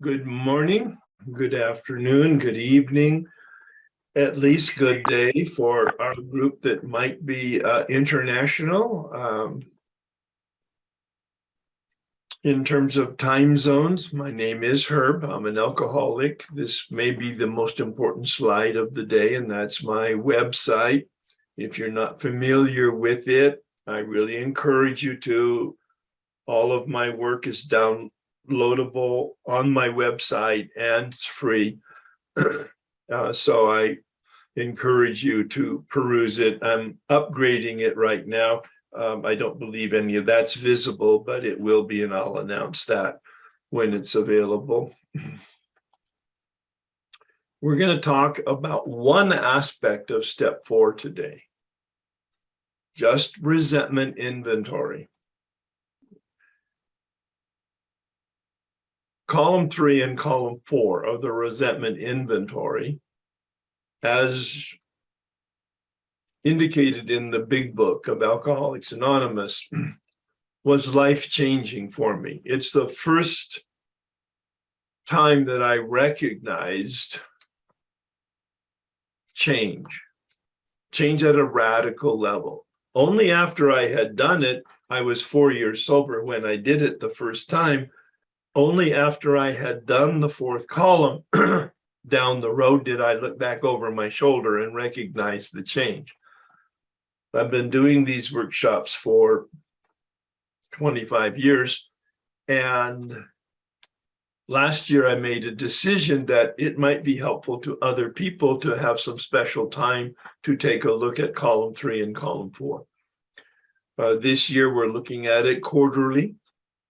Good morning, good afternoon, good evening, at least good day for our group that might be international. In terms of time zones, my name is Herb. I'm an alcoholic. This may be the most important slide of the day, and that's my website. If you're not familiar with it, I really encourage you to. All of my work is downloadable on my website and it's free. So I encourage you to peruse it. I'm upgrading it right now. I don't believe any of that's visible, but it will be, and I'll announce that when it's available. We're going to talk about one aspect of step 4 today, just resentment inventory. Column 3 and column 4 of the resentment inventory, as indicated in the big book of Alcoholics Anonymous, was life-changing for me. It's the first time that I recognized change at a radical level. Only after I had done it, I was 4 years sober when I did it the first time. Only after I had done the 4th column down the road did I look back over my shoulder and recognize the change. I've been doing these workshops for 25 years, and last year I made a decision that it might be helpful to other people to have some special time to take a look at column 3 and column 4. This year we're looking at it quarterly.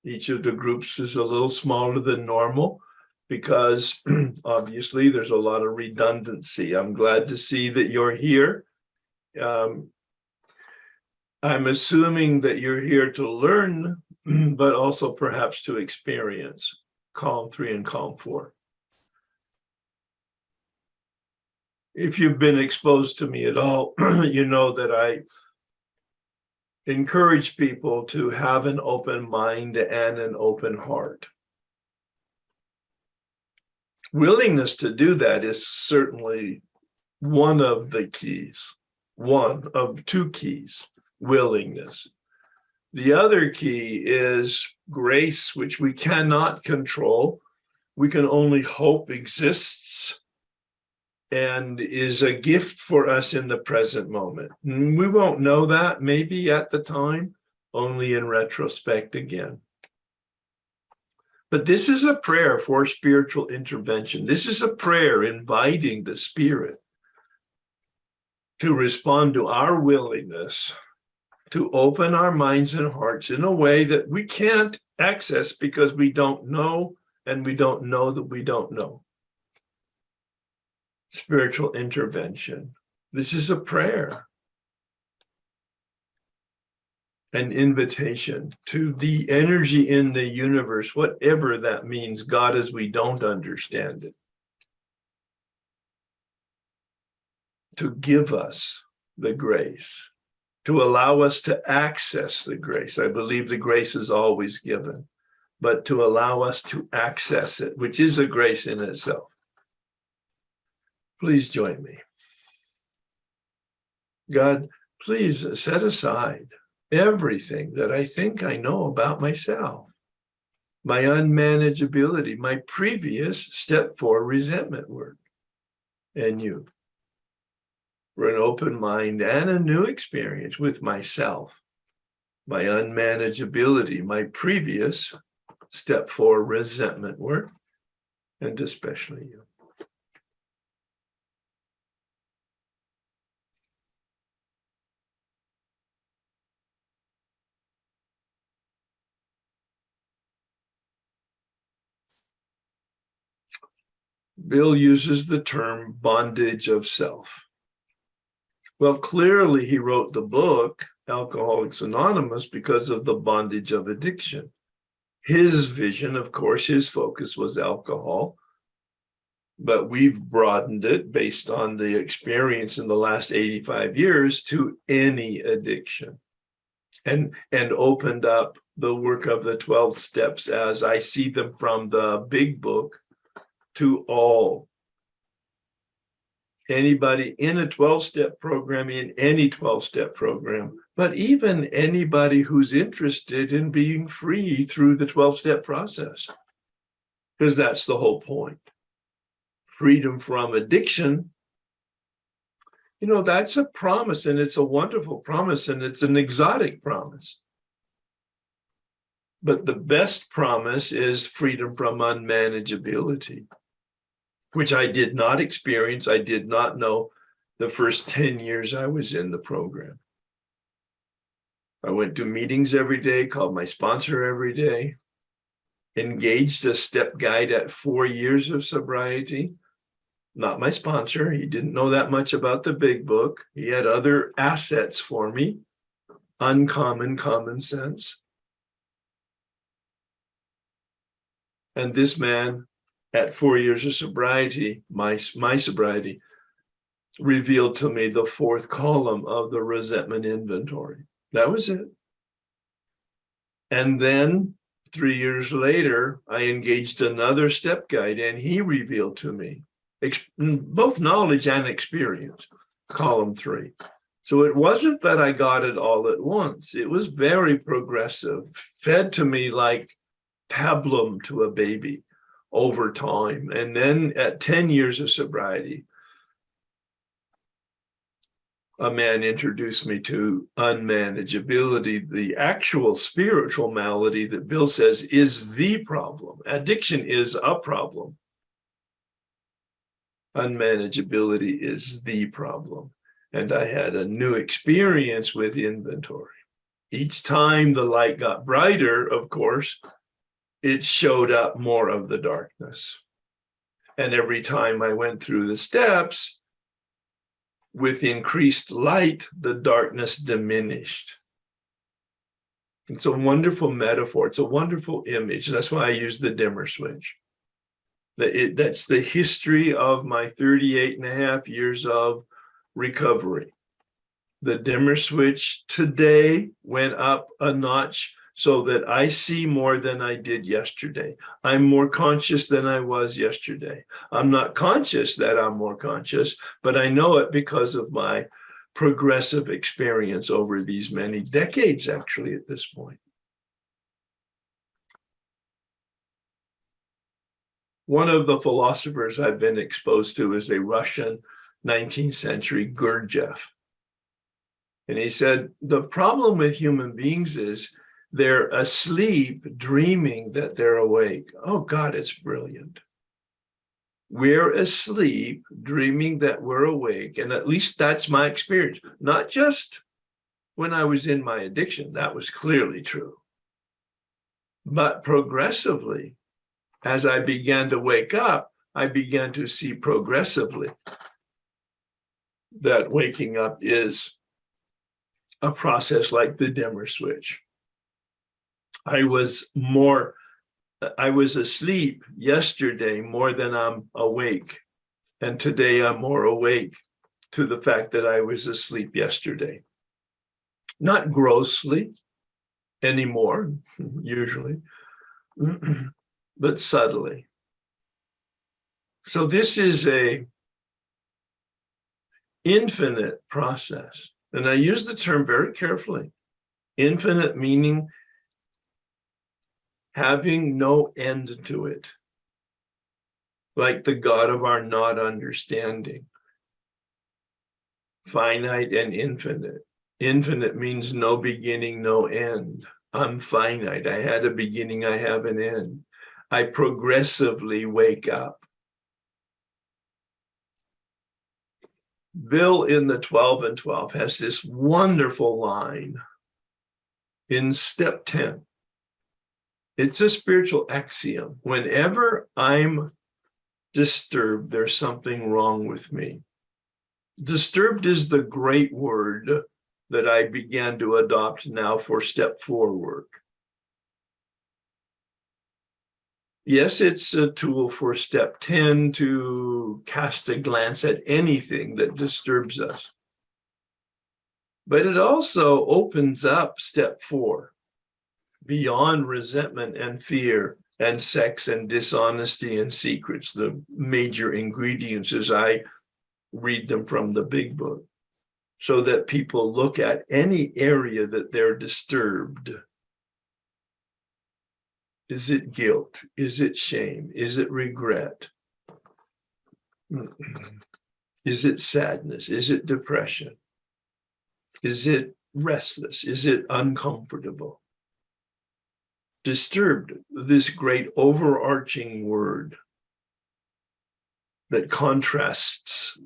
Each of the groups is a little smaller than normal because obviously there's a lot of redundancy. I'm glad to see that you're here. I'm assuming that you're here to learn, but also perhaps to experience column 3 and column 4. If you've been exposed to me at all, you know that I encourage people to have an open mind and an open heart. Willingness to do that is certainly one of the keys, one of 2 keys, willingness. The other key is grace, which we cannot control. We can only hope exists and is a gift for us in the present moment. We won't know that maybe at the time, only in retrospect again. But this is a prayer for spiritual intervention. This is a prayer inviting the Spirit to respond to our willingness to open our minds and hearts in a way that we can't access because we don't know, and we don't know that we don't know. Spiritual intervention. This is a prayer, an invitation to the energy in the universe, whatever that means, God as we don't understand it, to give us the grace, to allow us to access the grace. I believe the grace is always given, but to allow us to access it, which is a grace in itself. Please join me. God, please set aside everything that I think I know about myself, my unmanageability, my previous step 4 resentment work, and you, for an open mind and a new experience with myself, my unmanageability, my previous step 4 resentment work, and especially you. Bill uses the term bondage of self. Well, clearly he wrote the book, Alcoholics Anonymous, because of the bondage of addiction. His vision, of course, his focus was alcohol, but we've broadened it based on the experience in the last 85 years to any addiction, and opened up the work of the 12 steps as I see them from the big book to all. Anybody in a 12-step program, in any 12-step program, but even anybody who's interested in being free through the 12-step process, because that's the whole point. Freedom from addiction, you know, that's a promise, and it's a wonderful promise, and it's an exotic promise. But the best promise is freedom from unmanageability, which I did not experience. I did not know the first 10 years I was in the program. I went to meetings every day, called my sponsor every day, engaged a step guide at 4 years of sobriety. Not my sponsor. He didn't know that much about the big book. He had other assets for me, uncommon common sense. And this man, at 4 years of sobriety, my sobriety, revealed to me the fourth column of the resentment inventory. That was it. And then 3 years later, I engaged another step guide, and he revealed to me both knowledge and experience, column 3. So it wasn't that I got it all at once. It was very progressive, fed to me like pablum to a baby over time. And then at 10 years of sobriety, a man introduced me to unmanageability, the actual spiritual malady that Bill says is the problem. Addiction is a problem. Unmanageability is the problem. And I had a new experience with inventory. Each time the light got brighter, of course, it showed up more of the darkness. And every time I went through the steps, with increased light, the darkness diminished. It's a wonderful metaphor. It's a wonderful image. That's why I use the dimmer switch. That's the history of my 38 and a half years of recovery. The dimmer switch today went up a notch so that I see more than I did yesterday. I'm more conscious than I was yesterday. I'm not conscious that I'm more conscious, but I know it because of my progressive experience over these many decades, actually, at this point. One of the philosophers I've been exposed to is a Russian 19th century Gurdjieff. And he said, the problem with human beings is they're asleep, dreaming that they're awake. Oh God, it's brilliant. We're asleep, dreaming that we're awake. And at least that's my experience. Not just when I was in my addiction, that was clearly true. But progressively, as I began to wake up, I began to see progressively that waking up is a process like the dimmer switch. I was asleep yesterday more than I'm awake. And today I'm more awake to the fact that I was asleep yesterday. Not grossly anymore, usually, but subtly. So this is a infinite process. And I use the term very carefully. Infinite meaning having no end to it, like the God of our not understanding. Finite and infinite. Infinite means no beginning, no end. I'm finite. I had a beginning, I have an end. I progressively wake up. Bill in the 12 and 12 has this wonderful line in step 10. It's a spiritual axiom. Whenever I'm disturbed, there's something wrong with me. Disturbed is the great word that I began to adopt now for step 4 work. Yes, it's a tool for step 10 to cast a glance at anything that disturbs us. But it also opens up step 4. beyond resentment and fear and sex and dishonesty and secrets, the major ingredients as I read them from the big book, so that people look at any area that they're disturbed. Is it guilt? Is it shame? Is it regret? Is it sadness? Is it depression? Is it restless? Is it uncomfortable? Disturbed, this great overarching word that contrasts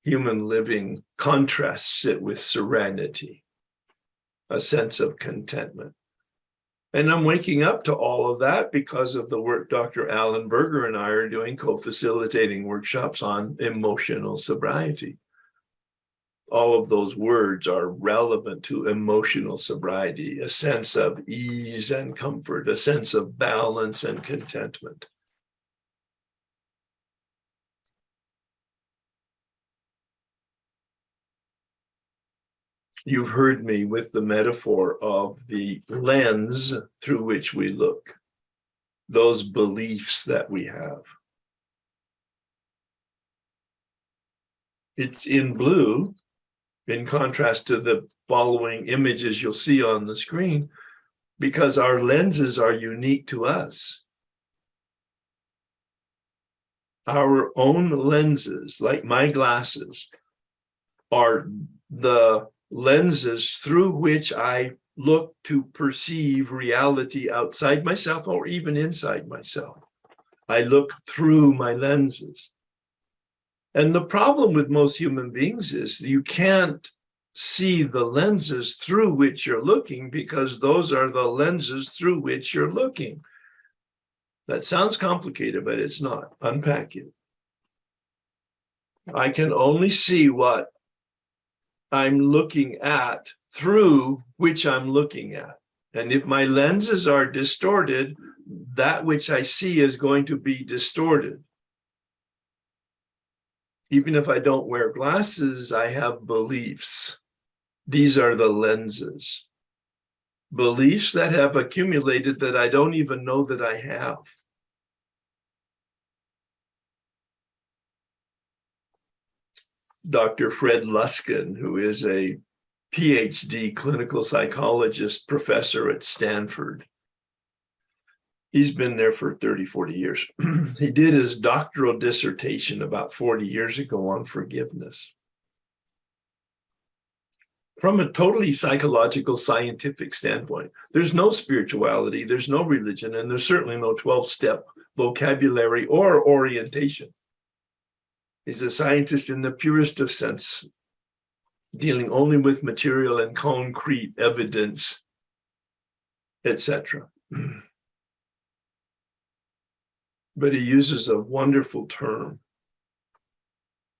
human living, contrasts it with serenity, a sense of contentment. And I'm waking up to all of that because of the work Dr. Alan Berger and I are doing, co-facilitating workshops on emotional sobriety. All of those words are relevant to emotional sobriety, a sense of ease and comfort, a sense of balance and contentment. You've heard me with the metaphor of the lens through which we look, those beliefs that we have. It's in blue, in contrast to the following images you'll see on the screen, because our lenses are unique to us. Our own lenses, like my glasses, are the lenses through which I look to perceive reality outside myself or even inside myself. I look through my lenses. And the problem with most human beings is you can't see the lenses through which you're looking because those are the lenses through which you're looking. That sounds complicated, but it's not. Unpack it. I can only see what I'm looking at through which I'm looking at. And if my lenses are distorted, that which I see is going to be distorted. Even if I don't wear glasses, I have beliefs. These are the lenses. Beliefs that have accumulated that I don't even know that I have. Dr. Fred Luskin, who is a PhD clinical psychologist professor at Stanford. He's been there for 30, 40 years. He did his doctoral dissertation about 40 years ago on forgiveness. From a totally psychological, scientific standpoint, there's no spirituality, there's no religion, and there's certainly no 12-step vocabulary or orientation. He's a scientist in the purest of sense, dealing only with material and concrete evidence, etc. But he uses a wonderful term.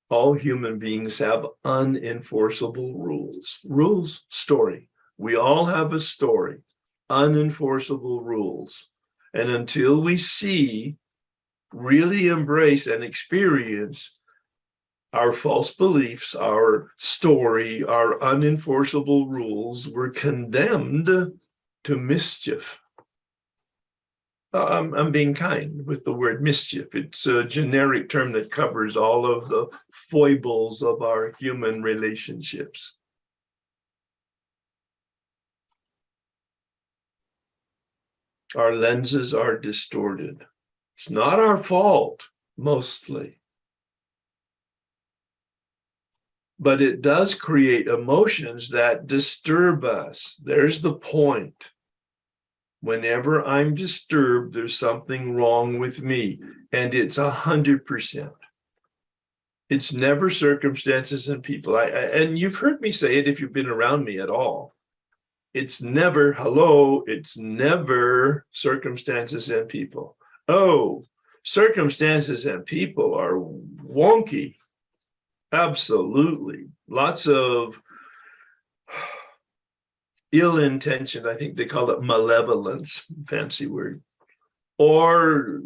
All human beings have unenforceable rules. Rules, story. We all have a story, unenforceable rules. And until we see, really embrace and experience our false beliefs, our story, our unenforceable rules, we're condemned to mischief. I'm being kind with the word mischief. It's a generic term that covers all of the foibles of our human relationships. Our lenses are distorted. It's not our fault, mostly. But it does create emotions that disturb us. There's the point. Whenever I'm disturbed, there's something wrong with me, and it's 100%. It's never circumstances and people. And you've heard me say it if you've been around me at all. It's never, it's never circumstances and people. Oh, circumstances and people are wonky. Absolutely. Lots of ill intention, I think they call it malevolence, fancy word, or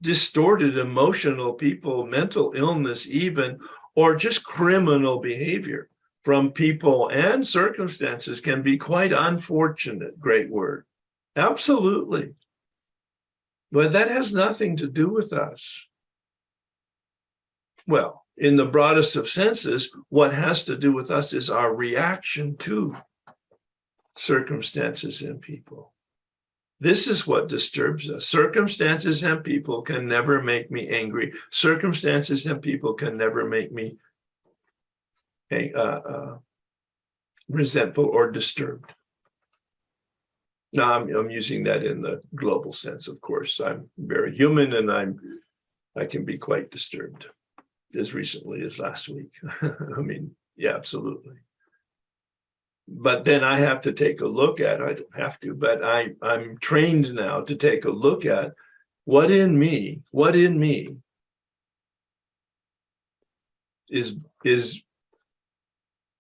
distorted emotional people, mental illness even, or just criminal behavior from people and circumstances can be quite unfortunate, great word, Absolutely. But that has nothing to do with us. Well, in the broadest of senses, what has to do with us is our reaction to circumstances and people. This is what disturbs us. Circumstances and people can never make me angry. Circumstances and people can never make me resentful or disturbed. Now, I'm using that in the global sense, of course. I'm very human, and I can be quite disturbed as recently as last week. I mean, yeah, absolutely. But then I have to take a look at, I don't have to, but I'm trained now to take a look at what in me is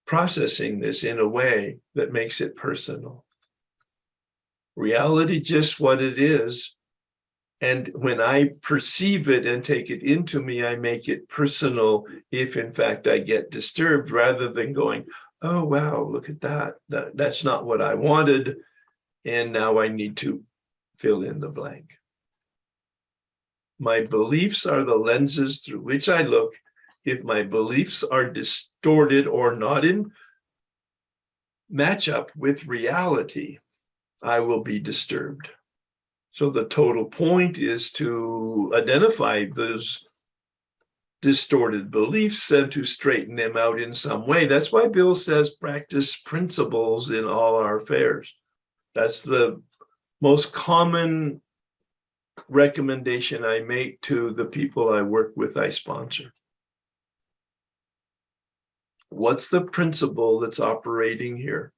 processing this in a way that makes it personal. Reality just what it is. And when I perceive it and take it into me, I make it personal if in fact I get disturbed, rather than going, oh, wow, look at that. That's not what I wanted. And now I need to fill in the blank. My beliefs are the lenses through which I look. If my beliefs are distorted or not in match up with reality, I will be disturbed. So the total point is to identify those distorted beliefs and to straighten them out in some way. That's why Bill says practice principles in all our affairs. That's the most common recommendation I make to the people I work with, I sponsor. What's the principle that's operating here?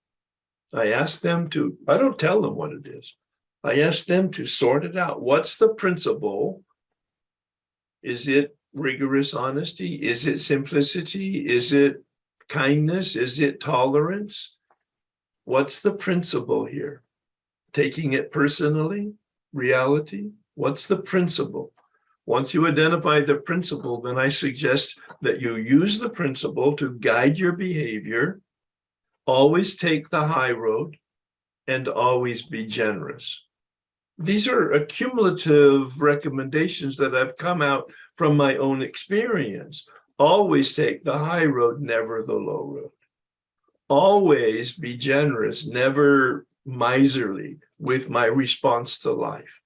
I ask them to, I don't tell them what it is. I ask them to sort it out. What's the principle? Is it rigorous honesty? Is it simplicity? Is it kindness? Is it tolerance? What's the principle here? Taking it personally? Reality? What's the principle? Once you identify the principle, then I suggest that you use the principle to guide your behavior, always take the high road, and always be generous. These are accumulative recommendations that have come out from my own experience. Always take the high road, never the low road. Always be generous, never miserly with my response to life.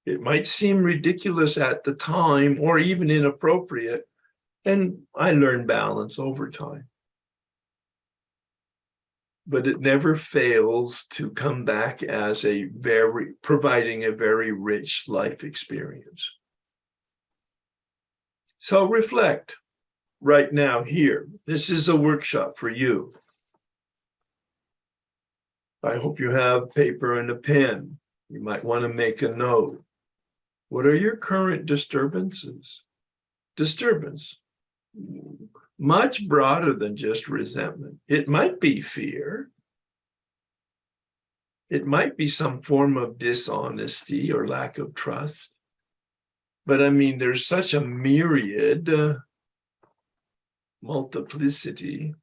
It might seem ridiculous at the time or even inappropriate, and I learn balance over time. But it never fails to come back as providing a very rich life experience. So reflect right now here. This is a workshop for you. I hope you have paper and a pen. You might want to make a note. What are your current disturbances? Disturbance. Much broader than just resentment. It might be fear. It might be some form of dishonesty or lack of trust. But I mean, there's such a myriad, multiplicity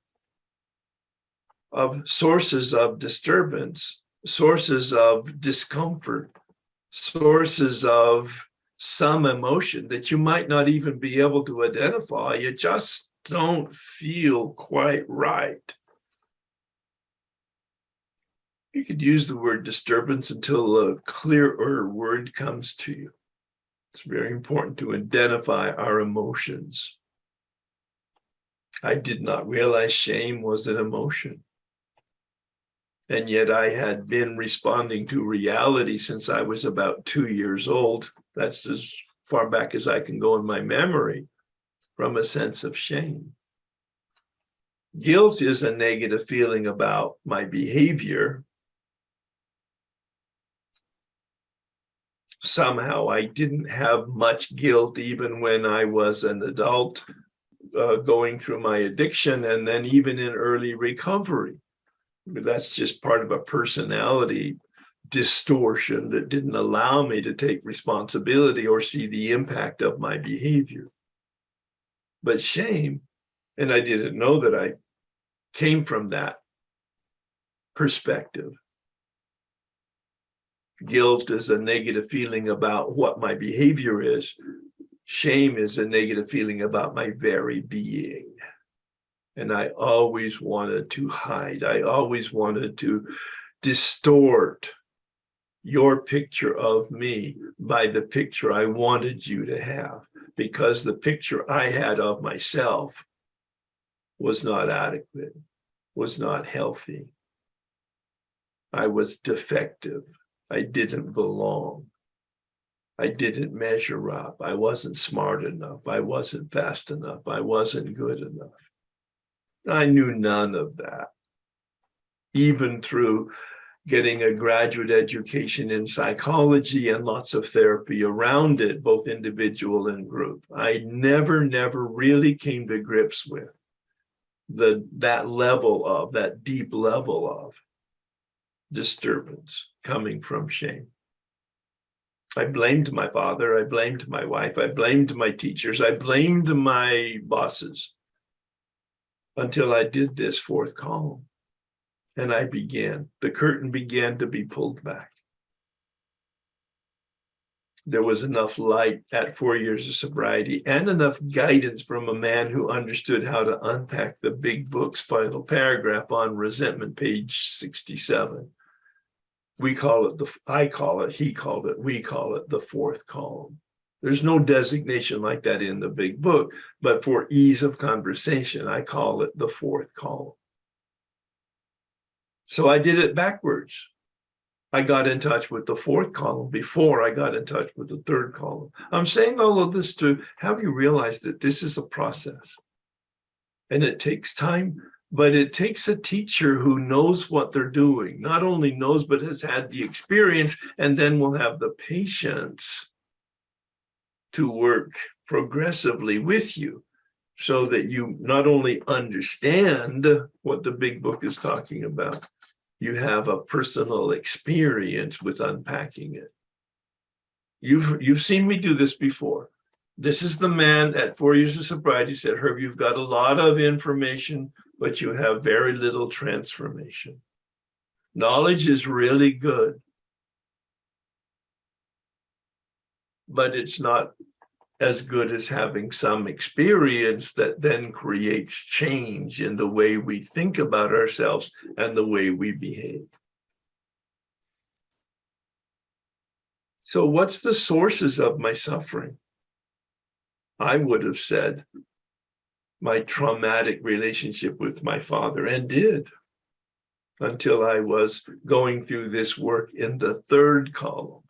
of sources of disturbance, sources of discomfort, sources of some emotion that you might not even be able to identify. You just don't feel quite right. You could use the word disturbance until a clearer word comes to you. It's very important to identify our emotions. I did not realize shame was an emotion. And yet I had been responding to reality since I was about 2 years old. That's as far back as I can go in my memory, from a sense of shame. Guilt is a negative feeling about my behavior. Somehow I didn't have much guilt even when I was an adult going through my addiction, and then even in early recovery. But that's just part of a personality distortion that didn't allow me to take responsibility or see the impact of my behavior. But shame, and I didn't know that I came from that perspective. Guilt is a negative feeling about what my behavior is. Shame is a negative feeling about my very being. And I always wanted to hide. I always wanted to distort your picture of me by the picture I wanted you to have, because the picture I had of myself was not adequate, was not healthy. I was defective. I didn't belong. I didn't measure up. I wasn't smart enough. I wasn't fast enough. I wasn't good enough. I knew none of that. Even through getting a graduate education in psychology and lots of therapy around it, both individual and group, I never really came to grips with that deep level of disturbance coming from shame. I blamed my father, I blamed my wife, I blamed my teachers, I blamed my bosses until I did this fourth column. And the curtain began to be pulled back. There was enough light at 4 years of sobriety and enough guidance from a man who understood how to unpack the big book's final paragraph on resentment, page 67. We call it I call it, he called it, we call it the fourth column. There's no designation like that in the big book, but for ease of conversation, I call it the fourth column. So I did it backwards. I got in touch with the fourth column before I got in touch with the third column. I'm saying all of this to have you realize that this is a process. And it takes time, but it takes a teacher who knows what they're doing, not only knows, but has had the experience, and then will have the patience to work progressively with you so that you not only understand what the big book is talking about, you have a personal experience with unpacking it. You've seen me do this before. This is the man at 4 years of sobriety said, Herb, you've got a lot of information, but you have very little transformation. Knowledge is really good, but it's not as good as having some experience that then creates change in the way we think about ourselves and the way we behave. So what's the sources of my suffering? I would have said my traumatic relationship with my father, and did until I was going through this work in the third column.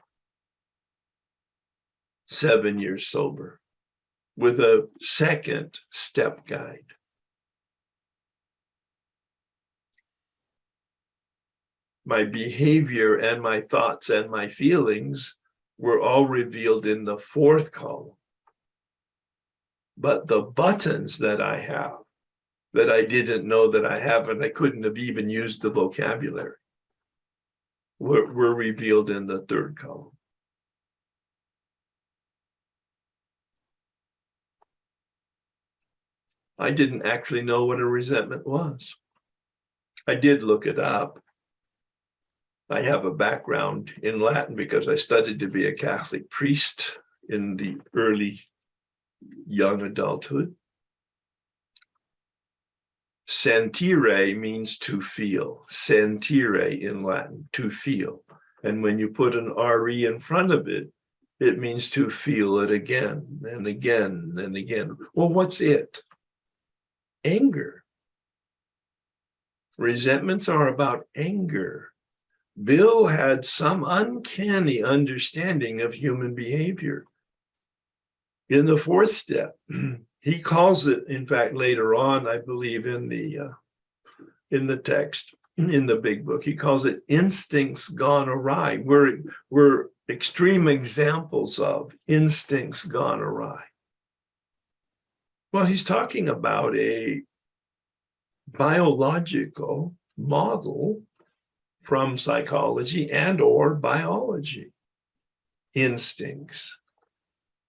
7 years sober with a second step guide. My behavior and my thoughts and my feelings were all revealed in the fourth column. But the buttons that I have, that I didn't know that I have, and I couldn't have even used the vocabulary, were revealed in the third column. I didn't actually know what a resentment was. I did look it up. I have a background in Latin because I studied to be a Catholic priest in the early young adulthood. Sentire means to feel. Sentire in Latin, to feel. And when you put an RE in front of it, it means to feel it again and again and again. Well, what's it? Anger. Resentments are about anger. Bill had some uncanny understanding of human behavior. In the fourth step, he calls it, in fact, later on, I believe in the text, in the big book, he calls it instincts gone awry. We're extreme examples of instincts gone awry. Well, he's talking about a biological model from psychology and or biology. Instincts,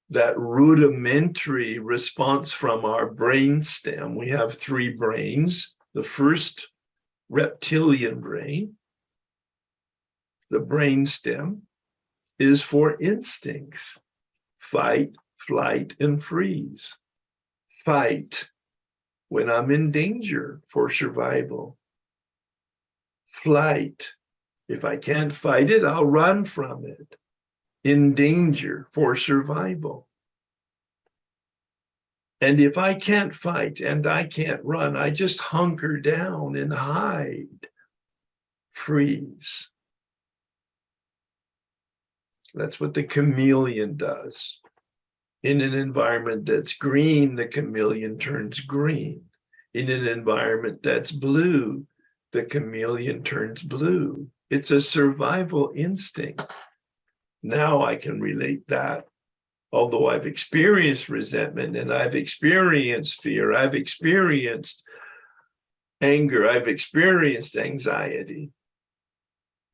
that rudimentary response from our brain stem. We have three brains. The first, reptilian brain, the brain stem, is for instincts: fight, flight, and freeze. Fight when I'm in danger for survival. Flight, if I can't fight it, I'll run from it. In danger for survival. And if I can't fight and I can't run, I just hunker down and hide. Freeze. That's what the chameleon does. In an environment that's green, the chameleon turns green. In an environment that's blue, the chameleon turns blue. It's a survival instinct. Now I can relate that. Although I've experienced resentment and I've experienced fear, I've experienced anger, I've experienced anxiety.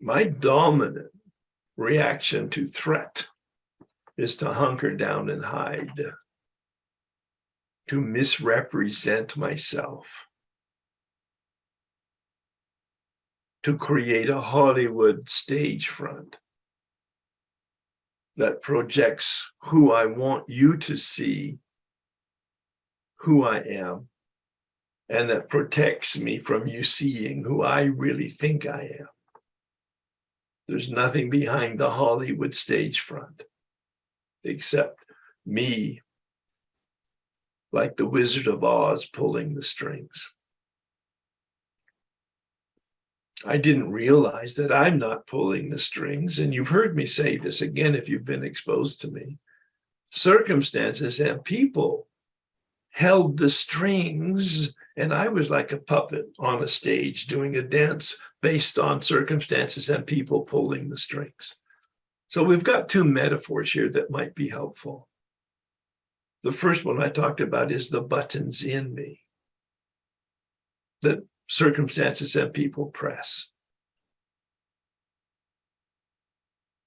My dominant reaction to threat is to hunker down and hide, to misrepresent myself, to create a Hollywood stage front that projects who I want you to see, who I am, and that protects me from you seeing who I really think I am. There's nothing behind the Hollywood stage front except me, like the Wizard of Oz, pulling the strings. I didn't realize that I'm not pulling the strings, and you've heard me say this again if you've been exposed to me. Circumstances and people held the strings, and I was like a puppet on a stage doing a dance based on circumstances and people pulling the strings. So we've got two metaphors here that might be helpful. The first one I talked about is the buttons in me that circumstances and people press.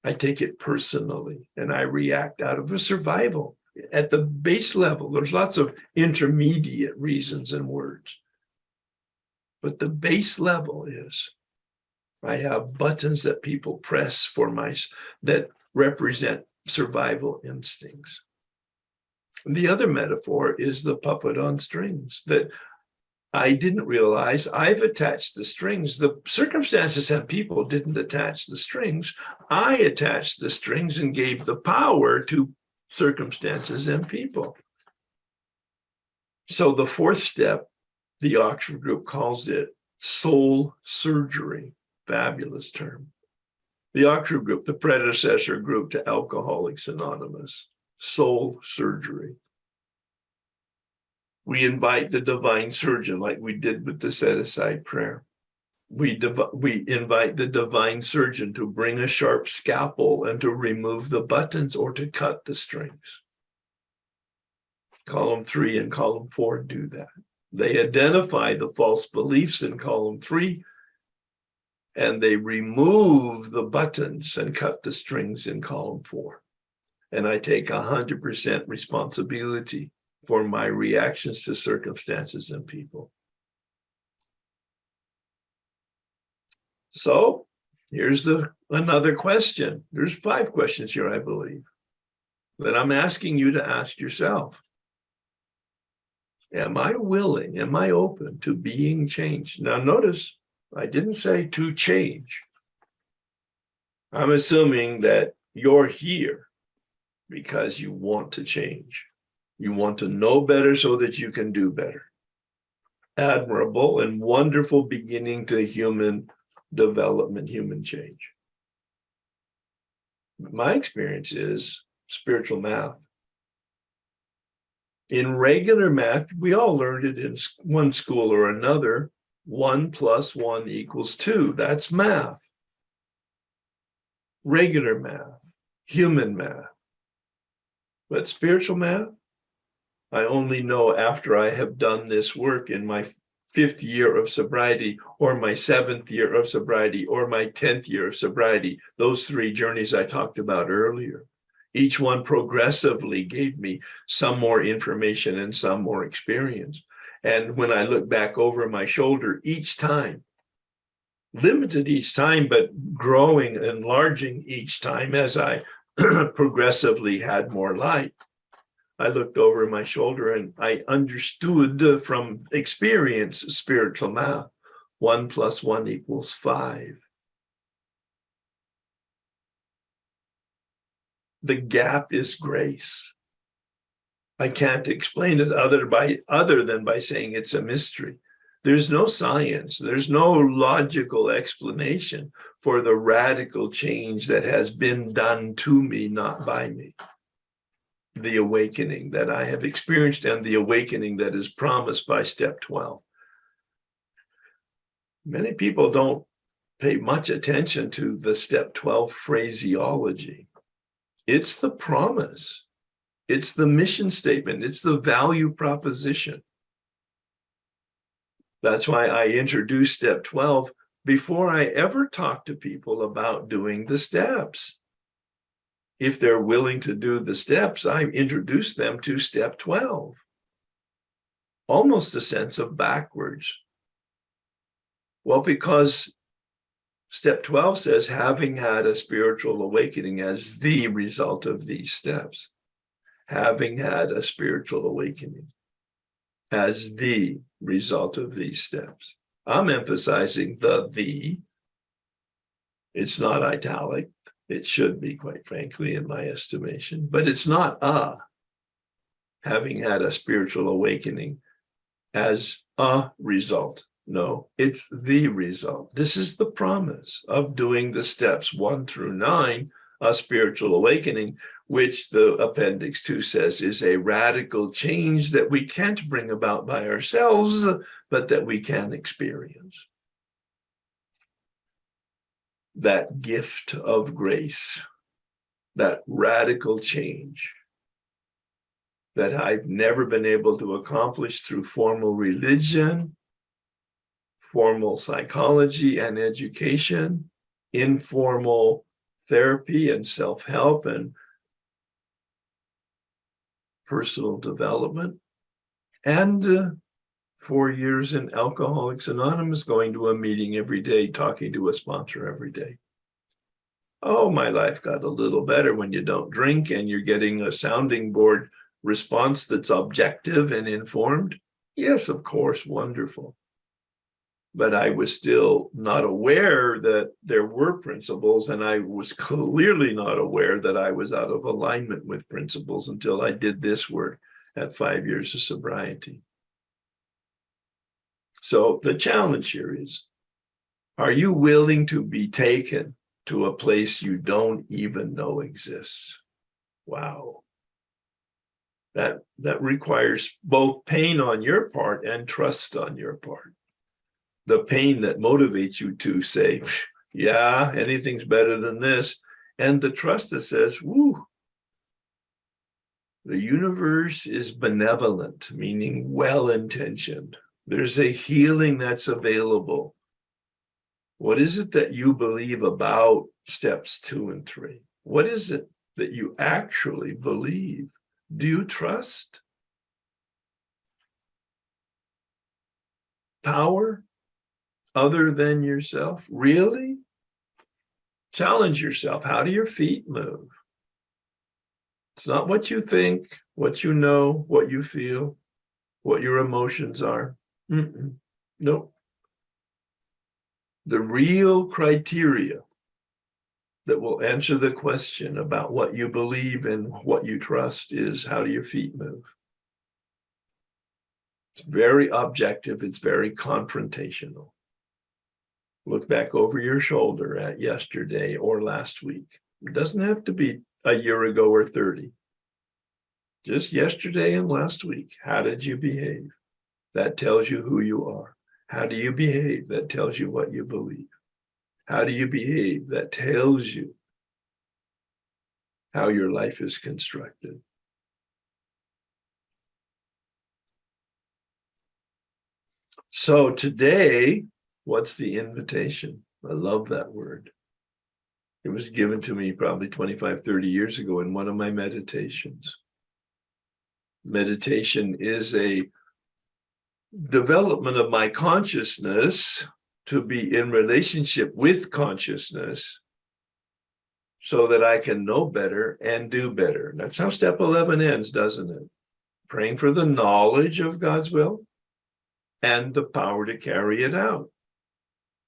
I take it personally and I react out of a survival. At the base level, there's lots of intermediate reasons and words. But the base level is I have buttons that people press for that represent survival instincts. And the other metaphor is the puppet on strings that I didn't realize I've attached the strings. The circumstances and people didn't attach the strings. I attached the strings and gave the power to circumstances and people. So the fourth step, the Oxford group calls it soul surgery. Fabulous term. The Oxford group, the predecessor group to Alcoholics Anonymous, soul surgery. We invite the divine surgeon like we did with the set-aside prayer. We invite the divine surgeon to bring a sharp scalpel and to remove the buttons or to cut the strings. Column 3 and column 4 do that. They identify the false beliefs in column 3, and they remove the buttons and cut the strings in column 4. And I take 100% responsibility for my reactions to circumstances and people. So here's another question. There's 5 questions here, I believe, that I'm asking you to ask yourself. Am I willing, am I open to being changed? Now notice, I didn't say to change. I'm assuming that you're here because you want to change. You want to know better so that you can do better. Admirable and wonderful beginning to human development, human change. My experience is spiritual math. In regular math, we all learned it in one school or another. 1 + 1 = 2. That's math. Regular math, human math. But spiritual math, I only know after I have done this work in my 5th year of sobriety, or my 7th year of sobriety, or my 10th year of sobriety, those 3 journeys I talked about earlier. Each one progressively gave me some more information and some more experience. And when I look back over my shoulder each time, limited each time, but growing, enlarging each time as I progressively had more light. I looked over my shoulder and I understood from experience spiritual math. 1 + 1 = 5. The gap is grace. I can't explain it other than by saying it's a mystery. There's no science, there's no logical explanation for the radical change that has been done to me, not by me. The awakening that I have experienced and the awakening that is promised by step 12. Many people don't pay much attention to the step 12 phraseology. It's the promise. It's the mission statement. It's the value proposition. That's why I introduced step 12 before I ever talk to people about doing the steps. If they're willing to do the steps, I introduce them to step 12. Almost a sense of backwards. Well, because step 12 says, having had a spiritual awakening as the result of these steps. Having had a spiritual awakening as the result of these steps. I'm emphasizing the. It's not italic. It should be, quite frankly, in my estimation, but it's not having had a spiritual awakening as a result. No, it's the result. This is the promise of doing the steps 1 through 9, a spiritual awakening, which the Appendix 2 says is a radical change that we can't bring about by ourselves, but that we can experience. That gift of grace, that radical change that I've never been able to accomplish through formal religion, formal psychology and education, informal therapy and self-help and personal development, and 4 years in Alcoholics Anonymous, going to a meeting every day, talking to a sponsor every day. Oh, my life got a little better when you don't drink and you're getting a sounding board response that's objective and informed. Yes, of course, wonderful. But I was still not aware that there were principles, and I was clearly not aware that I was out of alignment with principles until I did this work at 5 years of sobriety. So the challenge here is, are you willing to be taken to a place you don't even know exists? Wow. That requires both pain on your part and trust on your part. The pain that motivates you to say, yeah, anything's better than this. And the trust that says, woo, the universe is benevolent, meaning well-intentioned. There's a healing that's available. What is it that you believe about steps 2 and 3? What is it that you actually believe? Do you trust? Power other than yourself? Really? Challenge yourself. How do your feet move? It's not what you think, what you know, what you feel, what your emotions are. Nope. The real criteria that will answer the question about what you believe and what you trust is, how do your feet move? It's very objective. It's very confrontational. Look back over your shoulder at yesterday or last week. It doesn't have to be a year ago or 30. Just yesterday and last week. How did you behave? That tells you who you are. How do you behave? That tells you what you believe. How do you behave? That tells you how your life is constructed. So today, what's the invitation? I love that word. It was given to me probably 25, 30 years ago in one of my meditations. Meditation is a development of my consciousness to be in relationship with consciousness so that I can know better and do better. That's how step 11 ends, doesn't it? Praying for the knowledge of God's will and the power to carry it out.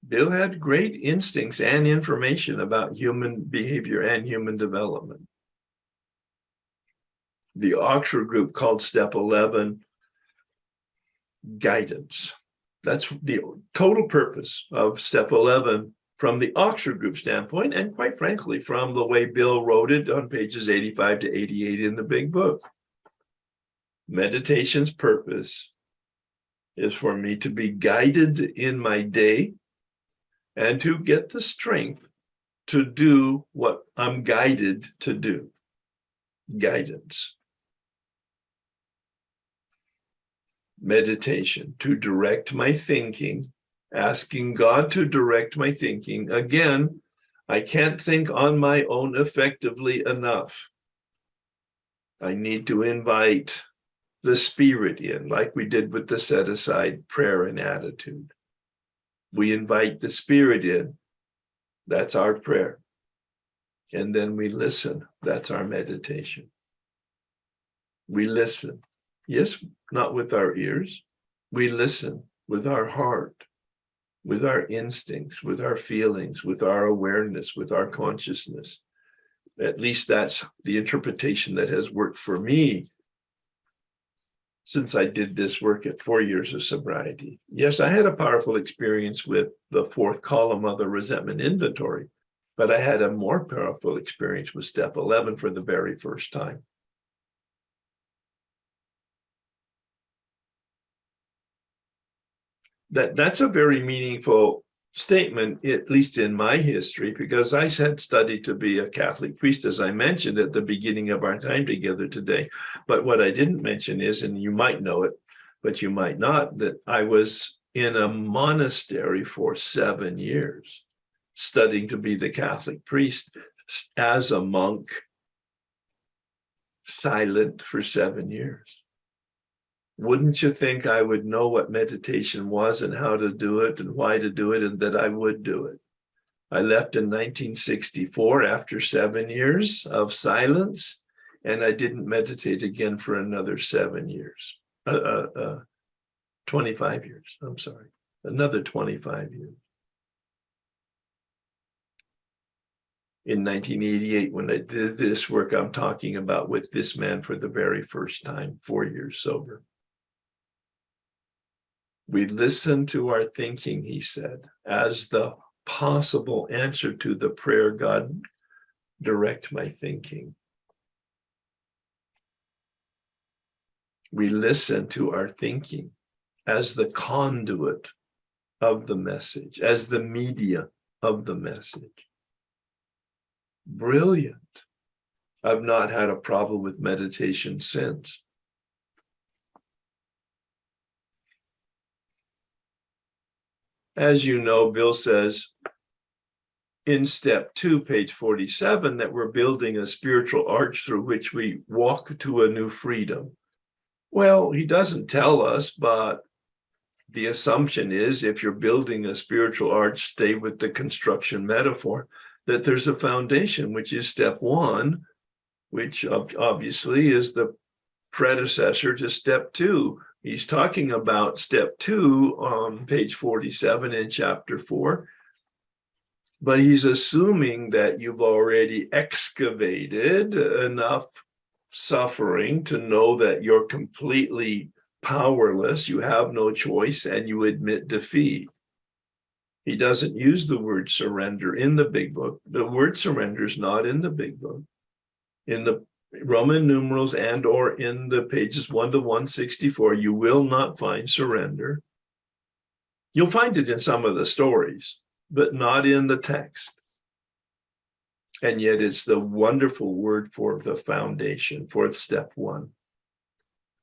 Bill had great instincts and information about human behavior and human development. The Oxford group called step 11 guidance. That's the total purpose of step 11 from the Oxford group standpoint, and quite frankly, from the way Bill wrote it on pages 85 to 88 in the big book. Meditation's purpose is for me to be guided in my day and to get the strength to do what I'm guided to do. Guidance. Meditation, to direct my thinking, asking God to direct my thinking. Again, I can't think on my own effectively enough. I need to invite the Spirit in, like we did with the set-aside prayer and attitude. We invite the Spirit in. That's our prayer. And then we listen. That's our meditation. We listen. Yes, not with our ears. We listen with our heart, with our instincts, with our feelings, with our awareness, with our consciousness. At least that's the interpretation that has worked for me since I did this work at 4 years of sobriety. Yes, I had a powerful experience with the fourth column of the resentment inventory, but I had a more powerful experience with step 11 for the very first time. That's a very meaningful statement, at least in my history, because I had studied to be a Catholic priest, as I mentioned at the beginning of our time together today. But what I didn't mention is, and you might know it, but you might not, that I was in a monastery for 7 years, studying to be the Catholic priest as a monk, silent for 7 years. Wouldn't you think I would know what meditation was and how to do it and why to do it, and that I would do it? I left in 1964 after 7 years of silence, and I didn't meditate again for another 7 years. 25 years, I'm sorry, another 25 years. In 1988, when I did this work I'm talking about with this man for the very first time, 4 years sober. We listen to our thinking, he said, as the possible answer to the prayer, God, direct my thinking. We listen to our thinking as the conduit of the message, as the media of the message. Brilliant. I've not had a problem with meditation since. As you know, Bill says in step 2, page 47, that we're building a spiritual arch through which we walk to a new freedom. Well, he doesn't tell us, but the assumption is if you're building a spiritual arch, stay with the construction metaphor, that there's a foundation, which is step 1, which obviously is the predecessor to step 2. He's talking about step 2 on page 47 in chapter 4, but he's assuming that you've already excavated enough suffering to know that you're completely powerless, you have no choice, and you admit defeat. He doesn't use the word surrender in the big book. The word surrender is not in the big book. In the Roman numerals and or in the pages 1 to 164, you will not find surrender. You'll find it in some of the stories, but not in the text. And yet it's the wonderful word for the foundation, for step 1.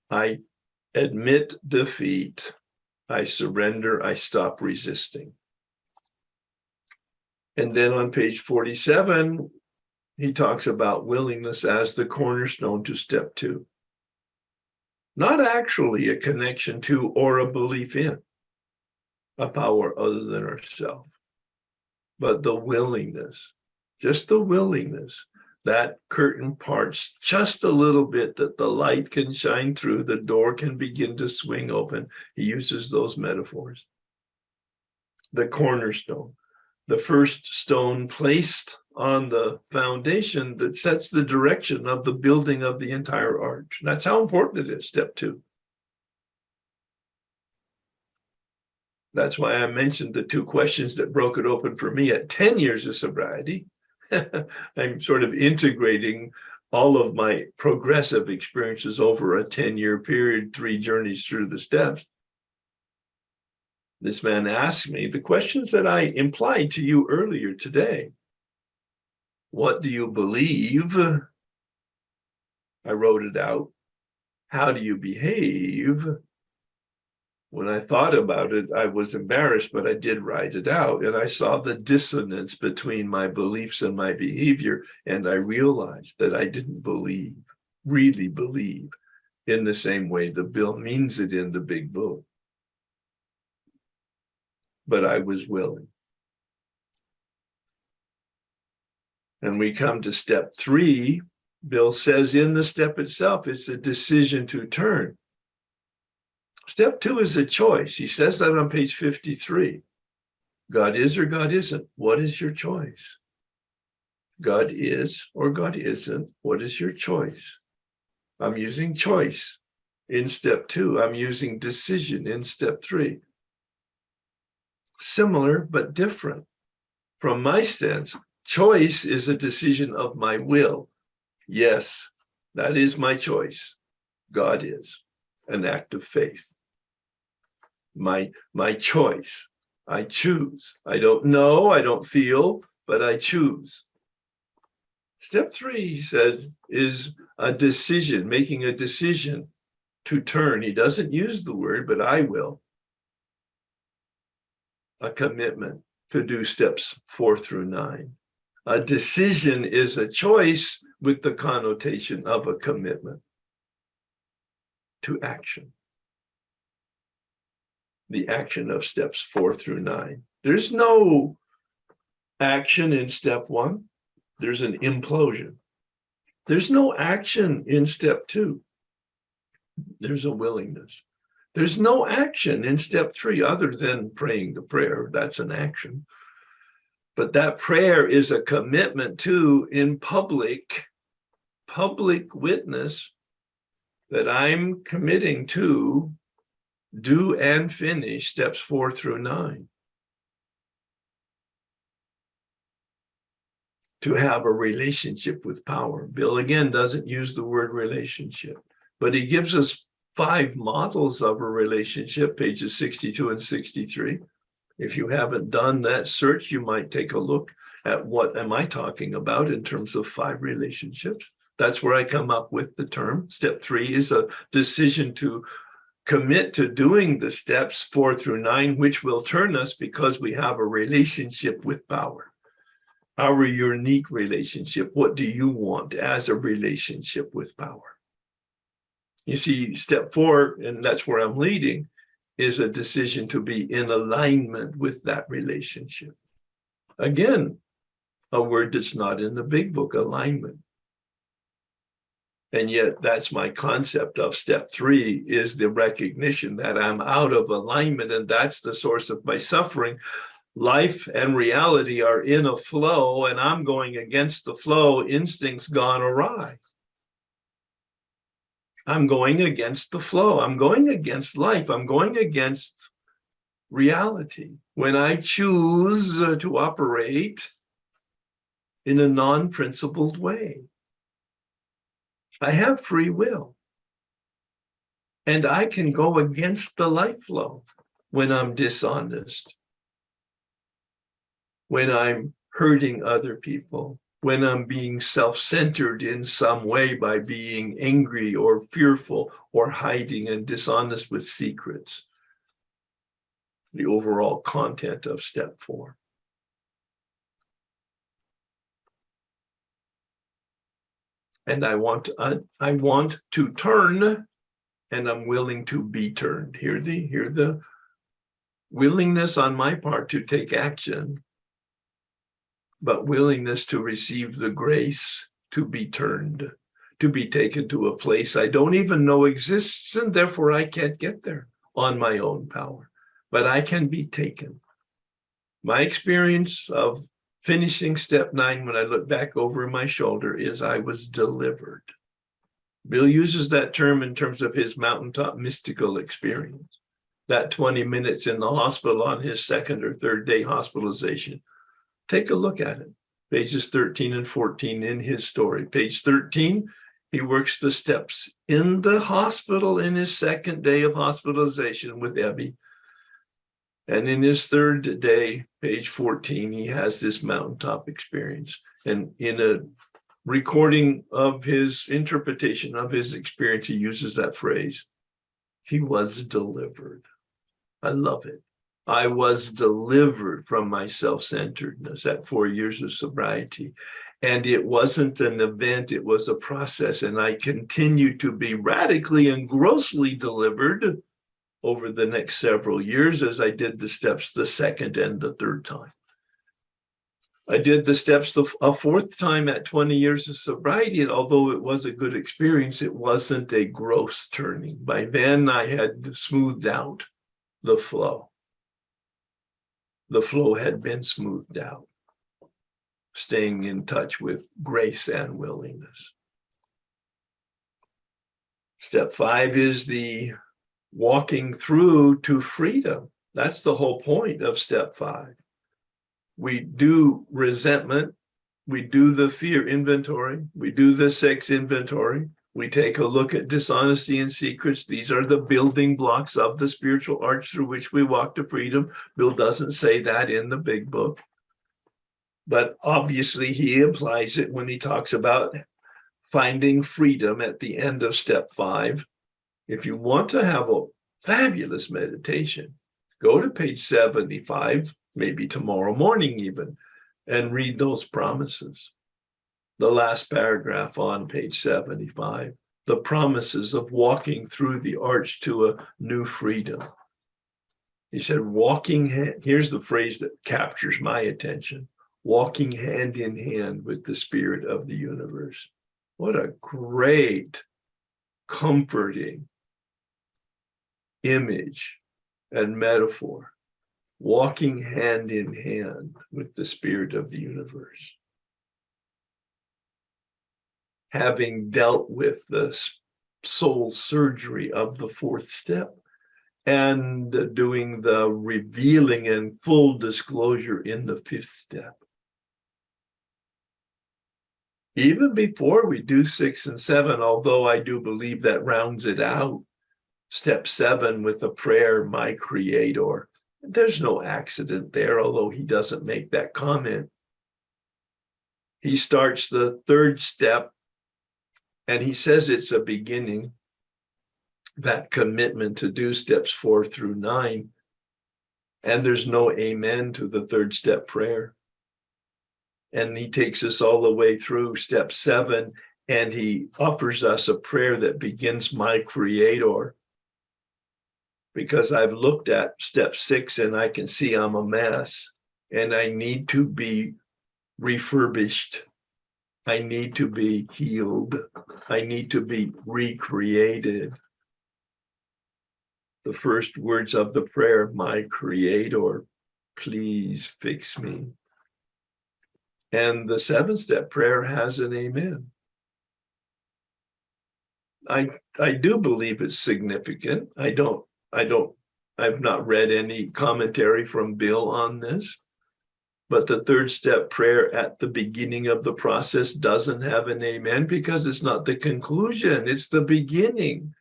I admit defeat. I surrender. I stop resisting. And then on page 47, he talks about willingness as the cornerstone to step 2. Not actually a connection to or a belief in. a power other than ourselves, but the willingness, just the willingness. That curtain parts just a little bit that the light can shine through, the door can begin to swing open. He uses those metaphors. The cornerstone, the first stone placed on the foundation that sets the direction of the building of the entire arch. That's how important it is, step 2. That's why I mentioned the 2 questions that broke it open for me at 10 years of sobriety. I'm sort of integrating all of my progressive experiences over a 10-year period, 3 journeys through the steps. This man asked me the questions that I implied to you earlier today. What do you believe? I wrote it out. How do you behave? When I thought about it, I was embarrassed, but I did write it out. And I saw the dissonance between my beliefs and my behavior. And I realized that I didn't really believe in the same way the Bill means it in the big book. But I was willing. And we come to step 3. Bill says in the step itself, it's a decision to turn. Step 2 is a choice. He says that on page 53. God is or God isn't. What is your choice? God is or God isn't. What is your choice? I'm using choice in step 2. I'm using decision in step 3. Similar but different. From my stance, choice is a decision of my will. Yes, that is my choice. God is. An act of faith. My choice. I choose. I don't know, I don't feel, but I choose. Step 3, he said, is a decision, making a decision to turn. He doesn't use the word, but I will. A commitment to do steps 4 through 9. A decision is a choice with the connotation of a commitment to action. The action of steps 4 through 9. There's no action in step 1. There's an implosion. There's no action in step 2. There's a willingness. There's no action in step 3 other than praying the prayer. That's an action. But that prayer is a commitment to, in public witness, that I'm committing to do and finish steps 4 through 9. To have a relationship with power. Bill, again, doesn't use the word relationship, but he gives us 5 models of a relationship, pages 62 and 63. If you haven't done that search, you might take a look at what am I talking about in terms of 5 relationships. That's where I come up with the term. Step 3 is a decision to commit to doing the steps 4 through 9, which will turn us because we have a relationship with power. Our unique relationship. What do you want as a relationship with power? You see, step 4, and that's where I'm leading, is a decision to be in alignment with that relationship. Again, a word that's not in the big book, alignment. And yet that's my concept of step 3, is the recognition that I'm out of alignment, and that's the source of my suffering. Life and reality are in a flow, and I'm going against the flow. Instincts gone awry. I'm going against the flow. I'm going against life. I'm going against reality. When I choose to operate in a non-principled way, I have free will. And I can go against the life flow when I'm dishonest, when I'm hurting other people, when I'm being self-centered in some way by being angry or fearful or hiding and dishonest with secrets. The overall content of step 4. And I want to turn, and I'm willing to be turned. Hear the willingness on my part to take action, but willingness to receive the grace to be turned, to be taken to a place I don't even know exists, and therefore I can't get there on my own power, but I can be taken. My experience of finishing step 9, when I look back over my shoulder, is I was delivered. Bill uses that term in terms of his mountaintop mystical experience. That 20 minutes in the hospital on his second or third day hospitalization. Take a look at it. Pages 13 and 14 in his story. Page 13, he works the steps in the hospital in his second day of hospitalization with Ebby. And in his third day, page 14, he has this mountaintop experience. And in a recording of his interpretation of his experience, he uses that phrase, he was delivered. I love it. I was delivered from my self-centeredness at 4 years of sobriety. And it wasn't an event, it was a process. And I continue to be radically and grossly delivered over the next several years as I did the steps the second and the third time. I did the steps a fourth time at 20 years of sobriety, and although it was a good experience, it wasn't a gross turning. By then, I had smoothed out the flow. The flow had been smoothed out, staying in touch with grace and willingness. Step 5 is the walking through to freedom. That's the whole point of step 5. We do resentment, we do the fear inventory, we do the sex inventory, we take a look at dishonesty and secrets. These are the building blocks of the spiritual arch through which we walk to freedom. Bill doesn't say that in the big book, but obviously he implies it when he talks about finding freedom at the end of step 5. If you want to have a fabulous meditation, go to page 75, maybe tomorrow morning even, and read those promises. The last paragraph on page 75, the promises of walking through the arch to a new freedom. He said, here's the phrase that captures my attention, walking hand in hand with the spirit of the universe. What a great, comforting image and metaphor, walking hand in hand with the spirit of the universe. Having dealt with the soul surgery of the 4th step and doing the revealing and full disclosure in the 5th step. Even before we do 6 and 7, although I do believe that rounds it out, step 7 with the prayer, my creator. There's no accident there, although he doesn't make that comment. He starts the 3rd step, and he says it's a beginning, that commitment to do steps 4 through 9. And there's no amen to the 3rd step prayer. And he takes us all the way through step 7, and he offers us a prayer that begins, my creator. Because I've looked at step 6 and I can see I'm a mess and I need to be refurbished. I need to be healed. I need to be recreated. The first words of the prayer, my creator, please fix me. And the 7th step prayer has an amen. I do believe it's significant. I've not read any commentary from Bill on this, but the 3rd step prayer at the beginning of the process doesn't have an amen because it's not the conclusion, it's the beginning.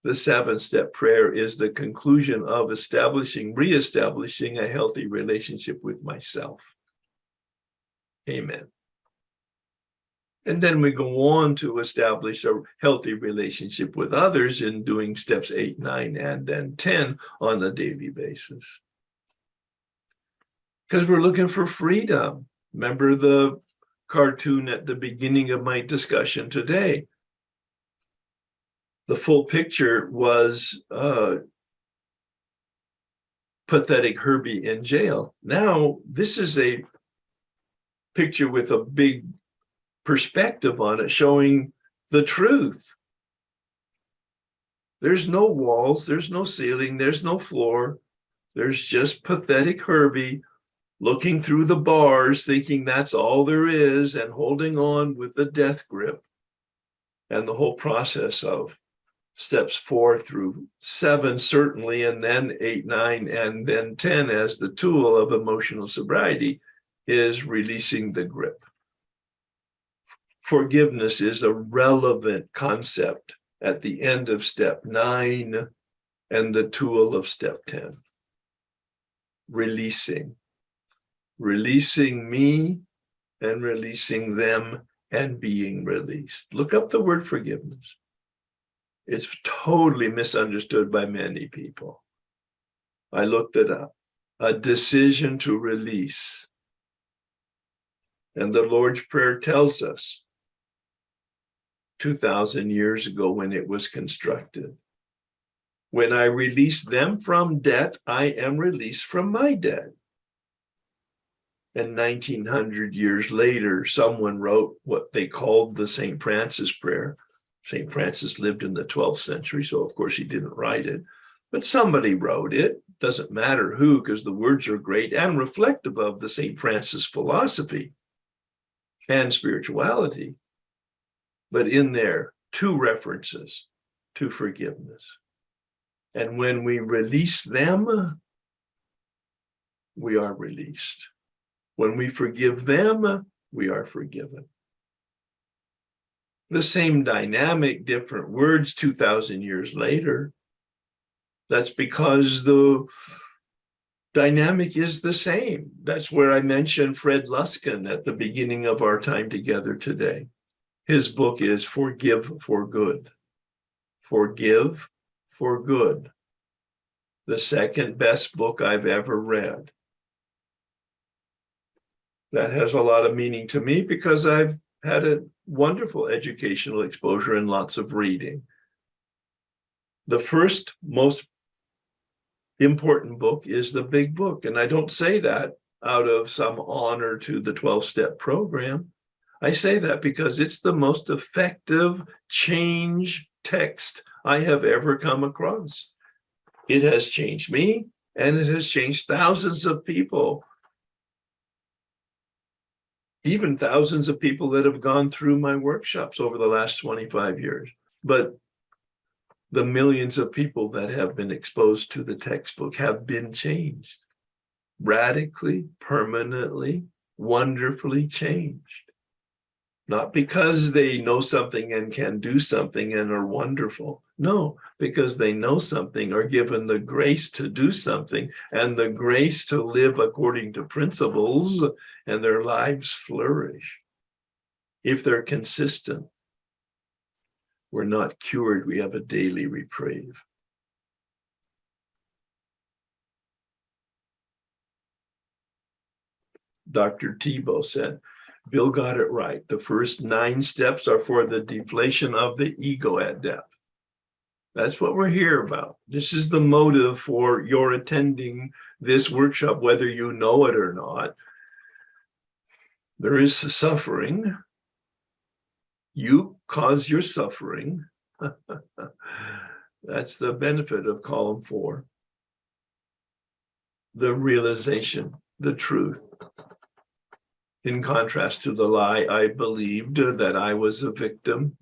The 7th step prayer is the conclusion of reestablishing a healthy relationship with myself. Amen. And then we go on to establish a healthy relationship with others in doing steps 8, 9, and then 10 on a daily basis. Because we're looking for freedom. Remember the cartoon at the beginning of my discussion today? The full picture was pathetic Herbie in jail. Now, this is a picture with a big perspective on it, showing the truth. There's no walls, there's no ceiling, there's no floor. There's just pathetic Herbie looking through the bars, thinking that's all there is, and holding on with the death grip. And the whole process of steps 4 through 7, certainly, and then 8, 9, and then 10 as the tool of emotional sobriety is releasing the grip. Forgiveness is a relevant concept at the end of step 9 and the tool of step 10. Releasing me and releasing them and being released. Look up the word forgiveness. It's totally misunderstood by many people. I looked it up. A decision to release. And the Lord's Prayer tells us 2,000 years ago when it was constructed, when I release them from debt, I am released from my debt. And 1900 years later, someone wrote what they called the St. Francis prayer. St. Francis lived in the 12th century, so of course he didn't write it. But somebody wrote it. Doesn't matter who, because the words are great and reflective of the St. Francis philosophy and spirituality. But in there, 2 references to forgiveness. And when we release them, we are released. When we forgive them, we are forgiven. The same dynamic, different words 2,000 years later. That's because the dynamic is the same. That's where I mentioned Fred Luskin at the beginning of our time together today. His book is Forgive for Good. Forgive for Good. The second best book I've ever read. That has a lot of meaning to me because I've had a wonderful educational exposure and lots of reading. The first most important book is the big book. And I don't say that out of some honor to the 12-step program. I say that because it's the most effective change text I have ever come across. It has changed me, and it has changed thousands of people. Even thousands of people that have gone through my workshops over the last 25 years. But the millions of people that have been exposed to the textbook have been changed. Radically, permanently, wonderfully changed. Not because they know something and can do something and are wonderful. No, because they know something, are given the grace to do something and the grace to live according to principles, and their lives flourish. If they're consistent, we're not cured, we have a daily reprieve. Dr. Tebow said, Bill got it right. The first 9 steps are for the deflation of the ego at depth. That's what we're here about. This is the motive for your attending this workshop, whether you know it or not. There is suffering. You cause your suffering. That's the benefit of column 4. The realization, the truth. In contrast to the lie, I believed that I was a victim.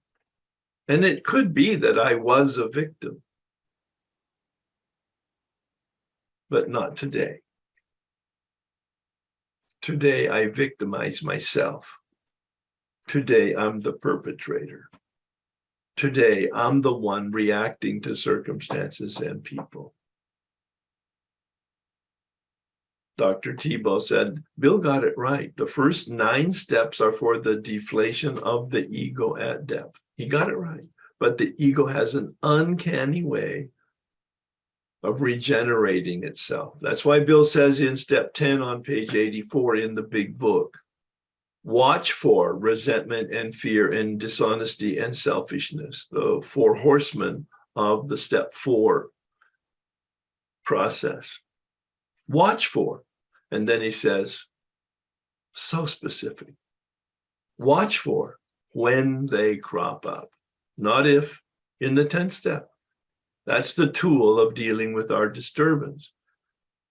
And it could be that I was a victim. But not today. Today, I victimize myself. Today, I'm the perpetrator. Today, I'm the one reacting to circumstances and people. Dr. Tebow said, Bill got it right. The first 9 steps are for the deflation of the ego at depth. He got it right. But the ego has an uncanny way of regenerating itself. That's why Bill says in step 10 on page 84 in the big book, watch for resentment and fear and dishonesty and selfishness, the 4 horsemen of the step 4 process. Watch for. And then he says, so specific. Watch for when they crop up, not if, in the 10th step. That's the tool of dealing with our disturbance.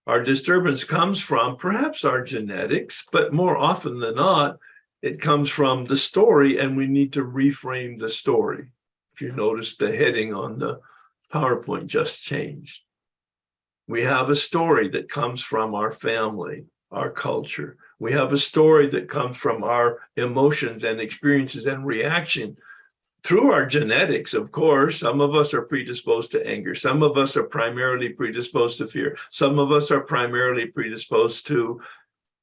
Our disturbance comes from perhaps our genetics, but more often than not, it comes from the story, and we need to reframe the story. If you notice, the heading on the PowerPoint just changed. We have a story that comes from our family, our culture. We have a story that comes from our emotions and experiences and reaction through our genetics, of course. Some of us are predisposed to anger. Some of us are primarily predisposed to fear. Some of us are primarily predisposed to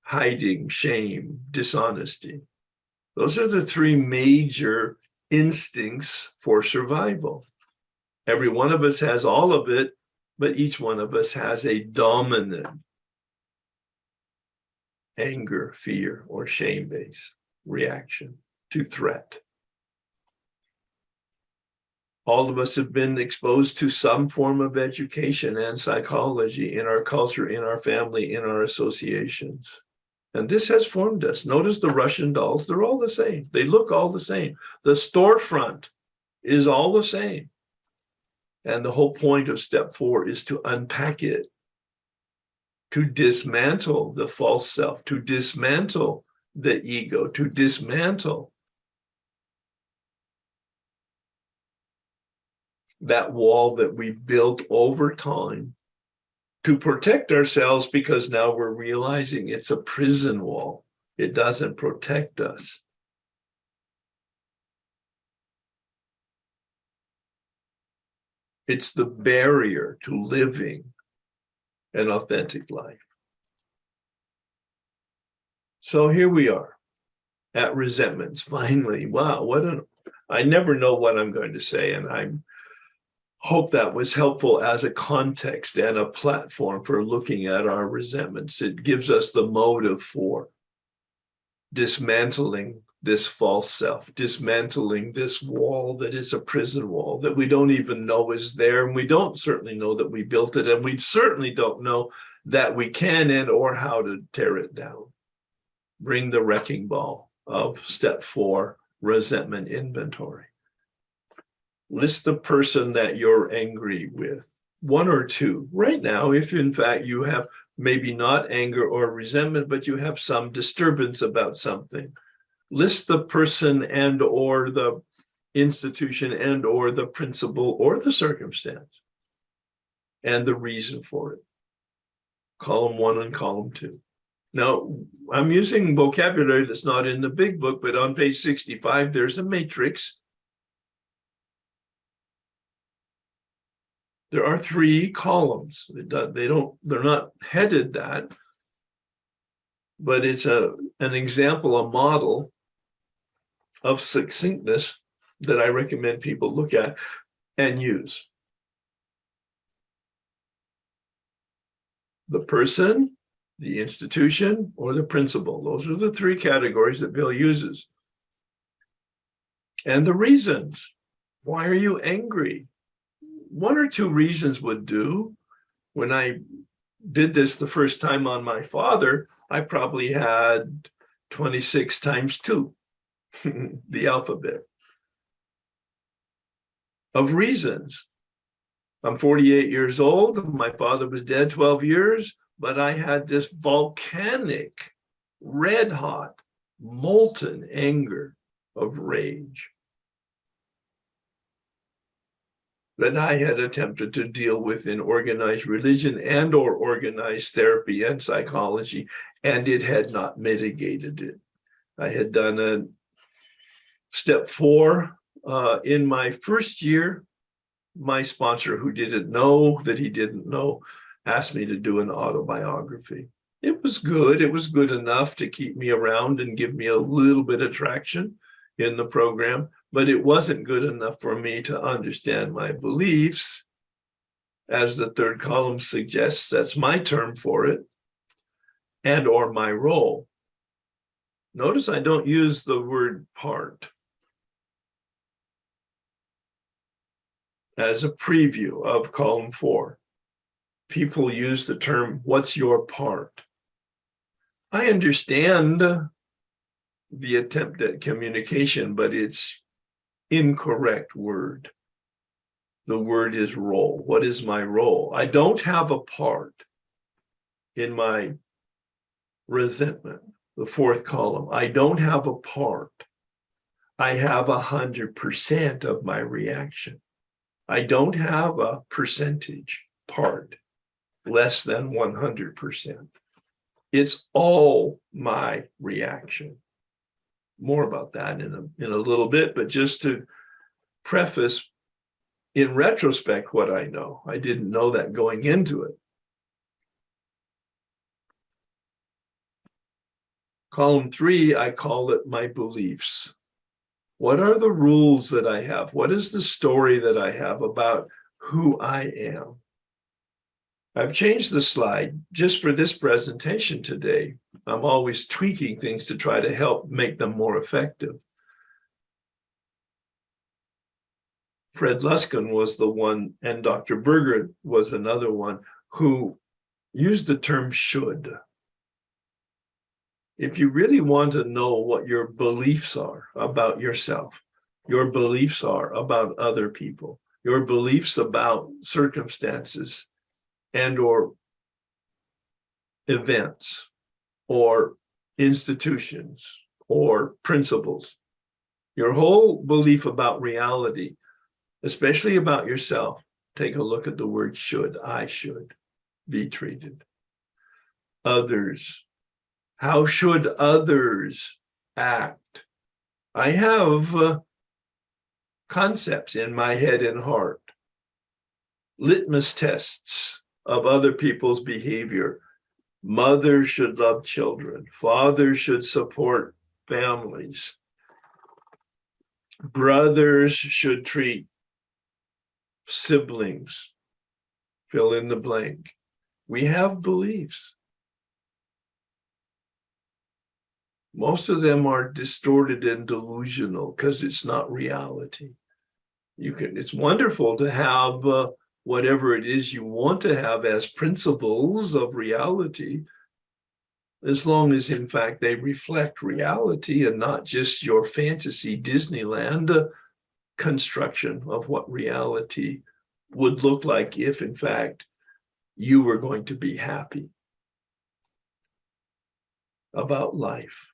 hiding, shame, dishonesty. Those are the three major instincts for survival. Every one of us has all of it, but each one of us has a dominant anger, fear, or shame-based reaction to threat. All of us have been exposed to some form of education and psychology in our culture, in our family, in our associations. And this has formed us. Notice the Russian dolls, they're all the same. They look all the same. The storefront is all the same. And the whole point of step 4 is to unpack it, to dismantle the false self, to dismantle the ego, to dismantle that wall that we've built over time to protect ourselves, because now we're realizing it's a prison wall. It doesn't protect us. It's the barrier to living an authentic life. So here we are at resentments. Finally, wow, I never know what I'm going to say, and I hope that was helpful as a context and a platform for looking at our resentments. It gives us the motive for dismantling this false self, dismantling this wall that is a prison wall that we don't even know is there, and we don't certainly know that we built it, and we certainly don't know that we can and or how to tear it down. Bring the wrecking ball of step 4, resentment inventory. List the person that you're angry with, 1 or 2. Right now, if in fact you have maybe not anger or resentment, but you have some disturbance about something, list the person and or the institution and or the principle or the circumstance and the reason for it. Column 1 and column 2. Now, I'm using vocabulary that's not in the big book, but on page 65, there's a matrix. There are 3 columns. They're not headed that, but it's an example, a model of succinctness that I recommend people look at and use. The person, the institution, or the principle. Those are the 3 categories that Bill uses. And the reasons. Why are you angry? 1 or 2 reasons would do. When I did this the first time on my father, I probably had 26 times 2, the alphabet, of reasons. I'm 48 years old. My father was dead 12 years, but I had this volcanic, red hot, molten anger of rage that I had attempted to deal with in organized religion and or organized therapy and psychology, and it had not mitigated it. I had done a step 4 in my first year. My sponsor, who didn't know that he didn't know, asked me to do an autobiography. It was good. It was good enough to keep me around and give me a little bit of traction in the program, but it wasn't good enough for me to understand my beliefs, as the 3rd column suggests. That's my term for it, and or my role. Notice I don't use the word part as a preview of column 4. people use the term, what's your part? I understand the attempt at communication, but it's incorrect word. The word is role. What is my role? I don't have a part in my resentment, the fourth column. I don't have a part. I have 100% of my reaction. I don't have a percentage part, less than 100%. It's all my reaction. More about that in a little bit, but just to preface, in retrospect, what I know. I didn't know that going into it. Column 3, I call it my beliefs. What are the rules that I have? What is the story that I have about who I am? I've changed the slide just for this presentation today. I'm always tweaking things to try to help make them more effective. Fred Luskin was the one, and Dr. Berger was another one, who used the term should. If you really want to know what your beliefs are about yourself, your beliefs are about other people, your beliefs about circumstances and or events or institutions or principles, your whole belief about reality, especially about yourself, take a look at the word should. I should be treated. Others. How should others act? I have concepts in my head and heart, litmus tests of other people's behavior. Mothers should love children. Fathers should support families. Brothers should treat siblings. Fill in the blank. We have beliefs. Most of them are distorted and delusional because it's not reality. It's wonderful to have whatever it is you want to have as principles of reality, as long as, in fact, they reflect reality and not just your fantasy Disneyland construction of what reality would look like if, in fact, you were going to be happy about life.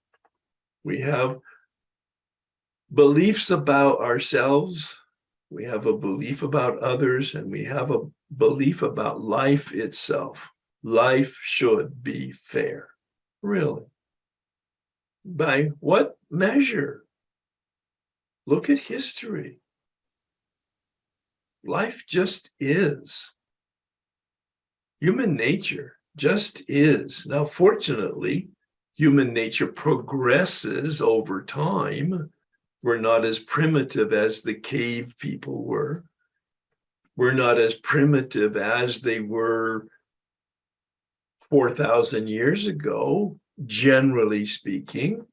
We have beliefs about ourselves, we have a belief about others, and we have a belief about life itself. Life should be fair. Really? By what measure? Look at history. Life just is. Human nature just is. Now, fortunately, human nature progresses over time. We're not as primitive as the cave people were. We're not as primitive as they were 4,000 years ago, generally speaking.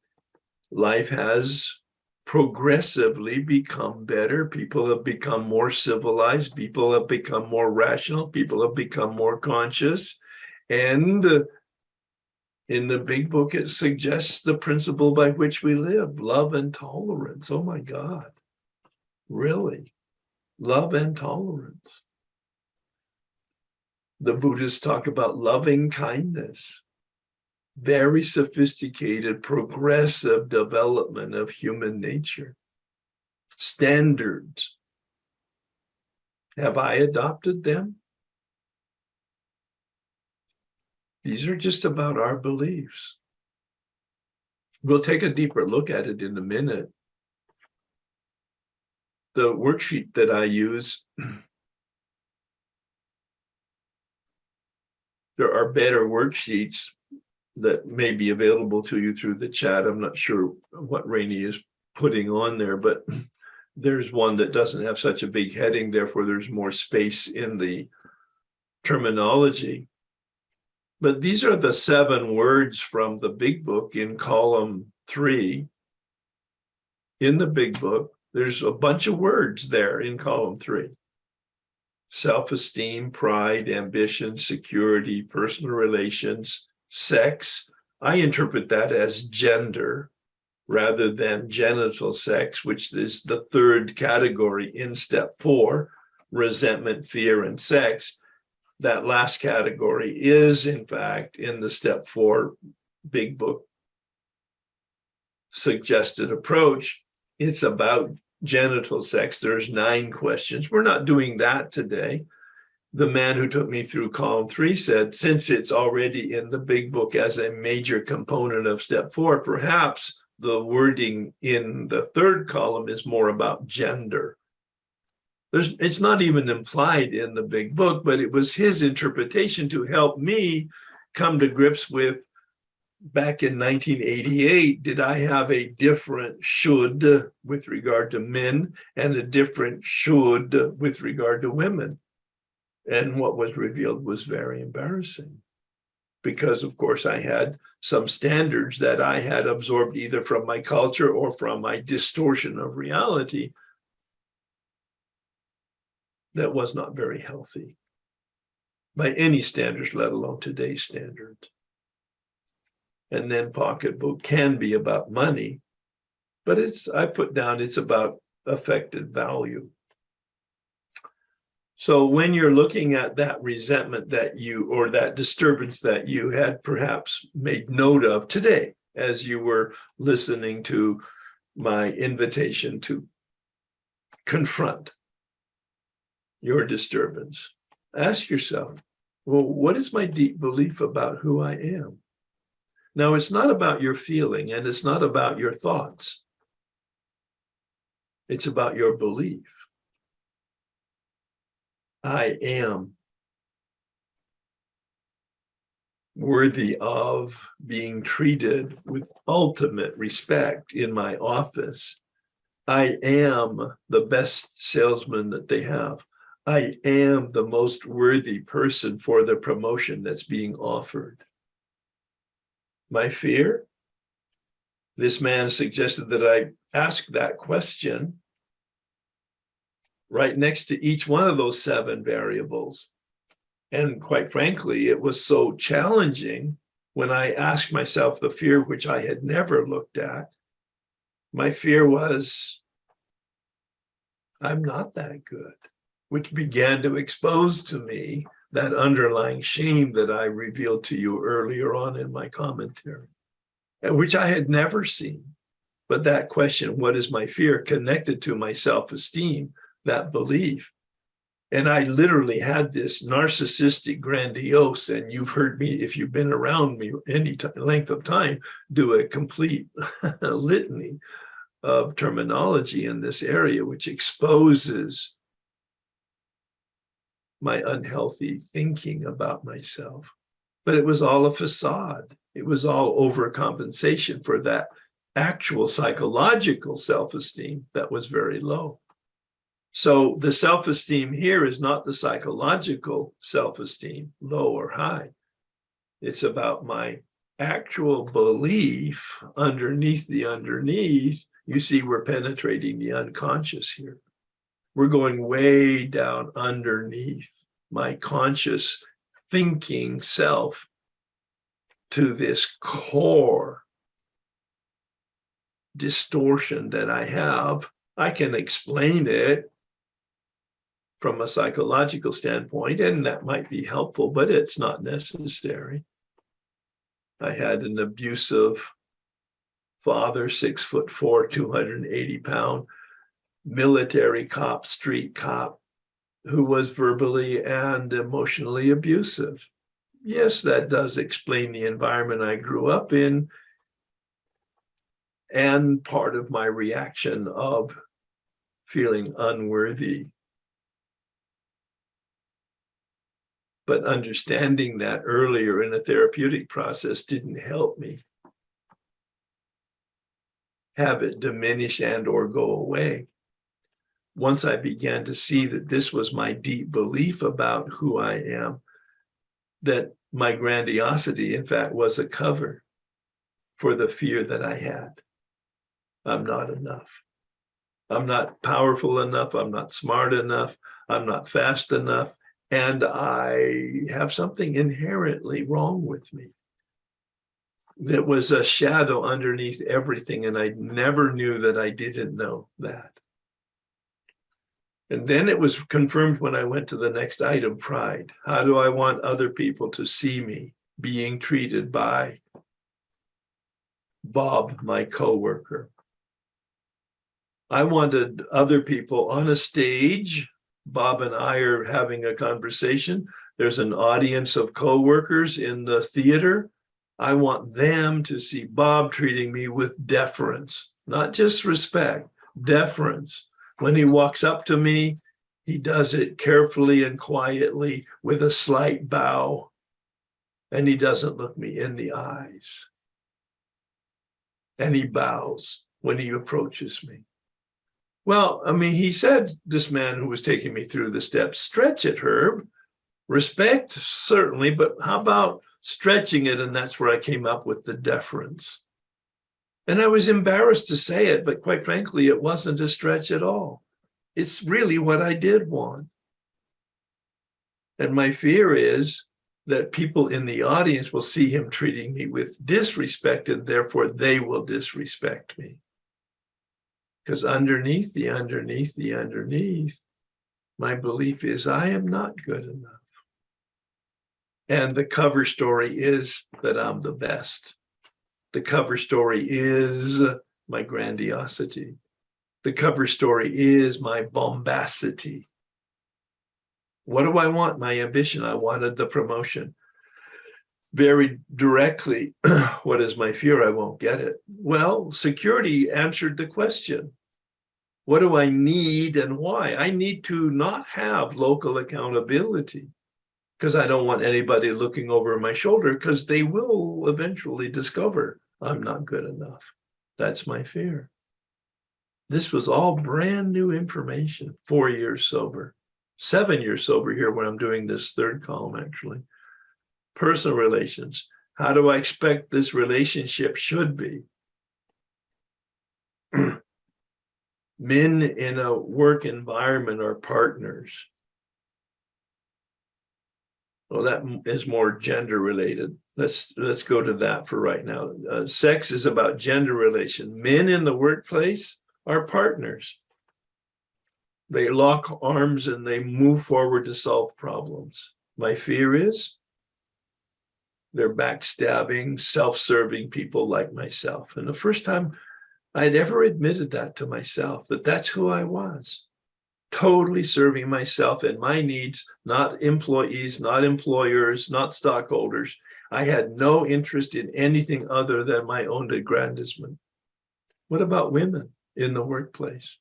Life has progressively become better. People have become more civilized. People have become more rational. People have become more conscious. And in the big book, it suggests the principle by which we live, love and tolerance. Oh my God, really? Love and tolerance. The Buddhists talk about loving kindness, very sophisticated, progressive development of human nature. Standards. Have I adopted them? These are just about our beliefs. We'll take a deeper look at it in a minute. The worksheet that I use, there are better worksheets that may be available to you through the chat. I'm not sure what Rainey is putting on there, but there's one that doesn't have such a big heading, therefore there's more space in the terminology. But these are the 7 words from the big book in column 3. In the big book, there's a bunch of words there in column 3. self-esteem, pride, ambition, security, personal relations, sex. I interpret that as gender rather than genital sex, which is the third category in step 4, resentment, fear, and sex. That last category is, in fact, in the step 4 big book suggested approach. It's about genital sex. There's 9 questions. We're not doing that today. The man who took me through column 3 said, since it's already in the big book as a major component of step 4, perhaps the wording in the 3rd column is more about gender. It's not even implied in the big book, but it was his interpretation to help me come to grips with, back in 1988, did I have a different should with regard to men and a different should with regard to women? And what was revealed was very embarrassing, because, of course, I had some standards that I had absorbed either from my culture or from my distortion of reality that was not very healthy by any standards, let alone today's standards. And then pocketbook can be about money, but I put down it's about affected value. So when you're looking at that resentment that you, or that disturbance that you had perhaps made note of today, as you were listening to my invitation to confront your disturbance, ask yourself, well, what is my deep belief about who I am? Now, it's not about your feeling and it's not about your thoughts. It's about your belief. I am worthy of being treated with ultimate respect in my office. I am the best salesman that they have. I am the most worthy person for the promotion that's being offered. My fear? This man suggested that I ask that question right next to each one of those 7 variables. And quite frankly, it was so challenging when I asked myself the fear, which I had never looked at. My fear was, I'm not that good, which began to expose to me that underlying shame that I revealed to you earlier on in my commentary, which I had never seen. But that question, what is my fear, connected to my self-esteem, that belief. And I literally had this narcissistic grandiose, and you've heard me, if you've been around me any length of time, do a complete litany of terminology in this area, which exposes my unhealthy thinking about myself. But it was all a facade. It was all overcompensation for that actual psychological self-esteem that was very low. So the self-esteem here is not the psychological self-esteem, low or high. It's about my actual belief underneath the underneath. You see, we're penetrating the unconscious here. We're going way down underneath my conscious thinking self to this core distortion that I have. I can explain it from a psychological standpoint, and that might be helpful, but it's not necessary. I had an abusive father, 6'4", 280-pound, military cop, street cop, who was verbally and emotionally abusive. Yes, that does explain the environment I grew up in and part of my reaction of feeling unworthy. But understanding that earlier in a therapeutic process didn't help me have it diminish and or go away. Once I began to see that this was my deep belief about who I am, that my grandiosity, in fact, was a cover for the fear that I had. I'm not enough. I'm not powerful enough. I'm not smart enough. I'm not fast enough, and I have something inherently wrong with me. That was a shadow underneath everything, and I never knew that I didn't know that. And then it was confirmed when I went to the next item, pride. How do I want other people to see me being treated by Bob, my coworker? I wanted other people on a stage. Bob and I are having a conversation. There's an audience of coworkers in the theater. I want them to see Bob treating me with deference, not just respect, deference. When he walks up to me, he does it carefully and quietly with a slight bow, and he doesn't look me in the eyes. And he bows when he approaches me. Well, I mean, he said, this man who was taking me through the steps, stretch it, Herb. Respect, certainly, but how about stretching it? And that's where I came up with the deference. And I was embarrassed to say it, but quite frankly, it wasn't a stretch at all. It's really what I did want. And my fear is that people in the audience will see him treating me with disrespect, and therefore they will disrespect me. Because underneath, my belief is I am not good enough. And the cover story is that I'm the best. The cover story is my grandiosity. The cover story is my bombacity. What do I want? My ambition. I wanted the promotion. Very directly, what is my fear? I won't get it. Well, security answered the question. What do I need and why? I need to not have local accountability, because I don't want anybody looking over my shoulder, because they will eventually discover I'm not good enough. That's my fear. This was all brand new information, 4 years sober, 7 years sober here when I'm doing this third column, actually. Personal relations. How do I expect this relationship should be? Men in a work environment are partners. Well, that is more gender related. Let's go to that for right now. Sex is about gender relation. Men in the workplace are partners. They lock arms and they move forward to solve problems. My fear is they're backstabbing, self-serving people like myself. And the first time I'd ever admitted that to myself, that that's who I was. Totally serving myself and my needs, not employees, not employers, not stockholders. I had no interest in anything other than my own aggrandizement. What about women in the workplace?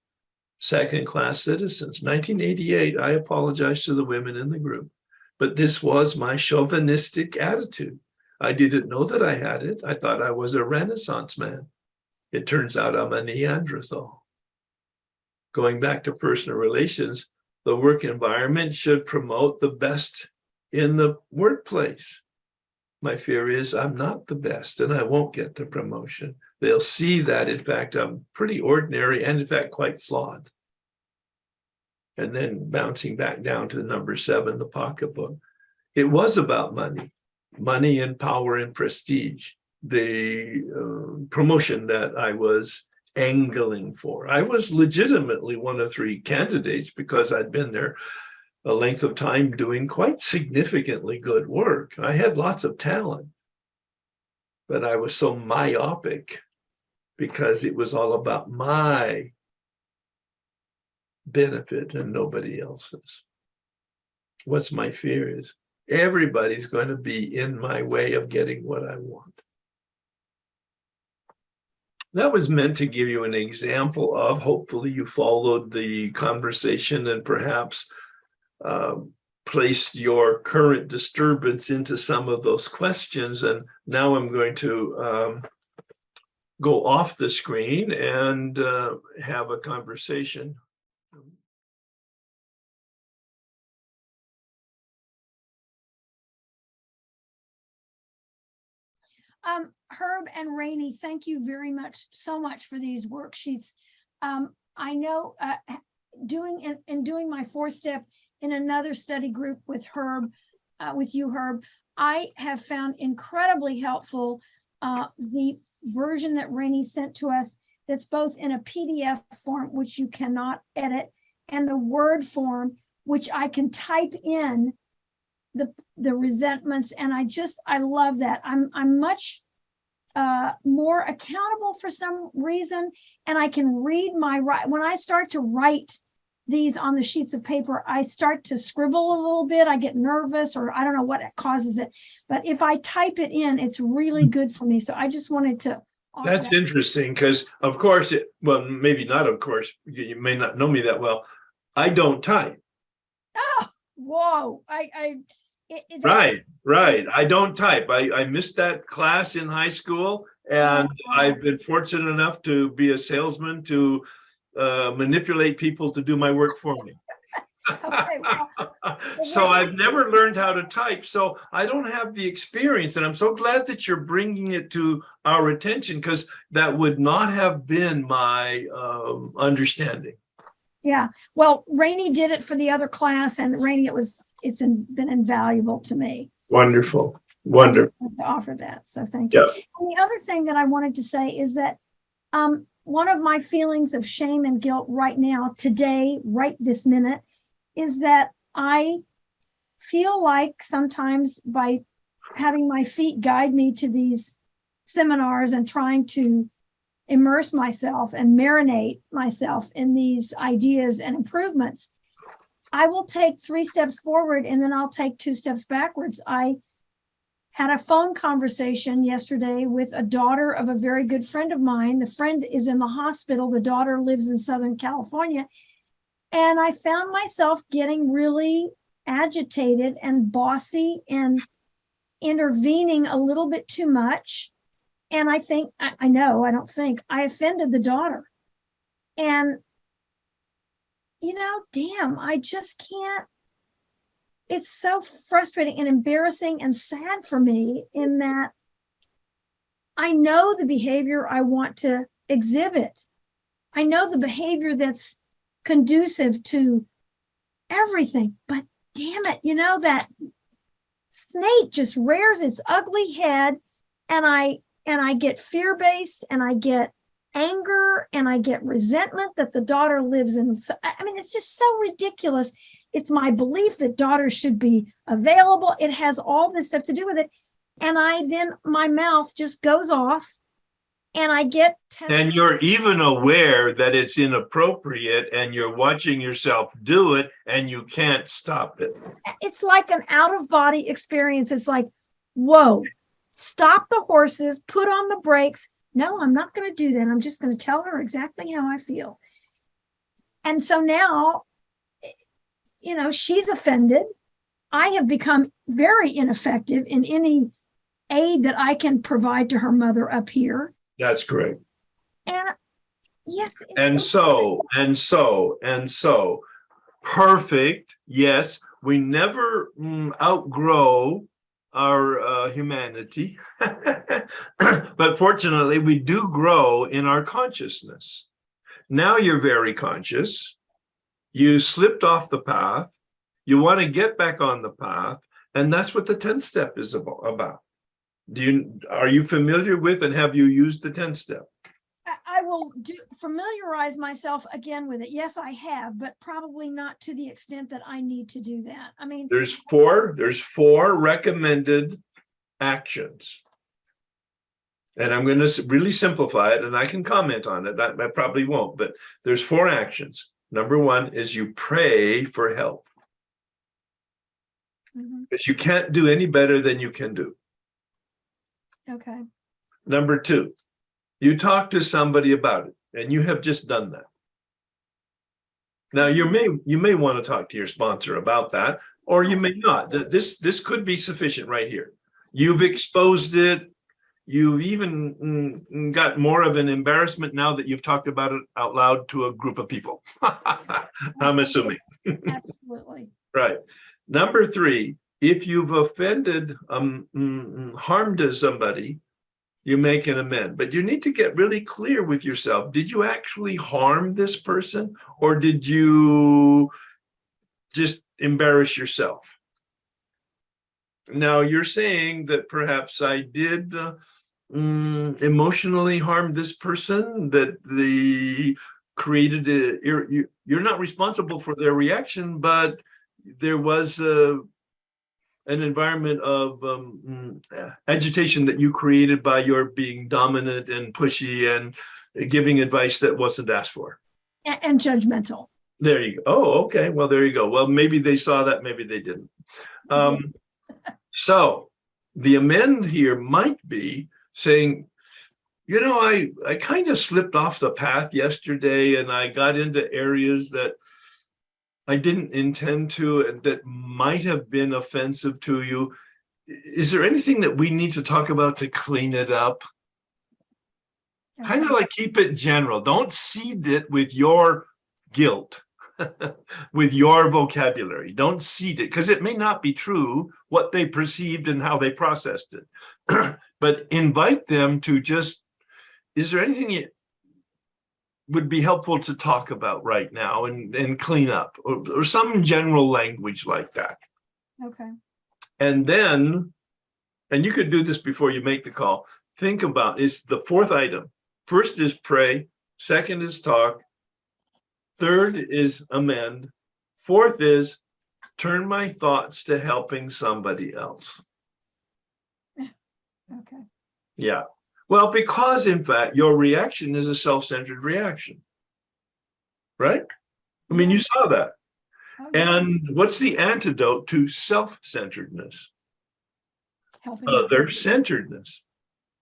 Second-class citizens. 1988, I apologized to the women in the group, but this was my chauvinistic attitude. I didn't know that I had it. I thought I was a Renaissance man. It turns out I'm a Neanderthal. Going back to personal relations, the work environment should promote the best in the workplace. My fear is I'm not the best and I won't get the promotion. They'll see that, in fact, I'm pretty ordinary and, in fact, quite flawed. And then bouncing back down to number 7, the pocketbook. It was about money and power and prestige. The promotion that I was angling for. I was legitimately one of 3 candidates because I'd been there a length of time doing quite significantly good work. I had lots of talent, but I was so myopic because it was all about my benefit and nobody else's. What's my fear is everybody's going to be in my way of getting what I want. That was meant to give you an example of, hopefully you followed the conversation and perhaps placed your current disturbance into some of those questions. And now I'm going to go off the screen and have a conversation. Herb and Rainey, thank you very much, so much for these worksheets. I know doing my 4-step in another study group with Herb, with you, Herb, I have found incredibly helpful the version that Rainey sent to us that's both in a PDF form, which you cannot edit, and the Word form, which I can type in the resentments. And I love that. I'm much more accountable for some reason, and I can read when I start to write these on the sheets of paper, I start to scribble a little bit. I get nervous, or I don't know what causes it. But if I type it in, it's really good for me. So I just wanted to offer That's that. interesting because, of course, well, maybe not, of course, you may not know me that well. I don't type. Oh, whoa. Right. I don't type. I missed that class in high school, and I've been fortunate enough to be a salesman to manipulate people to do my work for me. Okay, well, So I've never learned how to type, so I don't have the experience, and I'm so glad that you're bringing it to our attention, because that would not have been my understanding. Yeah, well, Rainey did it for the other class, and Rainey, been invaluable to me. Wonderful. I just wanted to offer that, so thank you. Yep. And the other thing that I wanted to say is that one of my feelings of shame and guilt right now, today, right this minute, is that I feel like sometimes by having my feet guide me to these seminars and trying to immerse myself and marinate myself in these ideas and improvements, I will take 3 steps forward and then I'll take 2 steps backwards. I had a phone conversation yesterday with a daughter of a very good friend of mine. The friend is in the hospital. The daughter lives in Southern California. And I found myself getting really agitated and bossy and intervening a little bit too much. And I offended the daughter. And, damn, I just can't. It's so frustrating and embarrassing and sad for me in that I know the behavior I want to exhibit. I know the behavior that's conducive to everything, but damn it, that snake just rears its ugly head, and I get fear-based, and I get anger, and I get resentment that the daughter lives in. So, it's just so ridiculous. It's my belief that daughters should be available. It has all this stuff to do with it. And my mouth just goes off, and I get tested. And you're even aware that it's inappropriate, and you're watching yourself do it, and you can't stop it. It's like an out-of-body experience. It's like, whoa, stop the horses, put on the brakes. No, I'm not going to do that. I'm just going to tell her exactly how I feel. And so now, she's offended. I have become very ineffective in any aid that I can provide to her mother up here. That's correct. And yes. And so, perfect. Yes, we never outgrow our humanity, but fortunately we do grow in our consciousness. Now you're very conscious. You slipped off the path. You want to get back on the path, and that's what the 10th step is about. Are you familiar with, and have you used the 10th step? I will familiarize myself again with it. Yes, I have, but probably not to the extent that I need to do that. There's four recommended actions. And I'm going to really simplify it, and I can comment on it. I probably won't, but there's 4 actions. Number 1 is you pray for help. Because you can't do any better than you can do. Okay. Number 2, you talk to somebody about it, and you have just done that. Now you may want to talk to your sponsor about that, or you may not. This could be sufficient right here. You've exposed it. You've even got more of an embarrassment now that you've talked about it out loud to a group of people. I'm assuming. Absolutely. Right. Number 3, if you've offended, harmed somebody, You make an amend, but you need to get really clear with yourself. Did you actually harm this person, or did you just embarrass yourself? Now, you're saying that perhaps I did emotionally harm this person, that the created you're not responsible for their reaction, but there was an environment of agitation that you created by your being dominant and pushy and giving advice that wasn't asked for. And judgmental. There you go. Oh, okay. Well, there you go. Well, maybe they saw that, maybe they didn't. So the amend here might be saying, you know, I kind of slipped off the path yesterday, and I got into areas that I didn't intend to, and that might have been offensive to you. Is there anything that we need to talk about to clean it up? Okay. Kind of like keep it general. Don't seed it with your guilt, with your vocabulary. Don't seed it, because it may not be true what they perceived and how they processed it. But invite them to just, is there anything you would be helpful to talk about right now and clean up, or some general language like that. Okay. And then, and you could do this before you make the call, think about, it's the fourth item. First is pray, second is talk, third is amend, fourth is turn my thoughts to helping somebody else. Okay. Yeah. Well, because in fact, your reaction is a self-centered reaction, right? I mean, you saw that. Oh, yeah. And what's the antidote to self-centeredness? Helping Other-centeredness.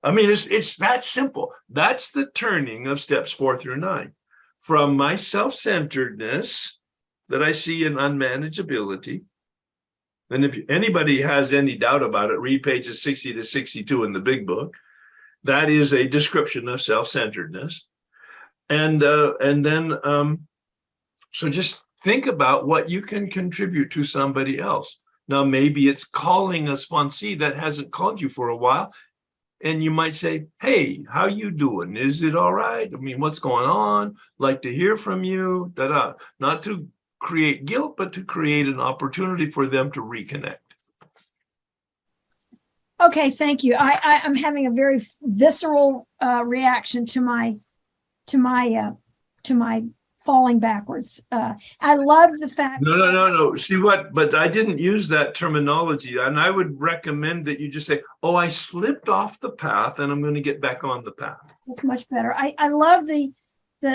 I mean, it's that simple. That's the turning of steps 4 through 9. From my self-centeredness that I see in unmanageability. And if anybody has any doubt about it, read pages 60 to 62 in the big book. That is a description of self-centeredness. And then, so just think about what you can contribute to somebody else. Now, maybe it's calling a sponsee that hasn't called you for a while. And you might say, hey, how you doing? Is it all right? I mean, what's going on? Like to hear from you, da-da. Not to create guilt, but to create an opportunity for them to reconnect. Okay, thank you. I'm having a very visceral reaction to my falling backwards. I love the fact. No. See what? But I didn't use that terminology, and I would recommend that you just say, "Oh, I slipped off the path, and I'm going to get back on the path." That's much better. I love the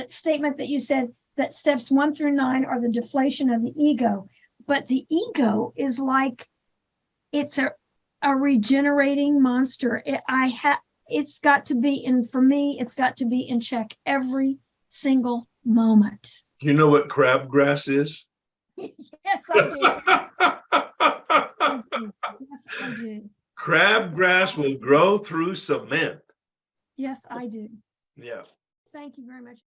statement that you said that steps 1 through 9 are the deflation of the ego, but the ego is like it's a regenerating monster. It's got to be in, for me, it's got to be in check every single moment. You know what crabgrass is? Yes, I do. Yes, I do. Crabgrass will grow through cement. Yes, I do. Yeah. Thank you very much.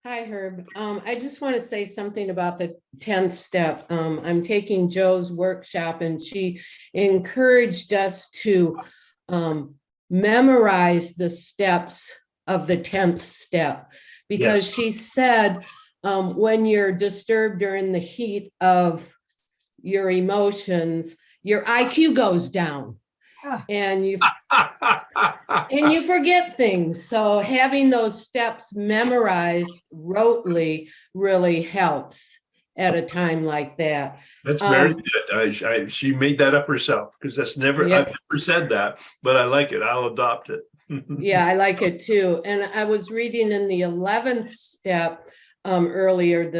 Hi, Herb. I just want to say something about the 10th step. I'm taking Joe's workshop, and she encouraged us to memorize the steps of the 10th step, because she said when you're disturbed during the heat of your emotions, your IQ goes down. And you forget things. So having those steps memorized rotely really helps at a time like that. That's very good. She made that up herself, because that's never, I've never said that, but I like it. I'll adopt it. Yeah, I like it too. And I was reading in the 11th step earlier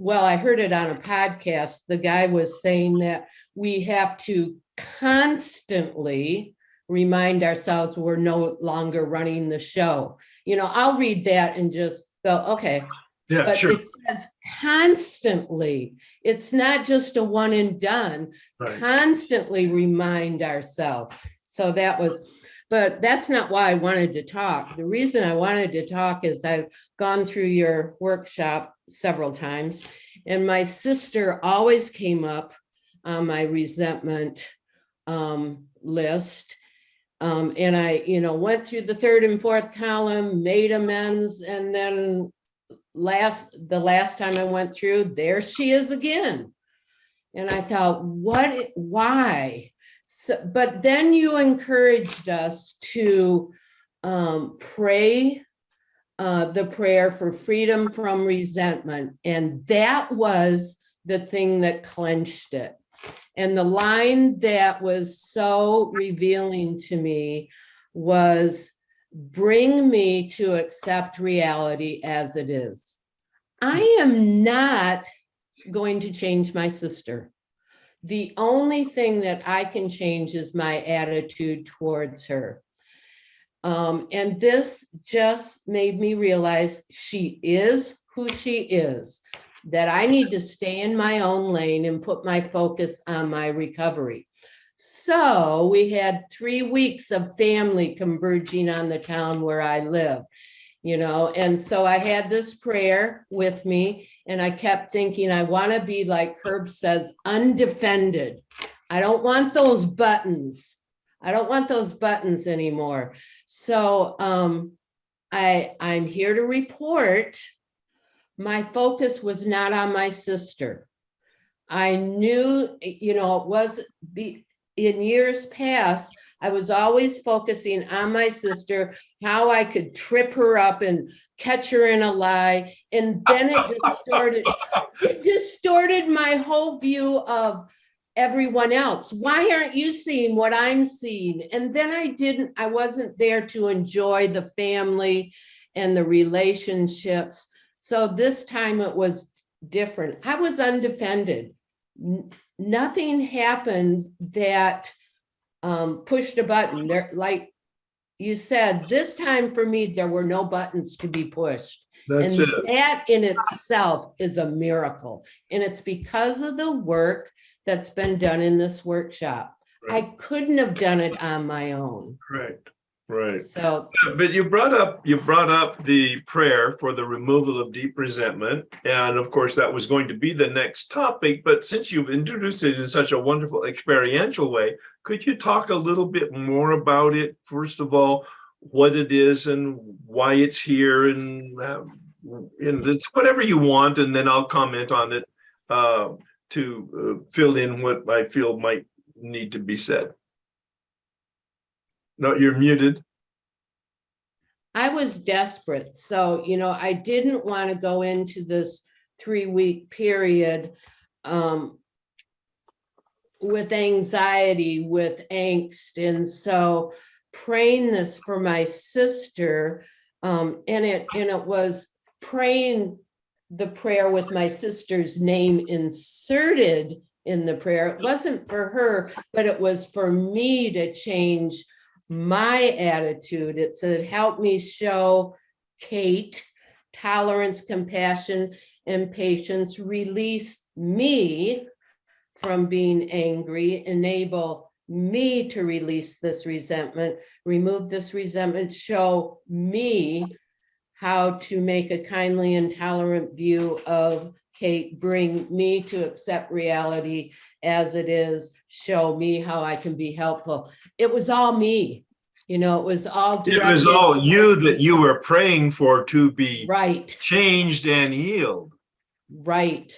I heard it on a podcast. The guy was saying that we have to constantly remind ourselves we're no longer running the show. You know, I'll read that and just go, okay. Yeah, but sure. It says constantly. It's not just a one and done. Right. Constantly remind ourselves. So but that's not why I wanted to talk. The reason I wanted to talk is I've gone through your workshop several times, and my sister always came up on my resentment list. And I, went through the third and fourth column, made amends, and then the last time I went through, there she is again. And I thought, why? So, but then you encouraged us to pray the prayer for freedom from resentment. And that was the thing that clenched it. And the line that was so revealing to me was, bring me to accept reality as it is. I am not going to change my sister. The only thing that I can change is my attitude towards her. And this just made me realize she is who she is, that I need to stay in my own lane and put my focus on my recovery. So we had 3 weeks of family converging on the town where I live, and so I had this prayer with me, and I kept thinking, I want to be, like Herb says, undefended. I don't want those buttons. I don't want those buttons anymore. So I'm here to report my focus was not on my sister. I knew, it was in years past, I was always focusing on my sister, how I could trip her up and catch her in a lie. And then it distorted my whole view of everyone else. Why aren't you seeing what I'm seeing? And then I wasn't there to enjoy the family and the relationships. So this time it was different. I was undefended. Nothing happened that pushed a button. There, like you said, this time for me, there were no buttons to be pushed. That's and it. that in itself is a miracle. And it's because of the work that's been done in this workshop. Right. I couldn't have done it on my own. Right. So, but you brought up the prayer for the removal of deep resentment, and of course that was going to be the next topic. But since you've introduced it in such a wonderful experiential way, could you talk a little bit more about it? First of all, what it is and why it's here, and it's whatever you want, and then I'll comment on it to fill in what I feel might need to be said. No, you're muted. I was desperate. So, I didn't want to go into this 3-week period with anxiety, with angst. And so praying this for my sister, and it was praying the prayer with my sister's name inserted in the prayer. It wasn't for her, but it was for me to change my attitude. It said, help me show Kate tolerance, compassion, and patience, release me from being angry, enable me to release this resentment, remove this resentment, show me how to make a kindly and tolerant view of Kate, bring me to accept reality as it is, show me how I can be helpful. It was all me, it was all directed. It was all you that you were praying for to be right, changed and healed. Right.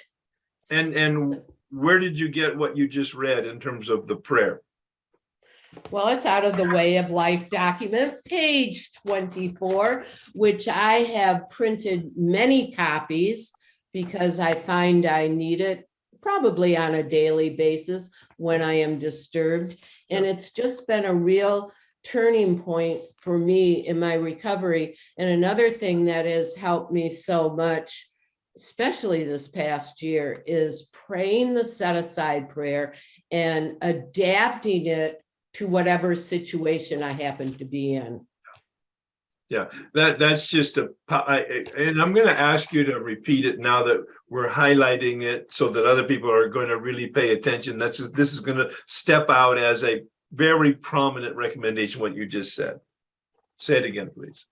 And where did you get what you just read in terms of the prayer? Well, it's out of the Way of Life document, page 24, which I have printed many copies because I find I need it probably on a daily basis when I am disturbed. And it's just been a real turning point for me in my recovery. And another thing that has helped me so much, especially this past year, is praying the set-aside prayer and adapting it to whatever situation I happen to be in. Yeah, that's just and I'm going to ask you to repeat it now that we're highlighting it so that other people are going to really pay attention. This is going to step out as a very prominent recommendation, what you just said. Say it again, please.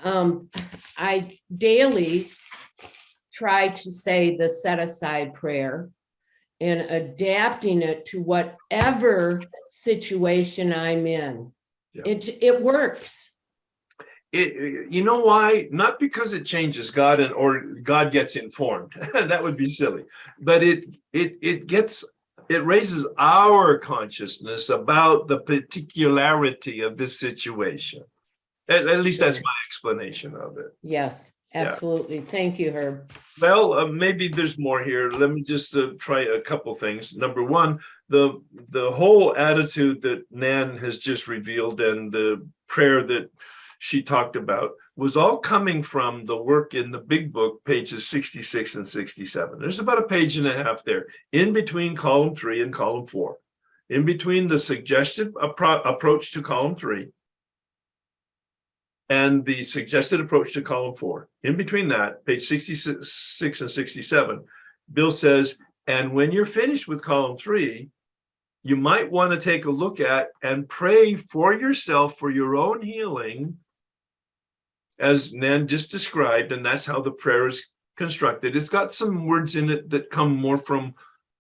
I daily try to say the set-aside prayer and adapting it to whatever situation I'm in. Yeah. It works. You know why? Not because it changes God or God gets informed. That would be silly. But it raises our consciousness about the particularity of this situation. At least that's my explanation of it. Yes, absolutely. Thank you, Herb. Well, maybe there's more here. Let me just try a couple things. Number one, the whole attitude that Nan has just revealed and the prayer that she talked about was all coming from the work in the big book, pages 66 and 67. There's about a page and a half there, in between column 3 and column 4, in between the suggested approach to column 3 and the suggested approach to column 4. In between that, page 66 and 67, Bill says, and when you're finished with column 3, you might want to take a look at and pray for yourself for your own healing, as Nan just described, and that's how the prayer is constructed. It's got some words in it that come more from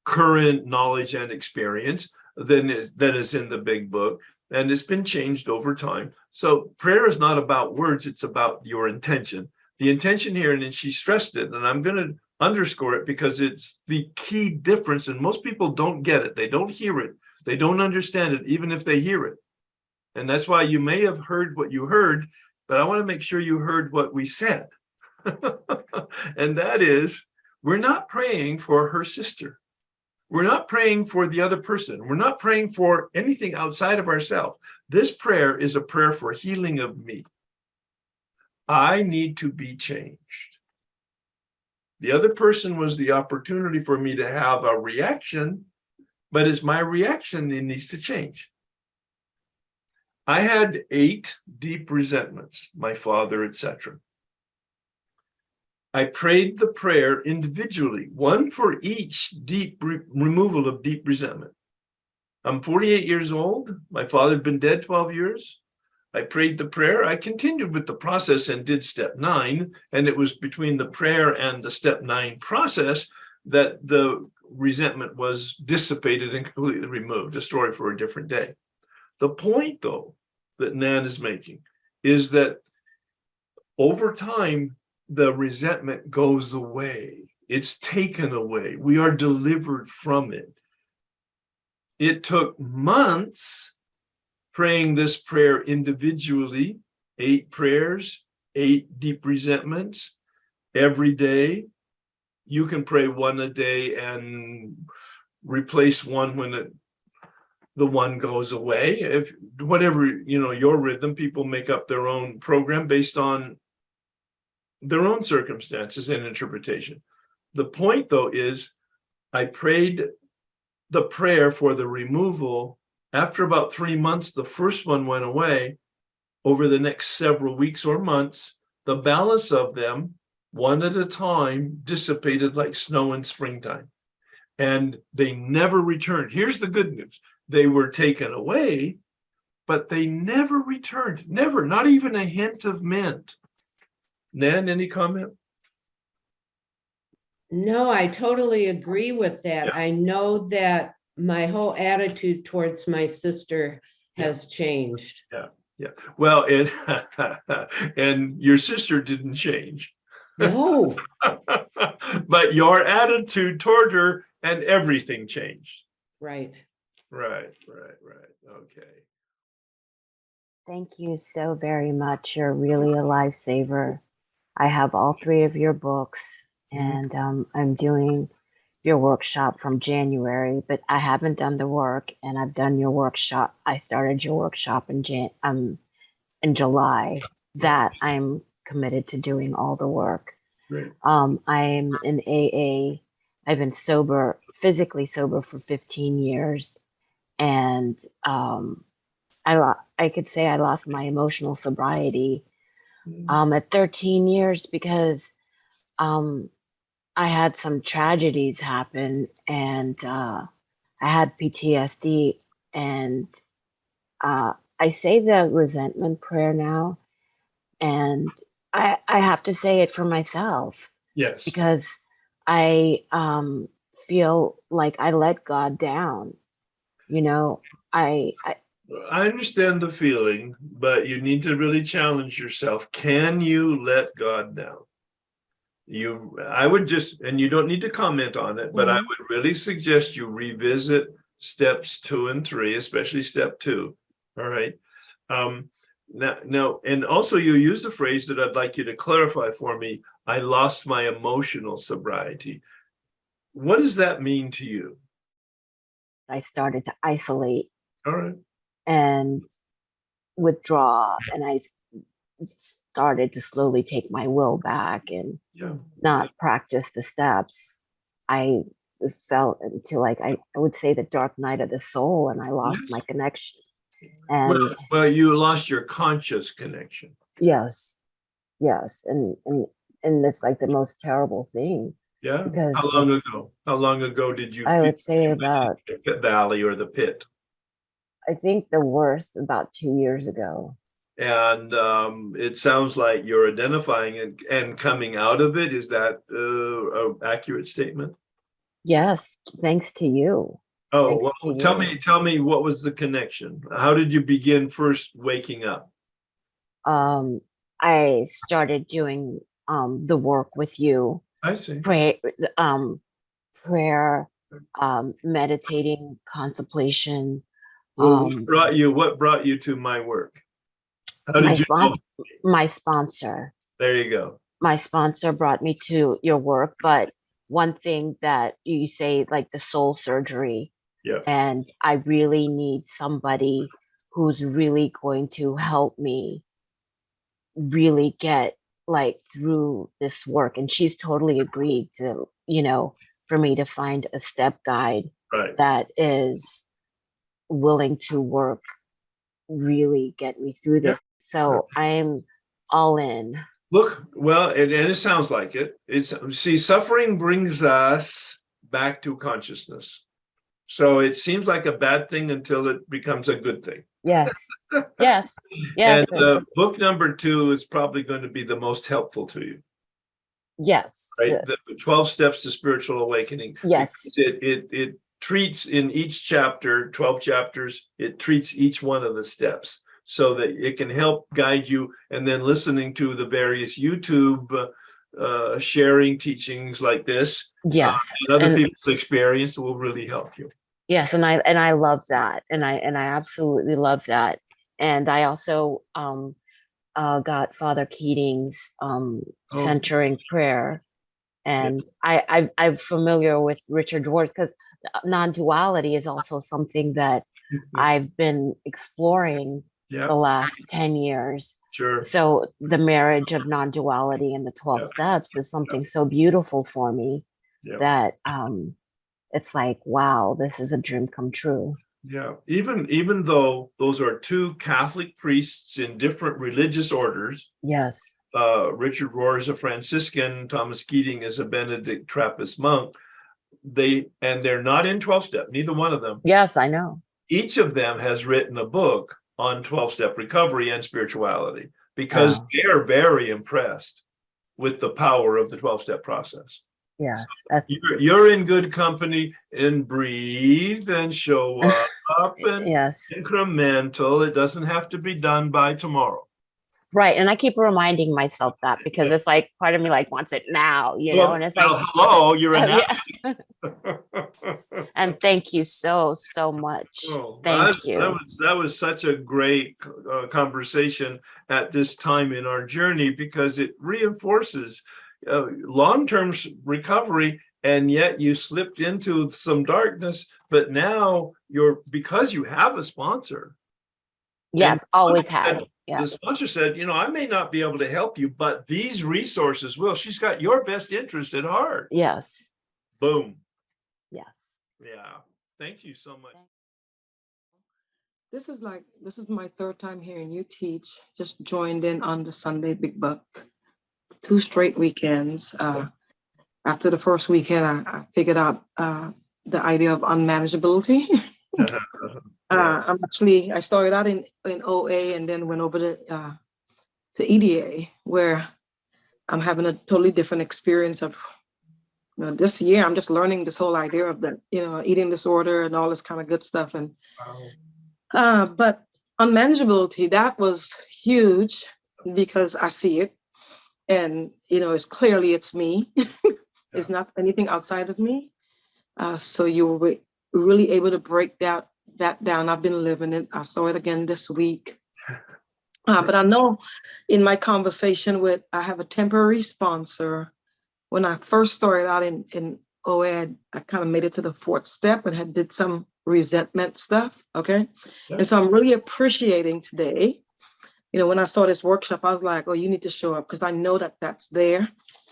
current knowledge and experience than is in the big book, and it's been changed over time. So prayer is not about words, it's about your intention. The intention here, and she stressed it, and I'm going to underscore it because it's the key difference, and most people don't get it. They don't hear it. They don't understand it, even if they hear it. And that's why you may have heard what you heard, but I want to make sure you heard what we said. And that is, we're not praying for her sister. We're not praying for the other person. We're not praying for anything outside of ourselves. This prayer is a prayer for healing of me. I need to be changed. The other person was the opportunity for me to have a reaction, but it's my reaction that needs to change. I had 8 deep resentments, my father, etc. I prayed the prayer individually, one for each deep removal of deep resentment. I'm 48 years old. My father had been dead 12 years. I prayed the prayer. I continued with the process and did step 9. And it was between the prayer and the step 9 process that the resentment was dissipated and completely removed. A story for a different day. The point, though, that Nan is making is that over time, the resentment goes away. It's taken away. We are delivered from it. It took months praying this prayer individually, 8 prayers, 8 deep resentments every day. You can pray one a day and replace one when the one goes away. If whatever, your rhythm, people make up their own program based on their own circumstances and interpretation. The point, though, is I prayed the prayer for the removal. After about 3 months, the first one went away. Over the next several weeks or months, the balance of them, one at a time, dissipated like snow in springtime. And they never returned. Here's the good news. They were taken away, but they never returned. Never, not even a hint of mint. Nan, any comment? No, I totally agree with that. Yeah. I know that my whole attitude towards my sister has changed. Yeah. Well, and your sister didn't change. No. But your attitude toward her and everything changed. Right. Right. Okay. Thank you so very much. You're really a lifesaver. I have all 3 of your books, and I'm doing your workshop from January, but I haven't done the work, and I've done your workshop. I started your workshop in July. That I'm committed to doing all the work. Great. I'm in AA. I've been physically sober for 15 years, and I could say I lost my emotional sobriety at 13 years because I had some tragedies happen, and I had PTSD, and I say the resentment prayer now, and I have to say it for myself. Yes. Because I feel like I let God down. You know, I I understand the feeling, but you need to really challenge yourself. Can you let God down? I would just, and you don't need to comment on it, but I would really suggest you revisit steps 2 and 3, especially step 2. All right. Now, and also you used a phrase that I'd like you to clarify for me. I lost my emotional sobriety. What does that mean to you? I started to isolate All right. and withdraw, and I started to slowly take my will back and Yeah. not practice the steps. I felt into like I would say the dark night of the soul, and I lost my connection. And Well, you lost your conscious connection. yes, and it's like the most terrible thing. Yeah. Because How long ago? How long ago did you I feel would say about, the valley or the pit? I think the worst about 2 years ago. And it sounds like you're identifying and coming out of it. Is that an accurate statement? Yes, thanks to you. Oh, Thanks well, to tell me what was the connection? How did you begin first waking up? I started doing the work with you, I see. prayer, meditating, contemplation. Well, what brought you to my work? How did you know? My sponsor. There you go. My sponsor brought me to your work, but one thing that you say, like the soul surgery, Yeah. and I really need somebody who's really going to help me really get like through this work. And she's totally agreed to, for me to find a step guide that is willing to work, really get me through this. So I'm all in. Look, well, and it sounds like it. Suffering brings us back to consciousness. So it seems like a bad thing until it becomes a good thing. Yes. Yes. And book number 2 is probably going to be the most helpful to you. Yes. Right. The 12 Steps to Spiritual Awakening. Yes. It treats in each chapter, 12 chapters, it treats each one of the steps so that it can help guide you. And then listening to the various YouTube sharing teachings like this, yes, and other people's experience will really help you. Yes, and I love that, and I absolutely love that. And I also got Father Keating's centering prayer, and I'm familiar with Richard Rohr's, because non-duality is also something that I've been exploring the last 10 years. Sure. So the marriage of non-duality and the 12 steps is something so beautiful for me that it's like, wow, this is a dream come true. Yeah, even though those are 2 Catholic priests in different religious orders. Yes. Richard Rohr is a Franciscan, Thomas Keating is a Benedict Trappist monk. They're not in 12-step, neither one of them. Yes, I know. Each of them has written a book on 12-step recovery and spirituality because they are very impressed with the power of the 12-step process. Yes, so you're in good company, and breathe and show up and incremental. It doesn't have to be done by tomorrow. Right. And I keep reminding myself that, because it's like part of me like wants it now, and it's like, hello, you're an And thank you so much. Thank you. That was such a great conversation at this time in our journey, because it reinforces long-term recovery, and yet you slipped into some darkness, but now because you have a sponsor. Yes, always had. The sponsor said, I may not be able to help you, but these resources will. She's got your best interest at heart. Yes. Boom. Yes. Yeah. Thank you so much. This is my 3rd time hearing you teach. Just joined in on the Sunday Big Buck. 2 straight weekends. After the first weekend, I figured out the idea of unmanageability. I started out in OA and then went over to EDA, where I'm having a totally different experience of this year I'm just learning this whole idea of the, eating disorder and all this kind of good stuff. And but unmanageability, that was huge because I see it. And, it's me. It's not anything outside of me. So you were really able to break that down. I've been living it. I saw it again this week. But I know in my conversation I have a temporary sponsor. When I first started out in OA, I kind of made it to the 4th step and had did some resentment stuff. Okay. Yeah. And so I'm really appreciating today. When I saw this workshop, I was like, oh, you need to show up because I know that that's there.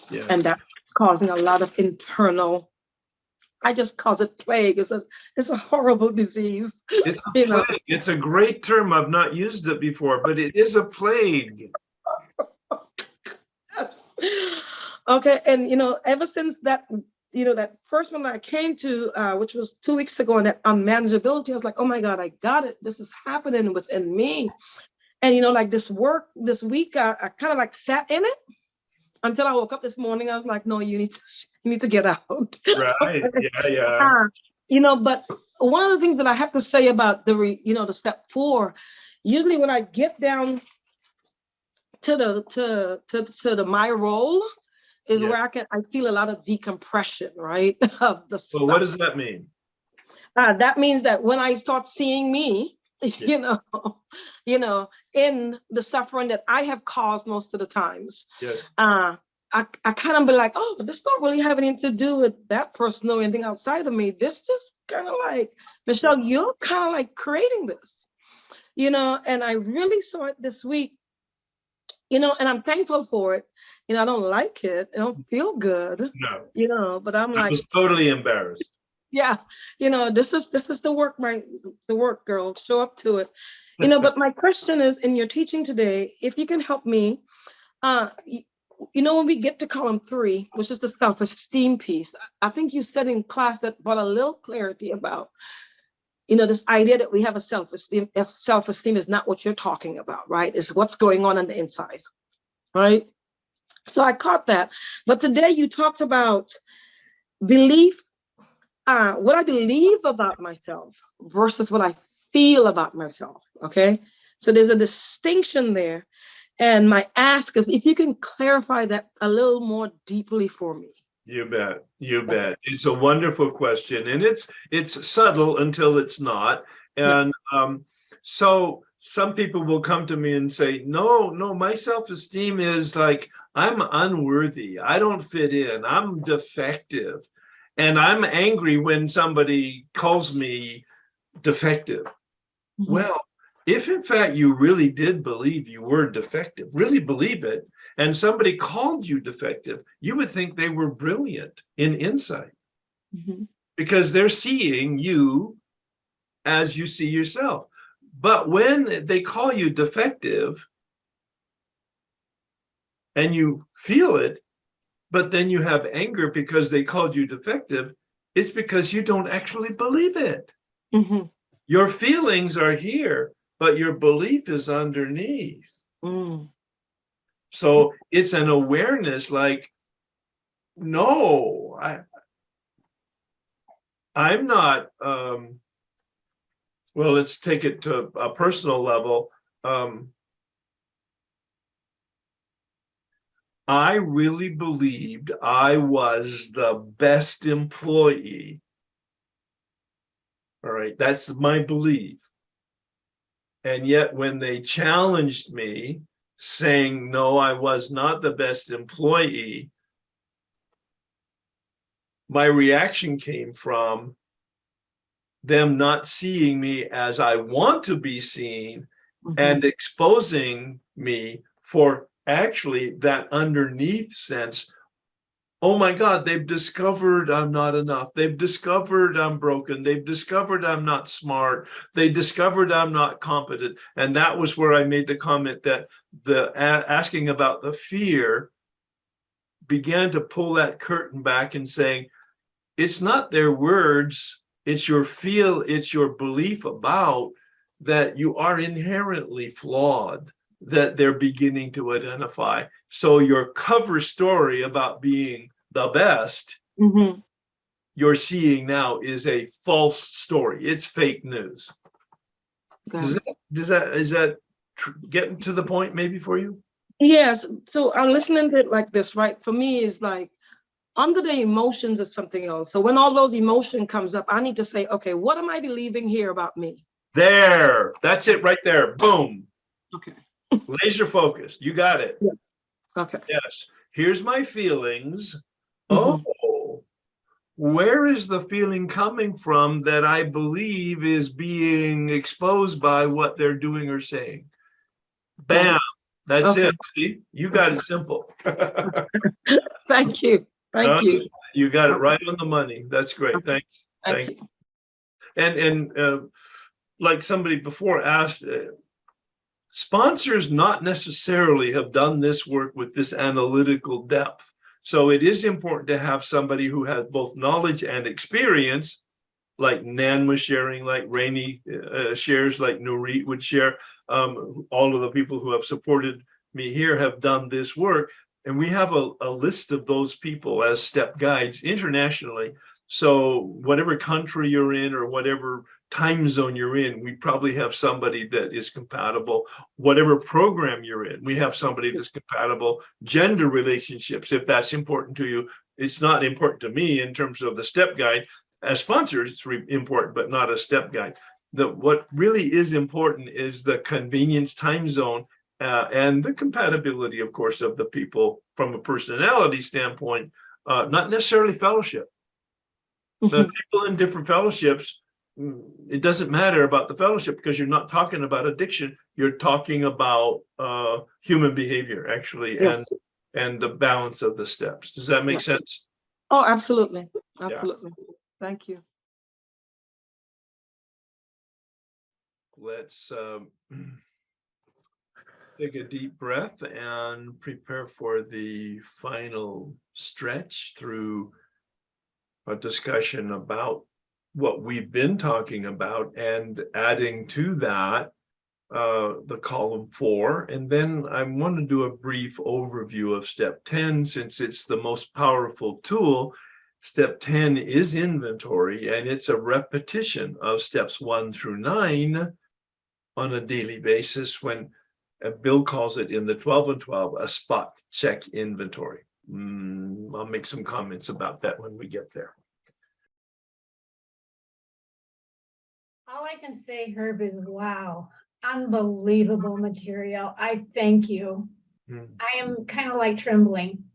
Yeah. And that's causing a lot of internal, I just call it plague. It's a horrible disease. It's a plague. It's a great term. I've not used it before, but it is a plague. Okay. And, ever since that, that first one that I came to, which was 2 weeks ago, and that unmanageability, I was like, oh my God, I got it. This is happening within me. And, like this week, I kind of like sat in it until I woke up this morning. I was like, no, you need to get out. Right. Yeah. But one of the things that I have to say about the step 4, usually when I get down to the my role is where I feel a lot of decompression, right? Of the stuff. Well, what does that mean? That means that when I start seeing me, in the suffering that I have caused most of the times, Yes. I kind of be like, oh, this not really have anything to do with that person or anything outside of me. This just kind of like, Michelle, you're kind of like creating this, and I really saw it this week, and I'm thankful for it. I don't like it. I don't feel good. No. But I'm I like, was totally embarrassed. yeah, this is the work, the work, girl. Show up to it. But my question is, in your teaching today, if you can help me, when we get to column 3, which is the self-esteem piece, I think you said in class that brought a little clarity about, this idea that we have a self-esteem. If self-esteem is not what you're talking about, right? It's what's going on the inside, right? So I caught that. But today you talked about belief, what I believe about myself versus what I feel about myself, okay? So there's a distinction there. And my ask is if you can clarify that a little more deeply for me. You bet. You bet. It's a wonderful question. And it's subtle until it's not. And so some people will come to me and say, no, my self-esteem is like, I'm unworthy. I don't fit in. I'm defective. And I'm angry when somebody calls me defective. Mm-hmm. Well, if in fact you really did believe you were defective, really believe it, and somebody called you defective, you would think they were brilliant in insight. Mm-hmm. Because they're seeing you as you see yourself. But when they call you defective and you feel it, but then you have anger because they called you defective, it's because you don't actually believe it. Mm-hmm. Your feelings are here, but your belief is underneath. Mm. So it's an awareness like, no, I'm not, well, let's take it to a personal level. I really believed I was the best employee. All right, that's my belief. And yet when they challenged me, saying, no, I was not the best employee, my reaction came from them not seeing me as I want to be seen, mm-hmm. and exposing me for actually that underneath sense. Oh my God, they've discovered I'm not enough. They've discovered I'm broken. They've discovered I'm not smart. They discovered I'm not competent. And that was where I made the comment that asking about the fear began to pull that curtain back and saying, it's not their words, it's your belief about that you are inherently flawed, that they're beginning to identify. So your cover story about being the best Mhm. you're seeing now is a false story. It's fake news. Got it. Is that getting to the point maybe for you? Yes. So I'm listening to it like this, right? For me, it's like under the emotions is something else. So when all those emotion comes up, I need to say, okay, what am I believing here about me? There, that's it right there. Boom. Okay. Laser focused. You got it. Yes. Okay. Yes. Here's my feelings. Mhm. Oh, where is the feeling coming from that I believe is being exposed by what they're doing or saying? Bam. That's Okay. it. See, you got it simple. Thank you. Thank you. You got it right on the money. That's great. Thanks. Thank you. And like somebody before asked, sponsors not necessarily have done this work with this analytical depth. So it is important to have somebody who has both knowledge and experience, like Nan was sharing, like Rainey shares, like Nurit would share. All of the people who have supported me here have done this work. And we have a list of those people as step guides internationally. So whatever country you're in or whatever time zone you're in, we probably have somebody that is compatible. Whatever program you're in, we have somebody that's compatible. Gender relationships, if that's important to you, it's not important to me in terms of the step guide. As sponsors, it's important, but not a step guide. What really is important is the convenience time zone and the compatibility, of course, of the people from a personality standpoint, not necessarily fellowship. The people in different fellowships, it doesn't matter about the fellowship because you're not talking about addiction. You're talking about human behavior, actually, Yes. and the balance of the steps. Does that make sense? Oh, absolutely. Absolutely. Thank you. Let's take a deep breath and prepare for the final stretch through a discussion about what we've been talking about and adding to that the column 4. And then I want to do a brief overview of step 10 since it's the most powerful tool. Step 10 is inventory, and it's a repetition of steps 1 through 9 on a daily basis when Bill calls it in the 12 and 12 a spot check inventory. I'll make some comments about that when we get there. All I can say, Herb, is wow, unbelievable material. I thank you. I am kind of like trembling.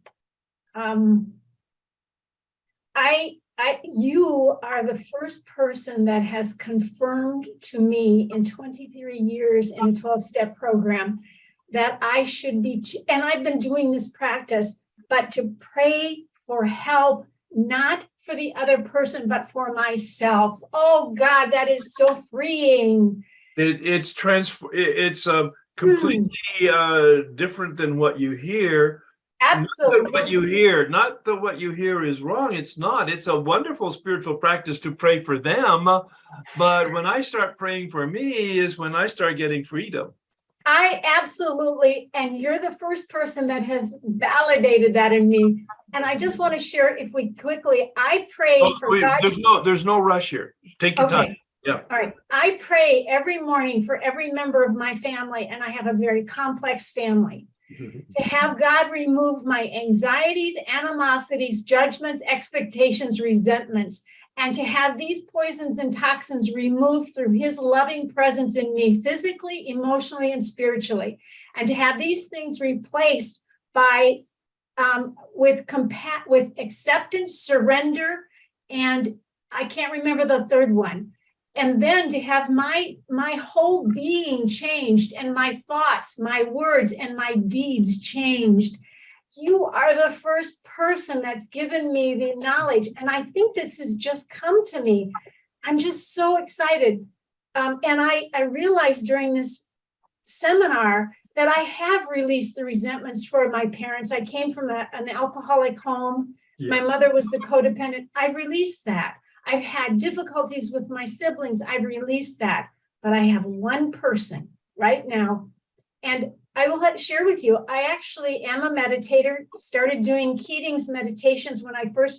You are the first person that has confirmed to me in 23 years in a 12-step program that I should be, and I've been doing this practice, but to pray for help, not for the other person, but for myself. Oh God, that is so freeing. It's completely different than what you hear. Absolutely. Not that what you hear is wrong. It's not. It's a wonderful spiritual practice to pray for them. But when I start praying for me is when I start getting freedom. I absolutely, and you're the first person that has validated that in me. And I just want to share, if we quickly, I pray for God. There's no rush here. Take your time. Yeah. All right. I pray every morning for every member of my family, and I have a very complex family. To have God remove my anxieties, animosities, judgments, expectations, resentments, and to have these poisons and toxins removed through his loving presence in me, physically, emotionally, and spiritually, and to have these things replaced by with acceptance, surrender, and I can't remember the third one. And then to have my whole being changed and my thoughts, my words, and my deeds changed. You are the first person that's given me the knowledge. And I think this has just come to me. I'm just so excited. And I realized during this seminar that I have released the resentments toward my parents. I came from an alcoholic home. Yeah. My mother was the codependent. I released that. I've had difficulties with my siblings. I've released that. But I have one person right now. And I will share with you, I actually am a meditator, started doing Keating's meditations when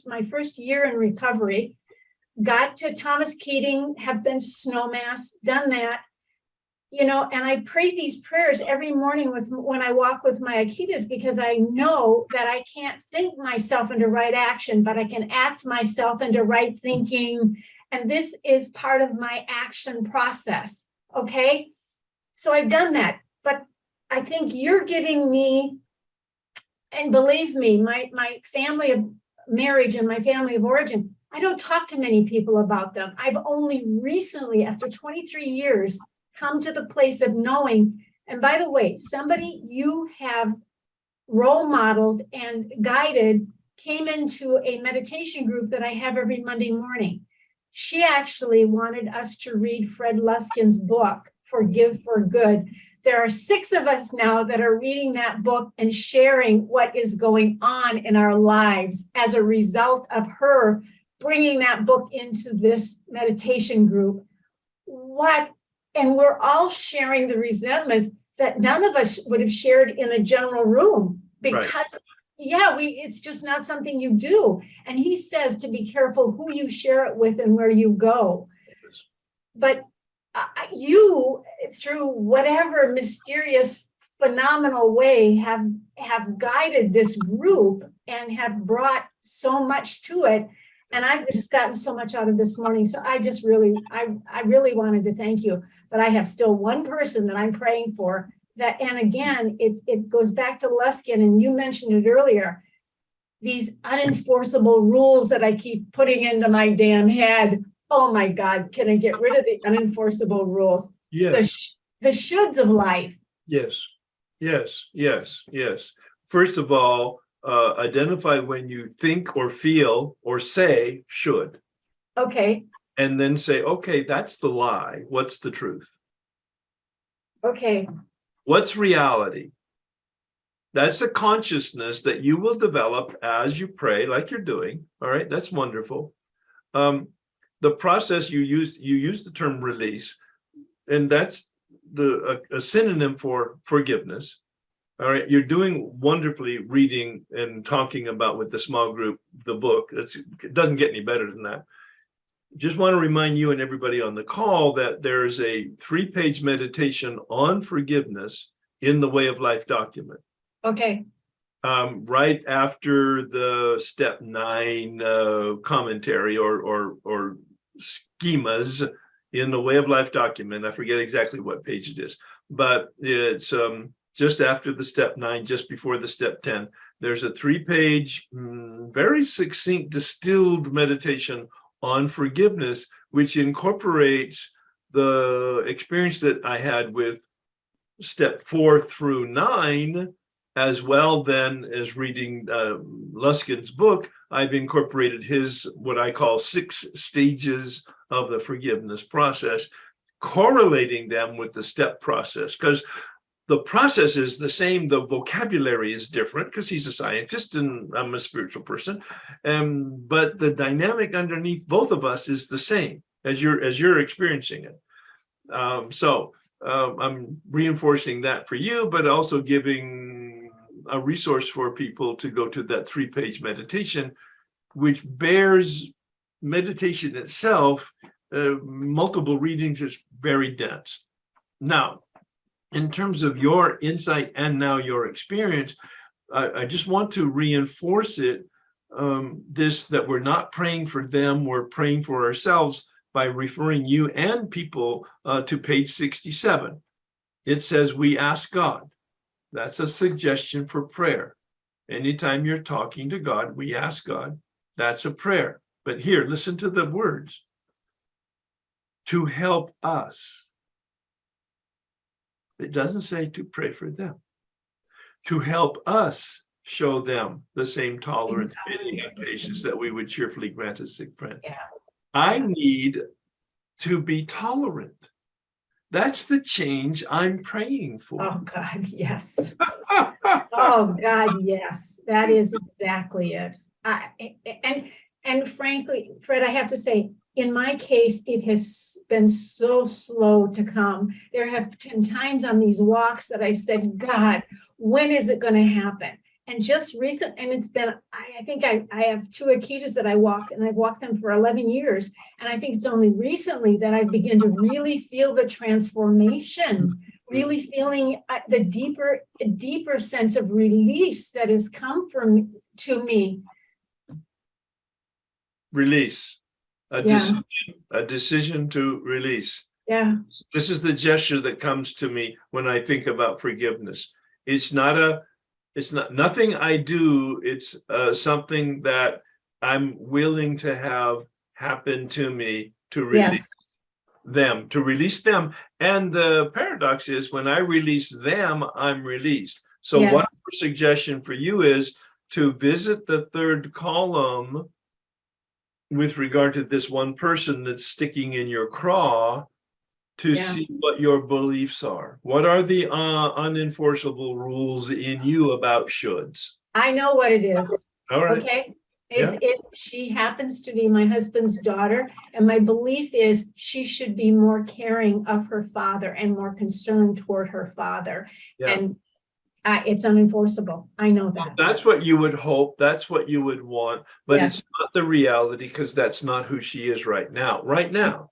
my first year in recovery, got to Thomas Keating, have been to Snowmass, done that, you know, and I pray these prayers every morning when I walk with my Akitas, because I know that I can't think myself into right action, but I can act myself into right thinking. And this is part of my action process. Okay. So I've done that, but I think you're giving me, and believe me, my family of marriage and my family of origin, I don't talk to many people about them. I've only recently, after 23 years, come to the place of knowing. And by the way, somebody you have role modeled and guided came into a meditation group that I have every Monday morning. She actually wanted us to read Fred Luskin's book, Forgive for Good. There are 6 of us now that are reading that book and sharing what is going on in our lives as a result of her bringing that book into this meditation group. And we're all sharing the resentments that none of us would have shared in a general room, because it's just not something you do. And he says to be careful who you share it with and where you go. But you, through whatever mysterious, phenomenal way, have guided this group and have brought so much to it. And I've just gotten so much out of this morning. So I just really, I really wanted to thank you. But I have still one person that I'm praying for. That, and again, it goes back to Luskin, and you mentioned it earlier. These unenforceable rules that I keep putting into my damn head. Oh my God, can I get rid of the unenforceable rules? Yes. The shoulds of life. Yes. First of all, identify when you think or feel or say should. Okay. And then say, okay, that's the lie. What's the truth? Okay. What's reality? That's a consciousness that you will develop as you pray, like you're doing. All right, that's wonderful. The process you used the term release, and that's a synonym for forgiveness. All right, you're doing wonderfully reading and talking about with the small group, the book. It doesn't get any better than that. Just want to remind you and everybody on the call that there's a 3-page meditation on forgiveness in the Way of Life document. Okay. Right after the step 9 commentary or schemas in the Way of Life document. I forget exactly what page it is, but it's just after the step 9, just before the step 10. There's a 3-page, very succinct, distilled meditation on forgiveness, which incorporates the experience that I had with step 4 through 9, as well then as reading Luskin's book. I've incorporated his, what I call 6 stages of the forgiveness process, correlating them with the step process, because the process is the same. The vocabulary is different because he's a scientist and I'm a spiritual person. But the dynamic underneath both of us is the same as you're experiencing it. So I'm reinforcing that for you, but also giving a resource for people to go to that 3-page meditation, which bears meditation itself, multiple readings. Is very dense. Now, in terms of your insight and now your experience, I just want to reinforce it, that we're not praying for them, we're praying for ourselves by referring you and people to page 67. It says, we ask God. That's a suggestion for prayer. Anytime you're talking to God, we ask God. That's a prayer. But here, listen to the words. To help us. It doesn't say to pray for them. To help us show them the same tolerance, pity, and patience that we would cheerfully grant a sick friend. Yeah. I need to be tolerant. That's the change I'm praying for. Oh God, yes. Oh God, yes. That is exactly it. And frankly, Fred, I have to say, in my case, it has been so slow to come. There have been times on these walks that I've said, God, when is it going to happen? And just recent, and it's been, I think I have 2 Akitas that I walk, and I've walked them for 11 years. And I think it's only recently that I begin to really feel the transformation, really feeling the deeper sense of release that has come to me. Release. Yeah. A decision to release. Yeah. This is the gesture that comes to me when I think about forgiveness. It's not nothing I do. It's something that I'm willing to have happen to me to release them. And the paradox is when I release them, I'm released. So Yes. one suggestion for you is to visit the 3rd column with regard to this one person that's sticking in your craw, to see what your beliefs are. What are the unenforceable rules in you about shoulds? I know what it is. All right. Okay. She happens to be my husband's daughter. And my belief is she should be more caring of her father and more concerned toward her father. Yeah. And it's unenforceable. I know that. That's what you would hope. That's what you would want. But Yes. it's not the reality, because that's not who she is right now. Right now.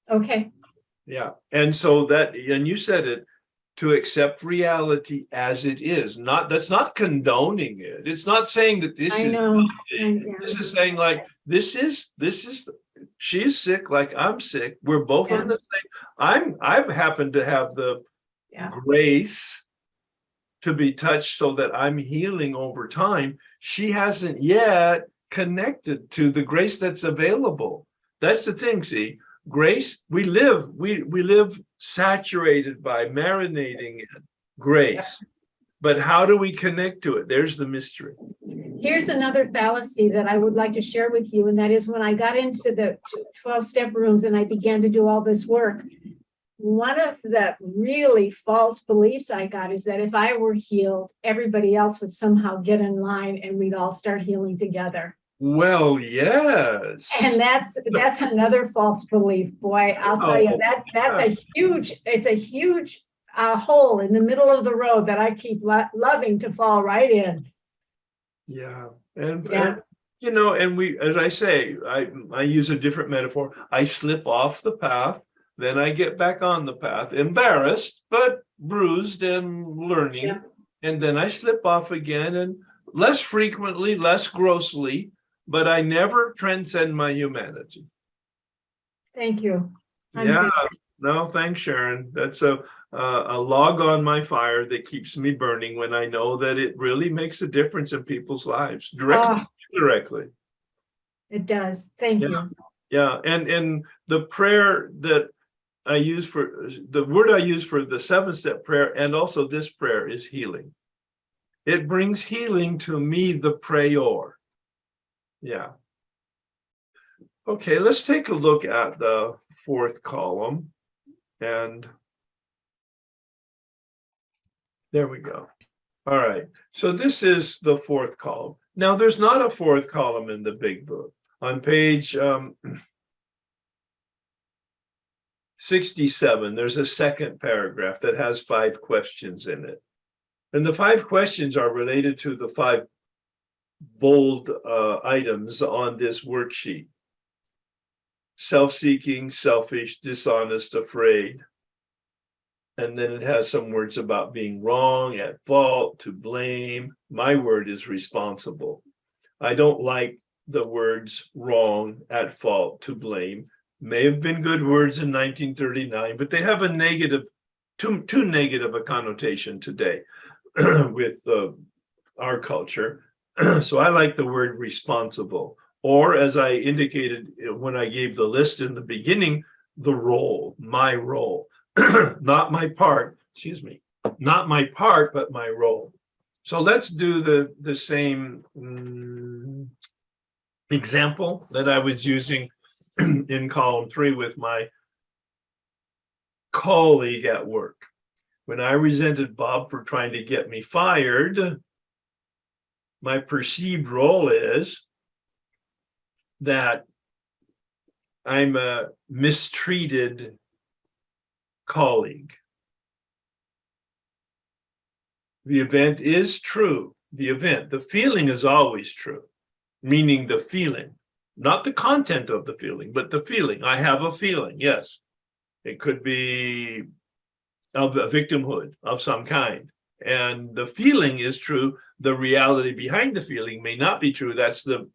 Okay. Yeah. And so and you said it, to accept reality as it is. That's not condoning it. It's not saying that this I is know. this is saying like this is she's sick like I'm sick. We're both on the same. I've happened to have the grace to be touched so that I'm healing over time. She hasn't yet connected to the grace that's available. That's the thing, see. Grace, we live saturated by, marinating in grace. But how do we connect to it? There's the mystery. Here's another fallacy that I would like to share with you. And that is when I got into the 12-step rooms and I began to do all this work, one of the really false beliefs I got is that if I were healed, everybody else would somehow get in line and we'd all start healing together. Well, yes. And that's another false belief, boy. I'll tell you, that's a huge hole in the middle of the road that I keep loving to fall right in. Yeah. And you know, and we, as I say, I use a different metaphor. I slip off the path, then I get back on the path, embarrassed, but bruised and learning. Yeah. And then I slip off again, and less frequently, less grossly, but I never transcend my humanity. Thank you. No, thanks, Sharon. That's a log on my fire that keeps me burning when I know that it really makes a difference in people's lives, directly. It does. Thank you. Yeah, and the prayer that I use for the word I use for the 7-step prayer, and also this prayer, is healing. It brings healing to me, the prayer. Yeah. Okay, let's take a look at the 4th column. And there we go. All right. So this is the 4th column. Now, there's not a 4th column in the big book. On page 67, there's a second paragraph that has 5 questions in it. And the 5 questions are related to the 5 bold items on this worksheet: self-seeking, selfish, dishonest, afraid. And then it has some words about being wrong, at fault, to blame. My word is responsible. I don't like the words wrong, at fault, to blame. May have been good words in 1939, but they have a negative, too negative a connotation today with our culture. So I like the word responsible, or as I indicated when I gave the list in the beginning, the role, my role, not my part, not my part, but my role. So let's do the same example that I was using in column 3 with my colleague at work. When I resented Bob for trying to get me fired, my perceived role is that I'm a mistreated colleague. The event is true. The event, the feeling is always true, meaning the feeling, not the content of the feeling, but the feeling. I have a feeling, yes. It could be of a victimhood of some kind. And the feeling is true. The reality behind the feeling may not be true. That's the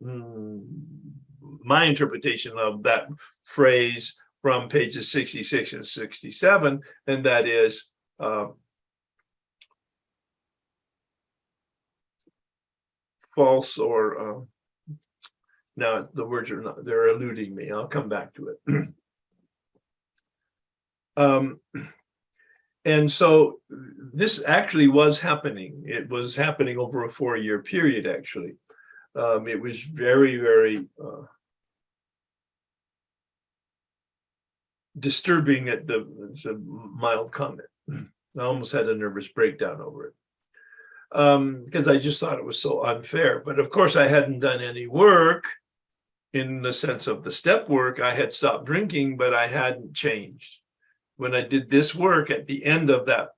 my interpretation of that phrase from pages 66 and 67, and that is false or now the words are not, they're eluding me. I'll come back to it. And so this actually was happening. It was happening over a 4-year period, actually. It was very, very disturbing at it's a mild comment. I almost had a nervous breakdown over it. Because I just thought it was so unfair. But of course, I hadn't done any work in the sense of the step work. I had stopped drinking, but I hadn't changed. When I did this work at the end of that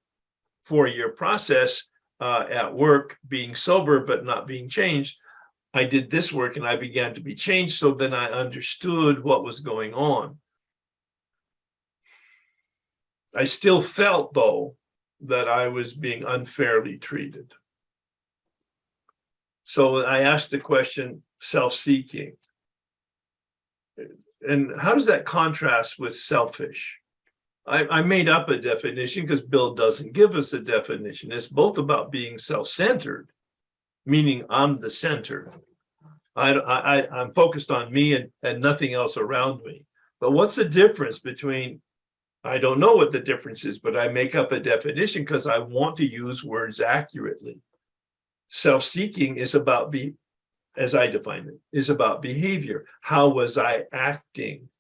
4-year process at work, being sober but not being changed, I did this work and I began to be changed. So then I understood what was going on. I still felt, though, that I was being unfairly treated. So I asked the question, self-seeking. And how does that contrast with selfish? I made up a definition because Bill doesn't give us a definition. It's both about being self-centered, meaning I'm the center. I'm focused on me and nothing else around me. But what's the difference between, I don't know what the difference is, but I make up a definition because I want to use words accurately. Self-seeking is about, as I define it, is about behavior. How was I acting?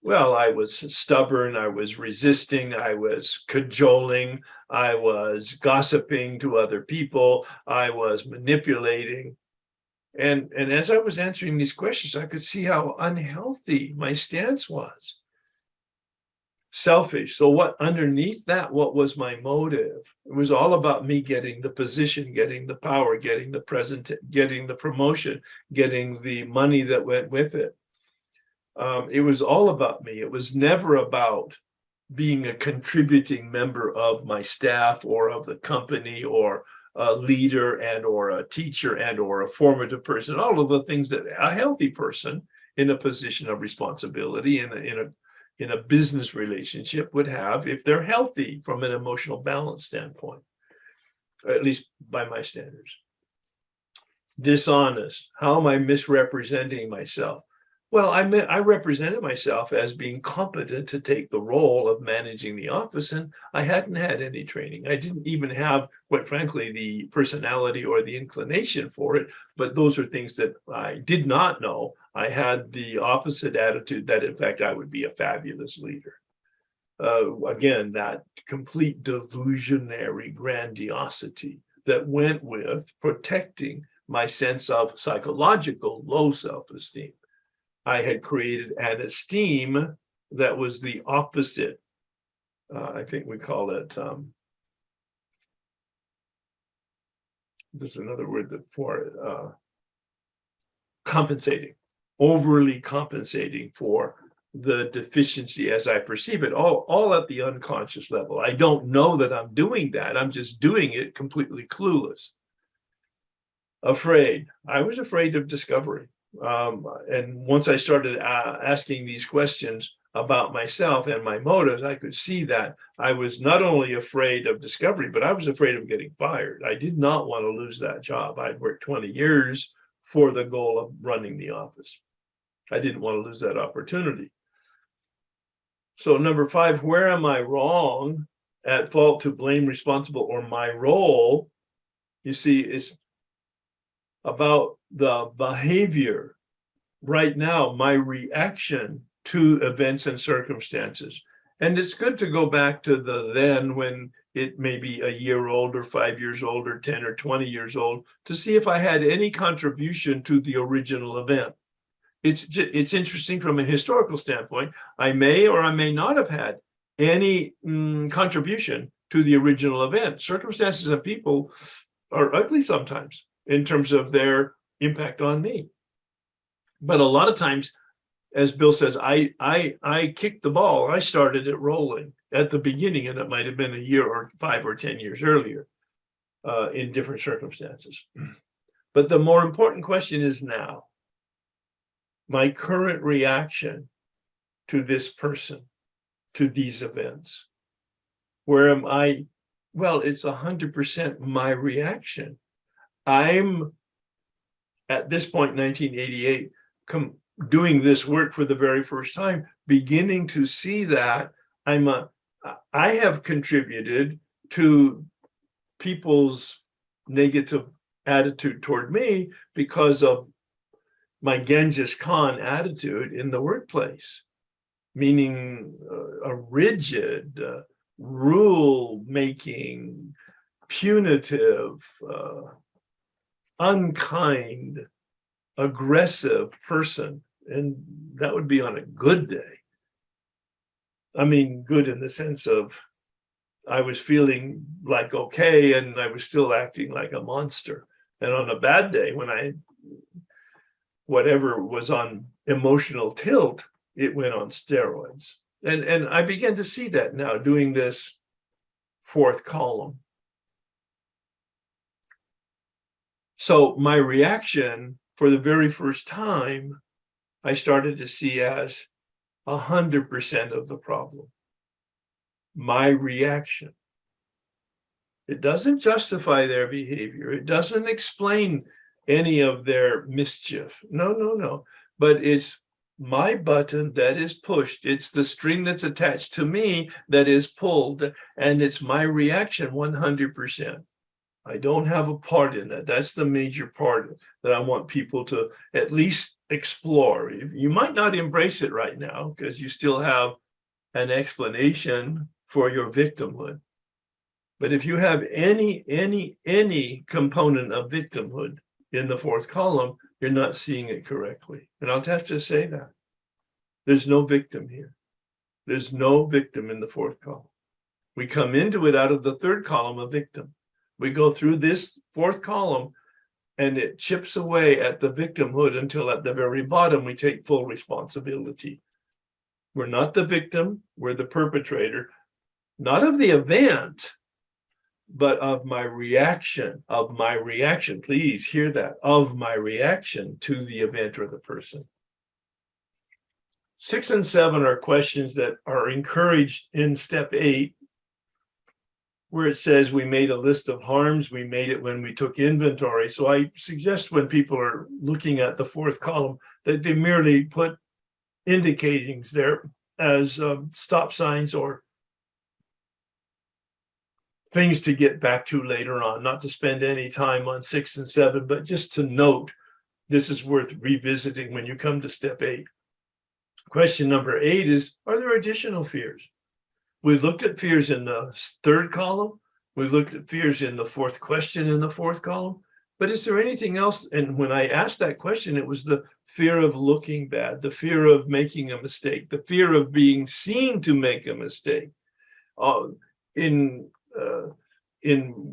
Well, I was stubborn, I was resisting, I was cajoling, I was gossiping to other people, I was manipulating. And as I was answering these questions, I could see how unhealthy my stance was. Selfish. So what underneath that, what was my motive? It was all about me getting the position, getting the power, getting the present, getting the promotion, getting the money that went with it. It was all about me. It was never about being a contributing member of my staff or of the company or a leader and or a teacher and or a formative person, all of the things that a healthy person in a position of responsibility in a business relationship would have if they're healthy from an emotional balance standpoint, at least by my standards. Dishonest. How am I misrepresenting myself? Well, I represented myself as being competent to take the role of managing the office, and I hadn't had any training. I didn't even have, quite frankly, the personality or the inclination for it, but those are things that I did not know. I had the opposite attitude that, in fact, I would be a fabulous leader. Again, that complete delusionary grandiosity that went with protecting my sense of psychological low self-esteem. I had created an esteem that was the opposite. I think we call it, there's another word for it, compensating, overly compensating for the deficiency as I perceive it, all at the unconscious level. I don't know that I'm doing that. I'm just doing it completely clueless. Afraid. I was afraid of discovery. And once I started asking these questions about myself and my motives, I could see that I was not only afraid of discovery, but I was afraid of getting fired. I did not want to lose that job. I'd worked 20 years for the goal of running the office. I didn't want to lose that opportunity. So number 5, where am I wrong, at fault, to blame, responsible, or my role? You see, it's about the behavior right now, my reaction to events and circumstances. And it's good to go back to the then when it may be a year old or 5 years old or 10 or 20 years old to see if I had any contribution to the original event. it's interesting from a historical standpoint. I may or I may not have had any contribution to the original event. Circumstances and people are ugly sometimes in terms of their impact on me. But a lot of times, as Bill says, I kicked the ball. I started it rolling at the beginning, and it might have been a year or 5 or 10 years earlier in different circumstances. But the more important question is now, my current reaction to this person, to these events. Where am I? Well, it's 100% my reaction. I'm, at this point, 1988, doing this work for the very first time, beginning to see that I have contributed to people's negative attitude toward me because of my Genghis Khan attitude in the workplace, meaning a rigid, rule-making, punitive, unkind, aggressive person. And that would be on a good day. I mean, good in the sense of I was feeling like okay, and I was still acting like a monster. And on a bad day, when whatever was on emotional tilt, it went on steroids. And I began to see that now doing this fourth column. So my reaction for the very first time, I started to see as 100% of the problem. My reaction. It doesn't justify their behavior. It doesn't explain any of their mischief. No. But it's my button that is pushed. It's the string that's attached to me that is pulled, and it's my reaction 100%. I don't have a part in that. That's the major part that I want people to at least explore. You might not embrace it right now because you still have an explanation for your victimhood. But if you have any component of victimhood in the fourth column, you're not seeing it correctly. And I'll have to say that. There's no victim here. There's no victim in the fourth column. We come into it out of the third column, a victim. We go through this fourth column and it chips away at the victimhood until at the very bottom, we take full responsibility. We're not the victim, we're the perpetrator, not of the event, but of my reaction, please hear that, of my reaction to the event or the person. 6 and 7 are questions that are encouraged in step 8, where it says we made a list of harms, we made it when we took inventory. So I suggest when people are looking at the fourth column that they merely put indicatings there as stop signs or things to get back to later on, not to spend any time on 6 and 7, but just to note this is worth revisiting when you come to step 8. Question number 8 is, are there additional fears? We looked at fears in the third column. We looked at fears in the fourth question in the fourth column. But is there anything else? And when I asked that question, it was the fear of looking bad, the fear of making a mistake, the fear of being seen to make a mistake.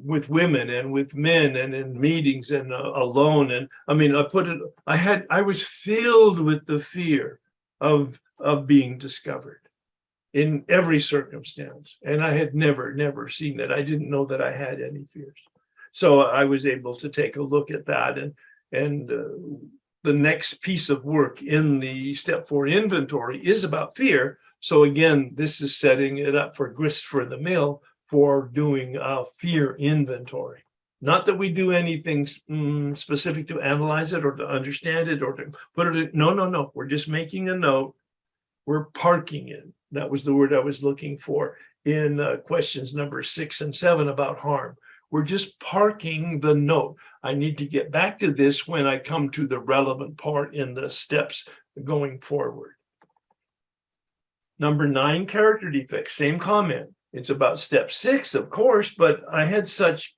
With women and with men and in meetings and alone. And I mean, I was filled with the fear of being discovered in every circumstance. And I had never seen that. I didn't know that I had any fears. So I was able to take a look at that. And the next piece of work in the step 4 inventory is about fear. So again, this is setting it up for grist for the mill for doing a fear inventory. Not that we do anything specific to analyze it or to understand it or to put it in. No. We're just making a note. We're parking it. That was the word I was looking for in questions number 6 and 7 about harm. We're just parking the note. I need to get back to this when I come to the relevant part in the steps going forward. Number 9, character defects, same comment. It's about step 6, of course, but I had such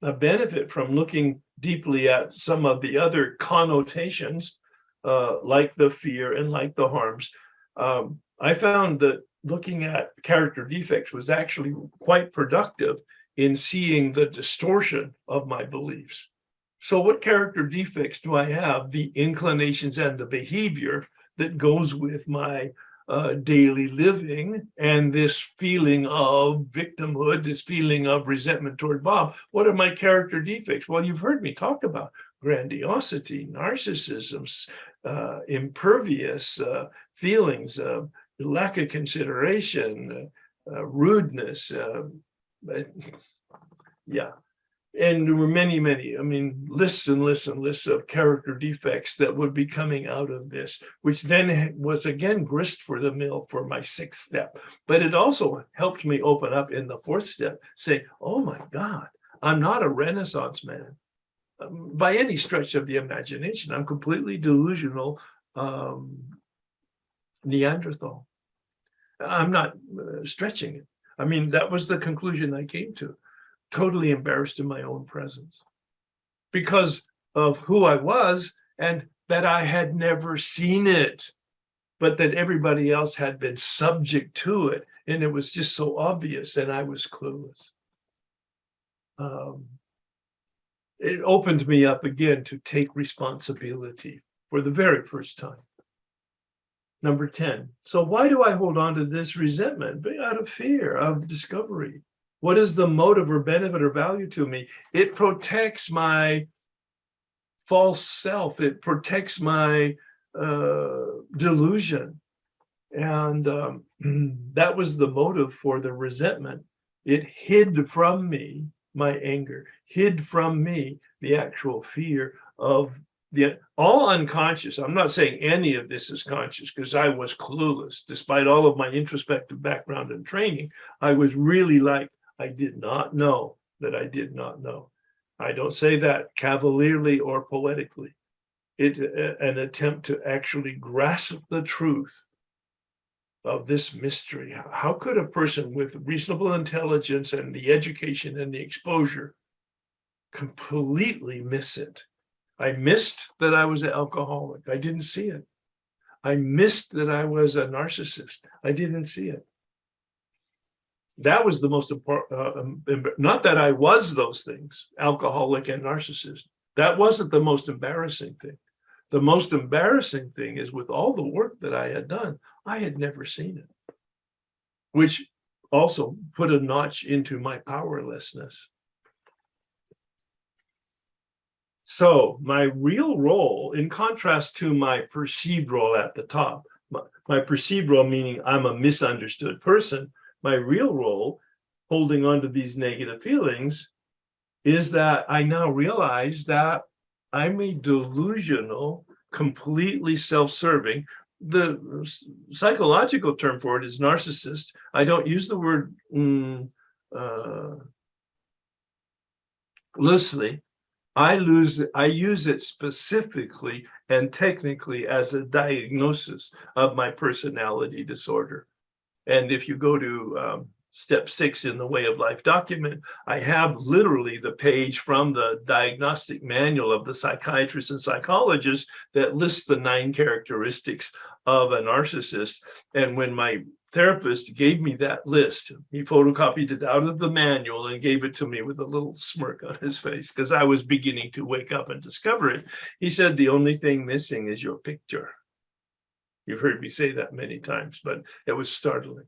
a benefit from looking deeply at some of the other connotations like the fear and like the harms. I found that looking at character defects was actually quite productive in seeing the distortion of my beliefs. So what character defects do I have? The inclinations and the behavior that goes with my daily living, and this feeling of victimhood, this feeling of resentment toward Bob. What are my character defects? Well, you've heard me talk about grandiosity, narcissism, impervious feelings, lack of consideration, rudeness. Yeah. And there were many, I mean, lists and lists and lists of character defects that would be coming out of this, which then was again grist for the mill for my 6th step. But it also helped me open up in the 4th step, say, oh my God, I'm not a Renaissance man by any stretch of the imagination. I'm completely delusional Neanderthal. I'm not stretching it. I mean, that was the conclusion I came to. Totally embarrassed in my own presence because of who I was and that I had never seen it, but that everybody else had been subject to it. And it was just so obvious and I was clueless. It opened me up again to take responsibility for the very first time. Number 10. So why do I hold on to this resentment? Out of fear of discovery. What is the motive or benefit or value to me? It protects my false self. It protects my delusion. And that was the motive for the resentment. It hid from me my anger, hid from me the actual fear of the all unconscious. I'm not saying any of this is conscious because I was clueless. Despite all of my introspective background and training, I was really like, I did not know that I did not know. I don't say that cavalierly or poetically. It's an attempt to actually grasp the truth of this mystery. How could a person with reasonable intelligence and the education and the exposure completely miss it? I missed that I was an alcoholic. I didn't see it. I missed that I was a narcissist. I didn't see it. That was the most important, not that I was those things, alcoholic and narcissist. That wasn't the most embarrassing thing. The most embarrassing thing is with all the work that I had done, I had never seen it, which also put a notch into my powerlessness. So my real role, in contrast to my perceived role at the top, my perceived role meaning I'm a misunderstood person, my real role, holding on to these negative feelings, is that I now realize that I'm a delusional, completely self-serving. The psychological term for it is narcissist. I don't use the word loosely. I use it specifically and technically as a diagnosis of my personality disorder. And if you go to step 6 in the Way of Life document, I have literally the page from the diagnostic manual of the psychiatrist and psychologist that lists the 9 characteristics of a narcissist. And when my therapist gave me that list, he photocopied it out of the manual and gave it to me with a little smirk on his face because I was beginning to wake up and discover it. He said, the only thing missing is your picture. You've heard me say that many times, but it was startling.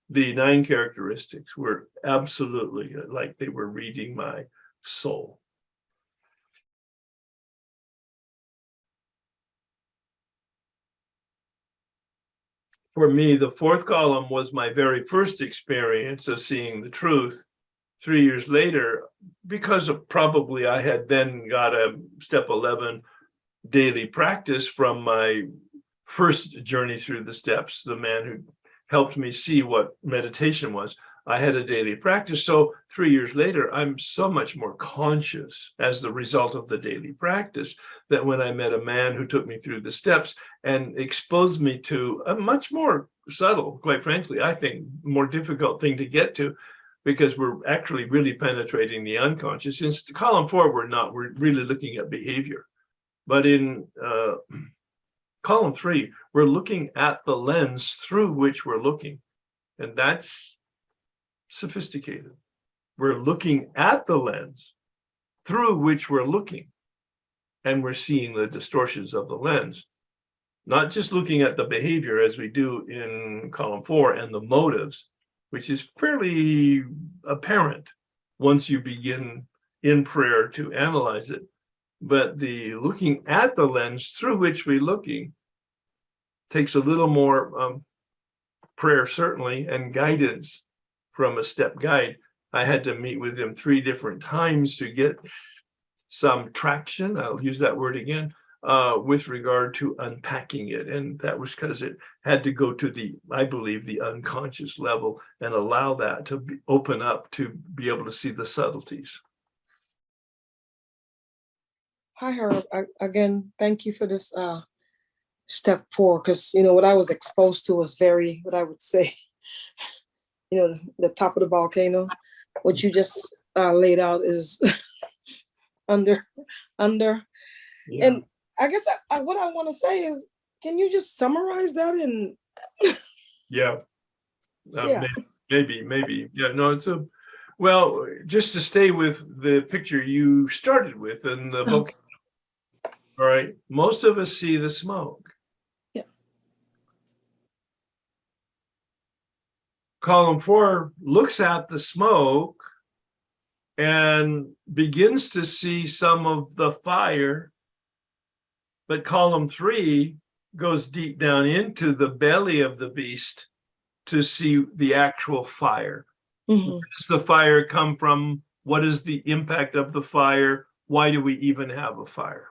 The 9 characteristics were absolutely like they were reading my soul. For me, the 4th column was my very first experience of seeing the truth. 3 years later, because of probably I had then got a step 11 daily practice from my first journey through the steps, the man who helped me see what meditation was. I had a daily practice. So 3 years later, I'm so much more conscious as the result of the daily practice that when I met a man who took me through the steps and exposed me to a much more subtle, quite frankly, I think more difficult thing to get to, because we're actually really penetrating the unconscious. In column 4, we're not. We're really looking at behavior. But in column 3, we're looking at the lens through which we're looking. And that's sophisticated. We're looking at the lens through which we're looking. And we're seeing the distortions of the lens. Not just looking at the behavior as we do in column 4 and the motives, which is fairly apparent once you begin in prayer to analyze it. But the looking at the lens through which we're looking takes a little more prayer, certainly, and guidance from a step guide. I had to meet with him 3 different times to get some traction. I'll use that word again. With regard to unpacking it. And that was because it had to go to the, I believe, the unconscious level and allow that to open up to be able to see the subtleties. Hi, Herb. Again, thank you for this step 4, because, what I was exposed to was very, what I would say, the top of the volcano. What you just laid out is under. Yeah. And I guess what I want to say is, can you just summarize that in? Yeah. Yeah. Maybe. Yeah, no, it's well, just to stay with the picture you started with and the volcano. All right. Most of us see the smoke. Yeah. Column 4 looks at the smoke and begins to see some of the fire. But column 3 goes deep down into the belly of the beast to see the actual fire. Mm-hmm. Where does the fire come from? What is the impact of the fire? Why do we even have a fire?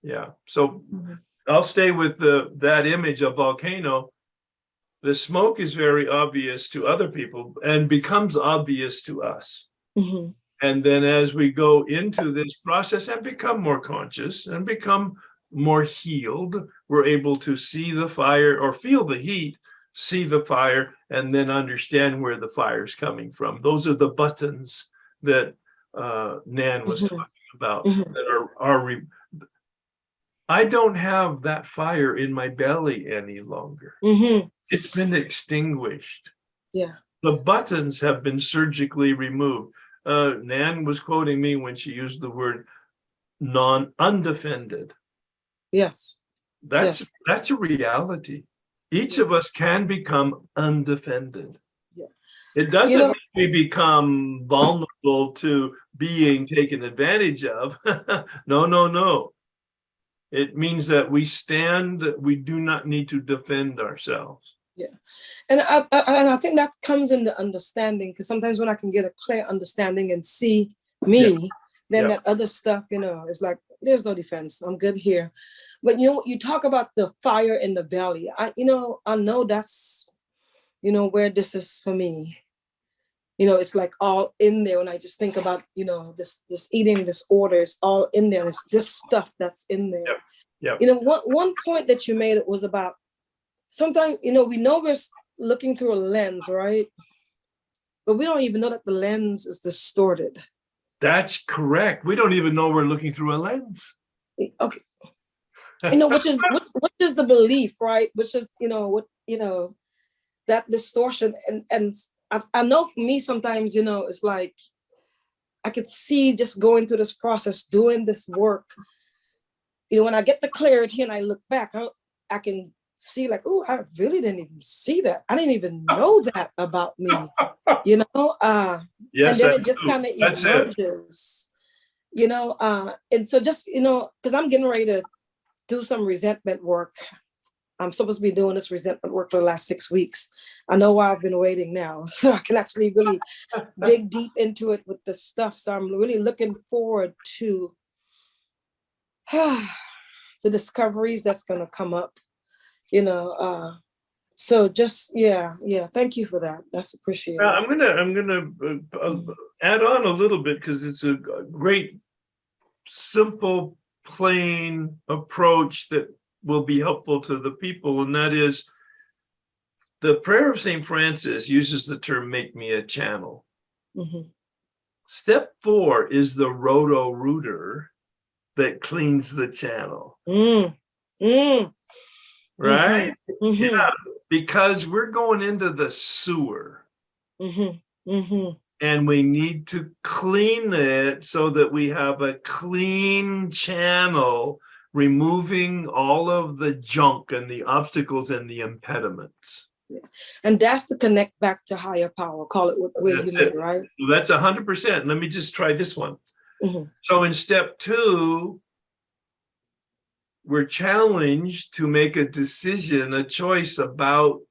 Yeah, so I'll stay with that image of volcano. The smoke is very obvious to other people and becomes obvious to us. Mm-hmm. And then as we go into this process and become more conscious and become more healed, we're able to see the fire or feel the heat, see the fire, and then understand where the fire is coming from. Those are the buttons that Nan was talking about that are I don't have that fire in my belly any longer. It's been extinguished. Yeah. The buttons have been surgically removed. Nan was quoting me when she used the word undefended. Yes. That's a reality. Each of us can become undefended. Yeah. It doesn't mean we become vulnerable to being taken advantage of. No. It means that we do not need to defend ourselves. Yeah. And I think that comes in the understanding, because sometimes when I can get a clear understanding and see me, then that other stuff, it's like, there's no defense. I'm good here. But you talk about the fire in the belly. I know that's, where this is for me. It's like all in there. When I just think about, this eating disorder is all in there. It's this stuff that's in there. Yeah. One point that you made was about sometimes, we know we're looking through a lens, right? But we don't even know that the lens is distorted. That's correct. We don't even know we're looking through a lens. Okay. Which is the belief, right? Which is, that distortion. And I know for me sometimes, it's like I could see just going through this process, doing this work. When I get the clarity and I look back, I can see like, oh, I really didn't even see that. I didn't even know that about me, Yes, and then it just kind of emerges, and so just, because I'm getting ready to do some resentment work. I'm supposed to be doing this resentment work for the last 6 weeks. I know why I've been waiting now, so I can actually really dig deep into it with the stuff. So I'm really looking forward to the discoveries that's going to come up, so just, thank you for that. That's appreciated. I'm gonna add on a little bit, because it's a great, simple, plain approach that will be helpful to the people. And that is, the prayer of St. Francis uses the term, make me a channel. Step 4 is the roto-rooter. that cleans the channel, Mm. Mm. right? Mhm. Yeah, because we're going into the sewer Mhm. Mhm. and we need to clean it so that we have a clean channel, removing all of the junk and the obstacles and the impediments. And that's the connect back to higher power. Call it what way you That's may, right? That's 100%. Let me just try this one. Mhm. So in step 2, we're challenged to make a decision, a choice about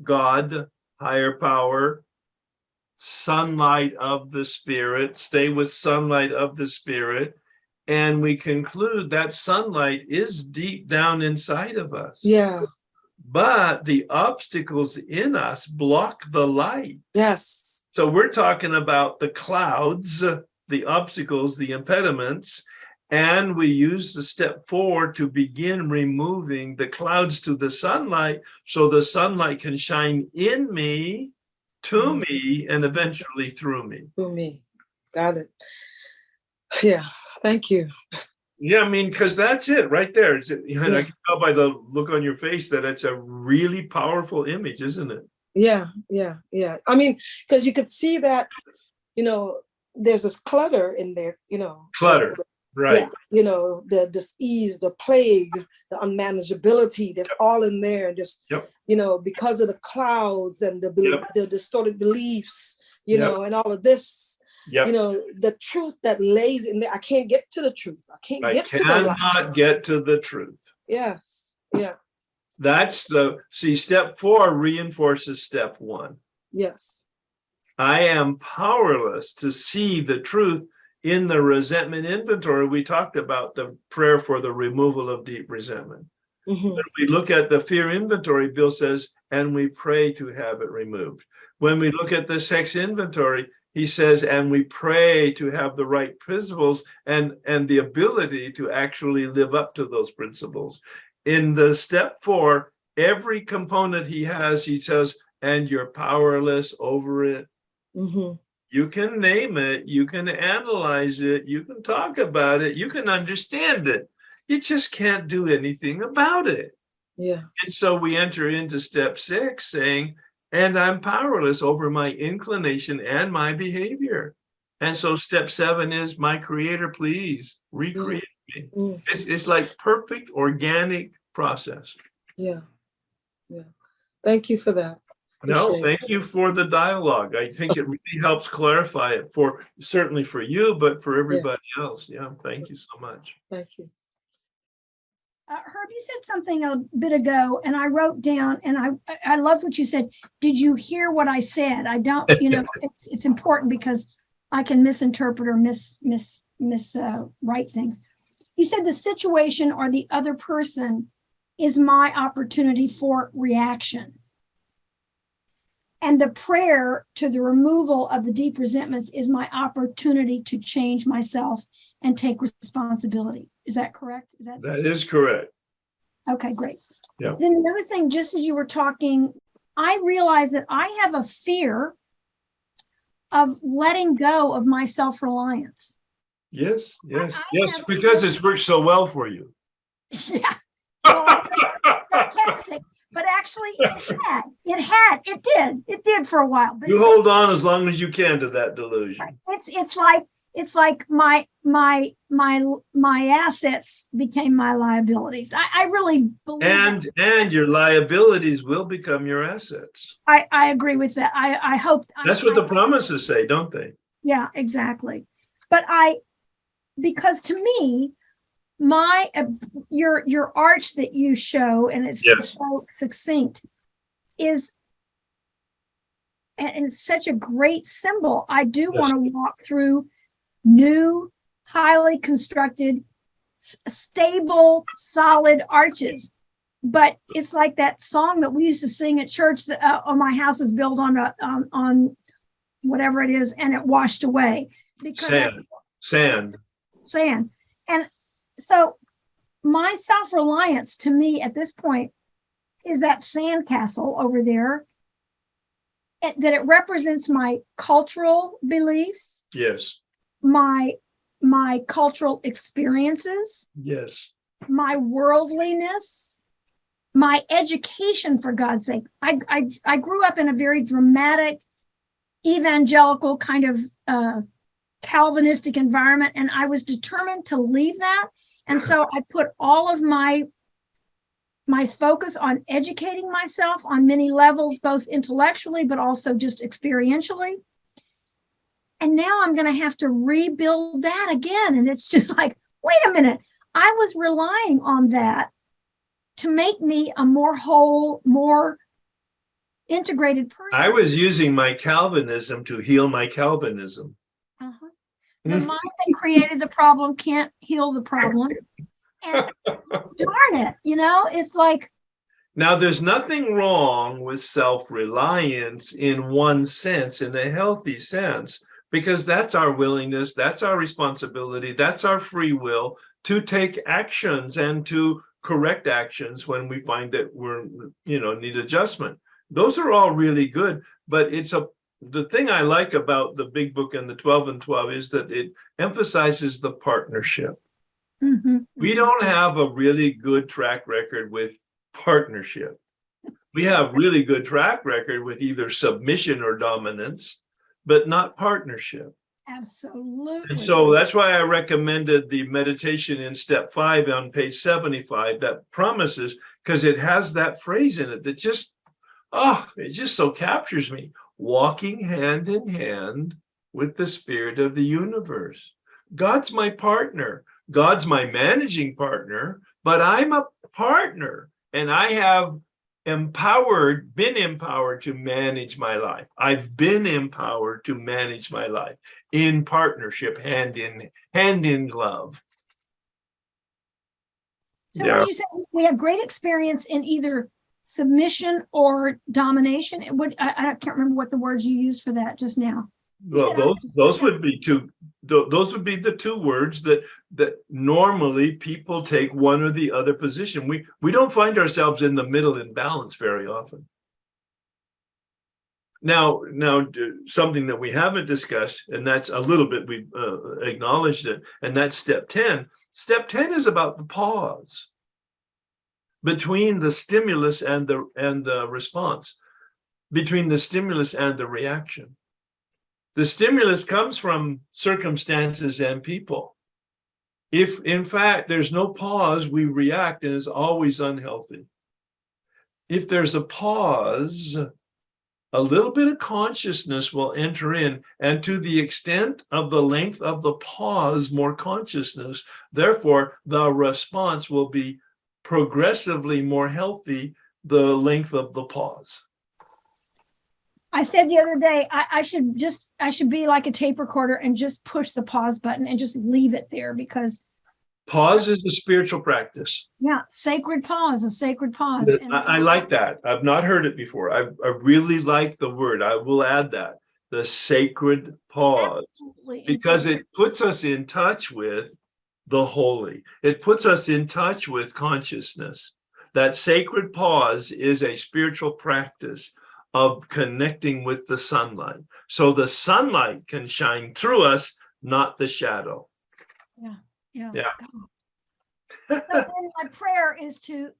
God, higher power, sunlight of the spirit, stay with sunlight of the spirit. And we conclude that sunlight is deep down inside of us. Yeah. But the obstacles in us block the light. Yes. So we're talking about the clouds, the obstacles, the impediments, and we use the step 4 to begin removing the clouds to the sunlight so the sunlight can shine in me, to me, and eventually through me. Through me. Got it. Yeah. Thank you. Yeah, I mean, because that's it right there. I Yeah. can tell by the look on your face that it's a really powerful image, isn't it? Yeah. Yeah. Yeah. I mean, because you could see that, there's this clutter in there, Clutter, right? Yeah, the dis-ease, the plague, the unmanageability, that's all in there. And just, Yep. Because of the clouds and Yep. the distorted beliefs, Yep. and all of this, Yep. the truth that lays in there. I can't get to the truth. I can't I get to the light. cannot get to the truth. Yes. Yeah. That's step 4 reinforces step 1. Yes. I am powerless to see the truth. In the resentment inventory, we talked about the prayer for the removal of deep resentment. Mhm. When we look at the fear inventory, Bill says, and we pray to have it removed. When we look at the sex inventory, he says, and we pray to have the right principles and the ability to actually live up to those principles. In the step 4, every component he has, he says, and you're powerless over it. Mhm. You can name it, you can analyze it, you can talk about it, you can understand it. You just can't do anything about it. Yeah. And so we enter into step 6 saying, and I'm powerless over my inclination and my behavior. And so step 7 is, my creator, please recreate me. Mm. It's like perfect organic process. Yeah. Yeah. Thank you for that. No, Appreciate thank you for the dialogue. I think it really helps clarify it certainly for you, but for everybody else. Yeah, thank you so much. Thank you. Herb, you said something a bit ago, and I wrote down, and I love what you said. Did you hear what I said? I don't, it's important because I can misinterpret or write things. You said the situation or the other person is my opportunity for reaction. And the prayer to the removal of the deep resentments is my opportunity to change myself and take responsibility. Is that correct? That is correct. Okay, great. Yeah. Then the other thing, just as you were talking, I realized that I have a fear of letting go of my self-reliance. Yes, have- because it's worked so well for you. Yeah. Well, fantastic. But actually it did for a while. But You hold on as long as you can to that delusion. It's like my assets became my liabilities. I really believe and your liabilities will become your assets. I agree with that. I hope That's what the promises say, don't they? Yeah, exactly. But because to me, your arch that you show, and it's so succinct, is, and it's such a great symbol. I do want to walk through new, highly constructed, stable, solid arches. But it's like that song that we used to sing at church, that my house was built on whatever it is, and it washed away. Because Sand. And so my self-reliance, to me at this point, is that sandcastle over there, that it represents my cultural beliefs, Yes. my my cultural experiences, Yes. my worldliness, my education, for God's sake. I grew up in a very dramatic, evangelical kind of Calvinistic environment, and I was determined to leave that. And so I put all of my focus on educating myself on many levels, both intellectually, but also just experientially. And now I'm going to have to rebuild that again. And it's just like, wait a minute. I was relying on that to make me a more whole, more integrated person. I was using my Calvinism to heal my Calvinism. Uh-huh. The mind that created the problem can't heal the problem. And darn it, it's like. Now, there's nothing wrong with self-reliance in one sense, in a healthy sense, because that's our willingness, that's our responsibility, that's our free will to take actions and to correct actions when we find that we're, need adjustment. Those are all really good, but the thing I like about the big book and the 12 and 12 is that it emphasizes the partnership. Mm-hmm. We don't have a really good track record with partnership. We have really good track record with either submission or dominance, but not partnership. Absolutely. And so that's why I recommended the meditation in step 5 on page 75, that promises, because it has that phrase in it that it just so captures me. Walking hand in hand with the spirit of the universe. God's my partner. God's my managing partner, but I'm a partner, and I have been empowered to manage my life. I've been empowered to manage my life in partnership, hand in glove. So would you say we have great experience in either submission or domination? I can't remember what the words you used for that just now. Well, those would be the two words that normally people take one or the other position. We don't find ourselves in the middle in balance very often. Now, something that we haven't discussed, and that's a little bit, we acknowledged it, and that's step 10. Step 10 is about the pause between the stimulus and the response, between the stimulus and the reaction. The stimulus comes from circumstances and people. If, in fact, there's no pause, we react, and it's always unhealthy. If there's a pause, a little bit of consciousness will enter in, and to the extent of the length of the pause, more consciousness, therefore, the response will be progressively more healthy the length of the pause. I said the other day, I should be like a tape recorder and just push the pause button and just leave it there, because pause is a spiritual practice. Yeah, a sacred pause. I like that. I've not heard it before. I really like the word. I will add that, the sacred pause, because it puts us in touch with the holy. It puts us in touch with consciousness. That sacred pause is a spiritual practice of connecting with the sunlight. So the sunlight can shine through us, not the shadow. Yeah. So then my prayer is to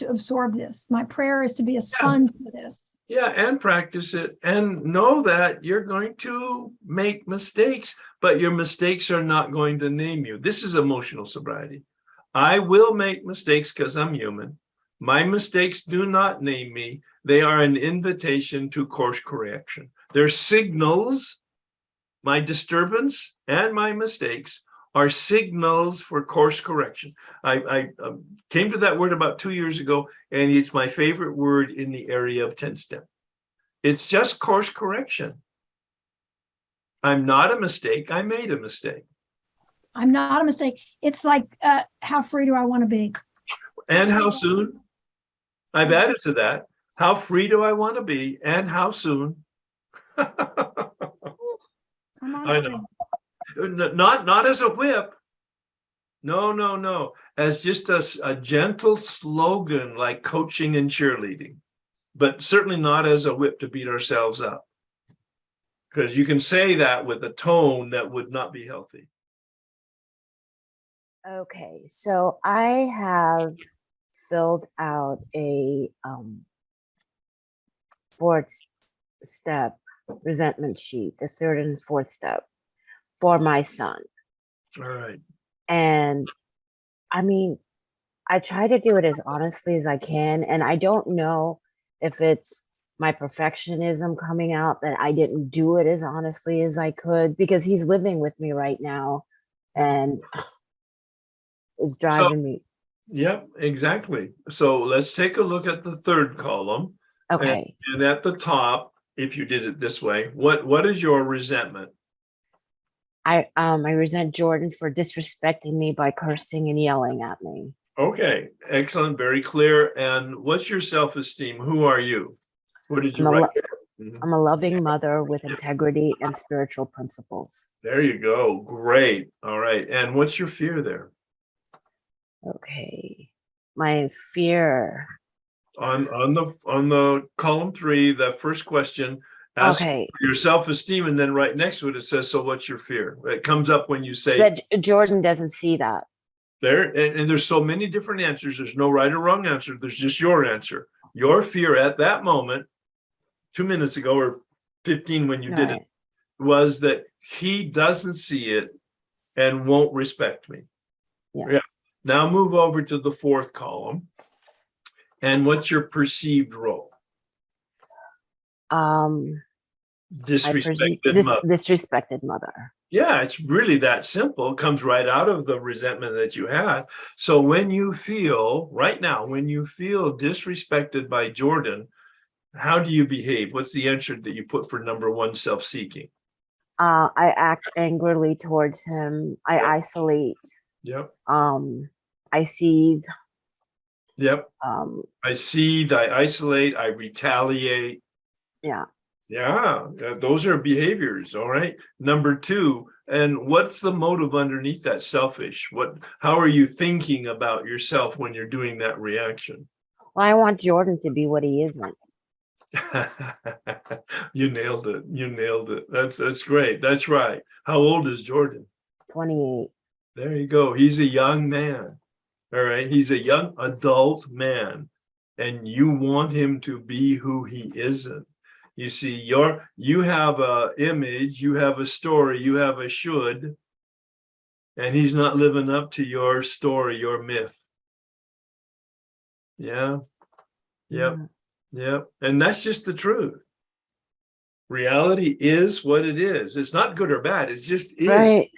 absorb this. My prayer is to be a sponge for this. Yeah, and practice it, and know that you're going to make mistakes, but your mistakes are not going to name you. This is emotional sobriety. I will make mistakes because I'm human. My mistakes do not name me. They are an invitation to course correction. They're signals. My disturbance and my mistakes are signals for course correction. I came to that word about 2 years ago, and it's my favorite word in the area of 10-step. It's just course correction. I'm not a mistake. I made a mistake. I'm not a mistake. It's like, how free do I want to be? And how soon? I've added to that. How free do I want to be, and how soon? Come on, I know. Not as a whip. No. As just a gentle slogan like coaching and cheerleading, but certainly not as a whip to beat ourselves up. Because you can say that with a tone that would not be healthy. Okay, so I have filled out a fourth step resentment sheet, the third and fourth step for my son. All right. And I mean, I try to do it as honestly as I can. And I don't know if it's my perfectionism coming out that I didn't do it as honestly as I could, because he's living with me right now and it's driving me. Yep, exactly. So let's take a look at the third column. Okay. And at the top, if you did it this way, what is your resentment? I resent Jordan for disrespecting me by cursing and yelling at me. Okay, excellent, very clear. And what's your self-esteem? Who are you? What did you write? Mhm. I'm a loving mother with integrity and spiritual principles. There you go. Great. All right. And what's your fear there? Okay. My fear. On the column 3, that first question, ask Okay. your self-esteem, and then right next to it, it says, so what's your fear? It comes up when you say That Jordan doesn't see that. there, and there's so many different answers. There's no right or wrong answer. There's just your answer. Your fear at that moment, 2 minutes ago or 15 when you did it, Right. was that he doesn't see it and won't respect me. Yes. Yeah. Now move over to the fourth column. And what's your perceived role? Disrespected mother. Disrespected mother. Yeah, it's really that simple. It comes right out of the resentment that you had. So when you feel, right now, when you feel disrespected by Jordan, how do you behave? What's the answer that you put for number 1, self-seeking? I act angrily towards him. I isolate. Yep. I seethe. Yep. I seethe, I isolate, I retaliate. Yeah. Yeah, those are behaviors. All right. Number 2, and what's the motive underneath that? Selfish. How are you thinking about yourself when you're doing that reaction? Well, I want Jordan to be what he isn't. You nailed it. You nailed it. That's great. That's right. How old is Jordan? 28. There you go. He's a young man. All right. He's a young adult man, and you want him to be who he isn't. You see, you have a image, you have a story, you have a should, and he's not living up to your story, your myth. Yeah. Yep. Yep. And that's just the truth. Reality is what it is. It's not good or bad. It just is. Right.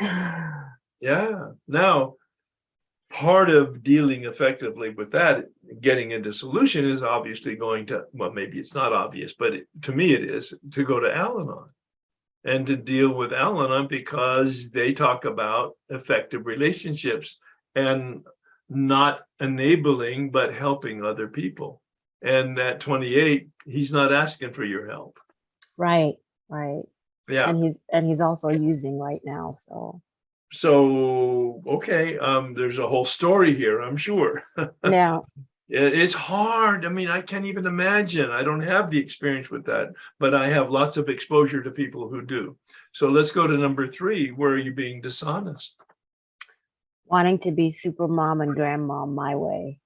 Yeah. Now, part of dealing effectively with that, getting into solution, is obviously going to, well, maybe it's not obvious, but to me it is, to go to Al-Anon and to deal with Al-Anon, because they talk about effective relationships and not enabling, but helping other people. And at 28, he's not asking for your help. Right. Right. Yeah. And he's also using right now. So, okay, there's a whole story here, I'm sure. Now, It's hard. I mean, I can't even imagine. I don't have the experience with that, but I have lots of exposure to people who do. So let's go to number 3. Where are you being dishonest? wanting to be super mom and grandmom my way.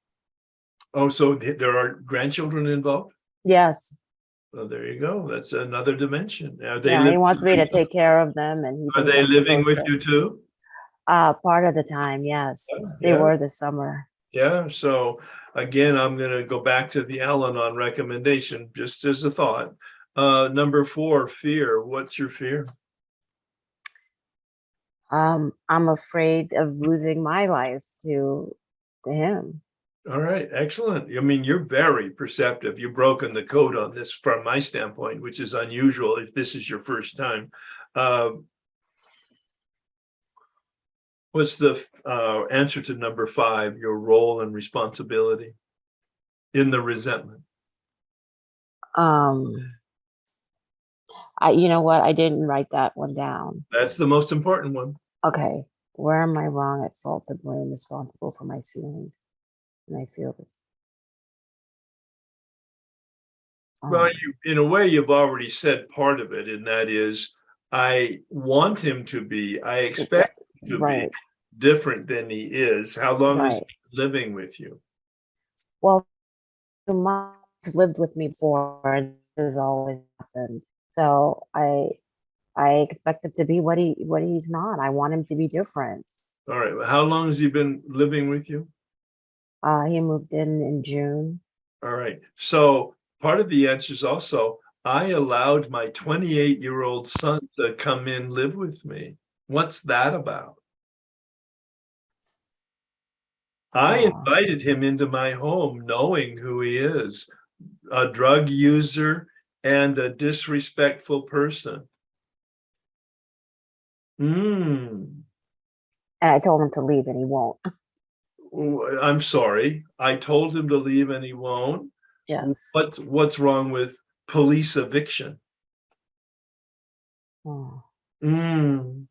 Oh, so there are grandchildren involved? Yes. Well, there you go. That's another dimension. He wants me to take care of them, and Are they living with you too? Part of the time, yes. They were this summer. Yeah. So again, I'm going to go back to the Al-Anon recommendation, just as a thought. Number 4, fear. What's your fear? I'm afraid of losing my life to him. All right, excellent. I mean, you're very perceptive. You've broken the code on this from my standpoint, which is unusual if this is your first time. What's the answer to number 5, your role and responsibility in the resentment? You know what? I didn't write that one down. That's the most important one. Okay. Where am I wrong, at fault, to blame, responsible for my feelings? And I feel this. Well, in a way, you've already said part of it, and that is, I want him to be, I expect him to be, different than he is. How long is Right. he living with you? Well, the mom's lived with me before. This has always happened. So I expect him to be what he's not. I want him to be different. All right. How long has he been living with you? He moved in June. All right. So part of the answer is also, I allowed my 28-year-old son to come in, live with me. What's that about? I invited him into my home knowing who he is, a drug user and a disrespectful person. And I told him to leave and he won't. I'm sorry. I told him to leave and he won't. Yes. What's wrong with police eviction? Oh. Mm.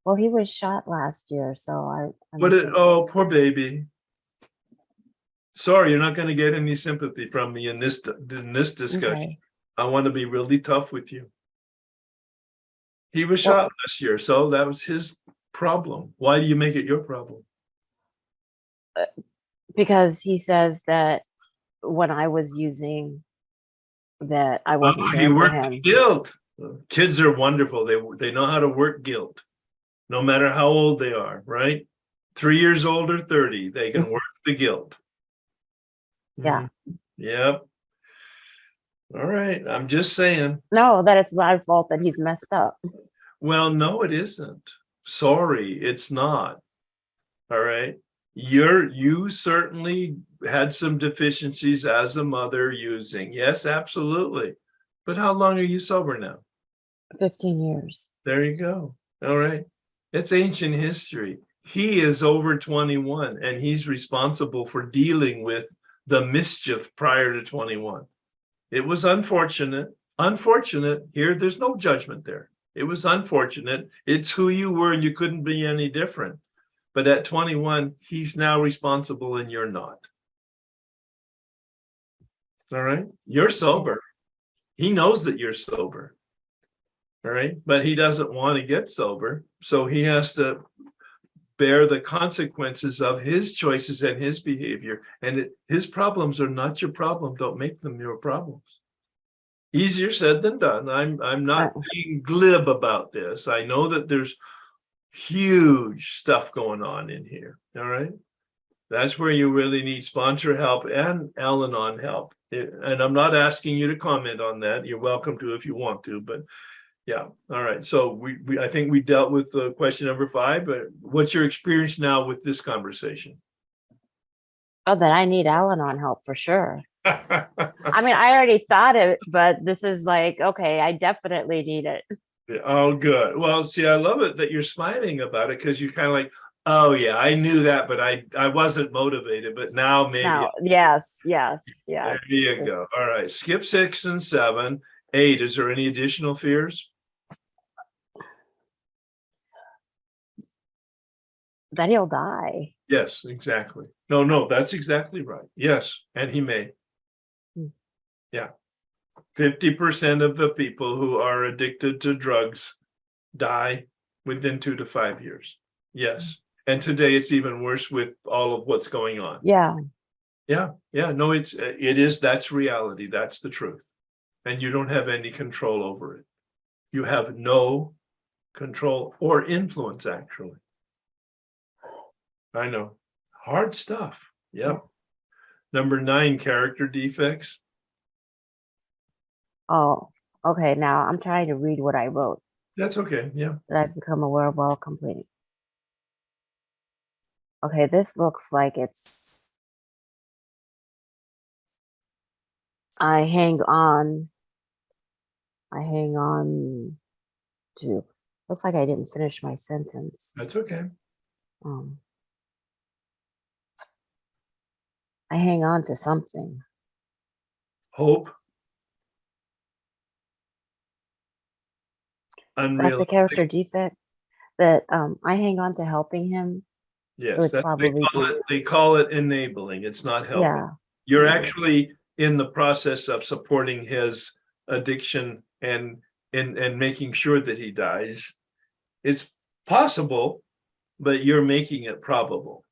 Well, he was shot last year, so Oh, poor baby. Sorry, you're not going to get any sympathy from me in this discussion. Okay. I want to be really tough with you. He was Well- shot last year, so that was his problem. Why do you make it your problem? Because he says that when I was using, that I wasn't He there for worked him. guilt. Kids are wonderful. They know how to work guilt, no matter how old they are, right? 3 years old or 30, they can work the guilt. Yeah. Yep. All right. I'm just saying. No, that it's my fault that he's messed up. Well, no, it isn't. Sorry, it's not. All right. You certainly had some deficiencies as a mother using. Yes, absolutely. But how long are you sober now? 15 years. There you go. All right. It's ancient history. He is over 21 and he's responsible for dealing with the mischief prior to 21. It was unfortunate. Unfortunate. Here, there's no judgment there. It was unfortunate. It's who you were and you couldn't be any different. But at 21, he's now responsible and you're not. All right. You're sober. He knows that you're sober. All right. But he doesn't want to get sober. So he has to bear the consequences of his choices and his behavior. And his problems are not your problem. Don't make them your problems. Easier said than done. I'm not being glib about this. I know that there's huge stuff going on in here. All right. That's where you really need sponsor help and Al-Anon help. And I'm not asking you to comment on that. You're welcome to if you want to, but yeah. All right. So I think we dealt with question number 5, but what's your experience now with this conversation? Oh, then I need Al-Anon help for sure. I mean, I already thought it, but this is like, okay, I definitely need it. Oh, good. Well, see, I love it that you're smiling about it because you're kind of like, oh yeah, I knew that, but I wasn't motivated, but now maybe. Now, yes. There you go. All right. Skip 6 and 7. 8. Is there any additional fears? That he'll die. Yes, exactly. No, that's exactly right. Yes, and he may. Yeah. 50% of the people who are addicted to drugs die within 2 to 5 years. Yes. And today it's even worse with all of what's going on. Yeah. Yeah. No, it is. That's reality. That's the truth. And you don't have any control over it. You have no control or influence, actually. I know. Hard stuff. Yep. Number 9, character defects. Oh, okay. Now I'm trying to read what I wrote That's okay. Yeah. that I've become aware of while completing. Okay, this looks like it's. I hang on to. Looks like I didn't finish my sentence. That's okay. I hang on to something. Hope. That's a Unrealistic. character defect that I hang on to helping him. Yes, was that, probably they call it enabling. It's not helping. Yeah. You're actually in the process of supporting his addiction and making sure that he dies. It's possible but you're making it probable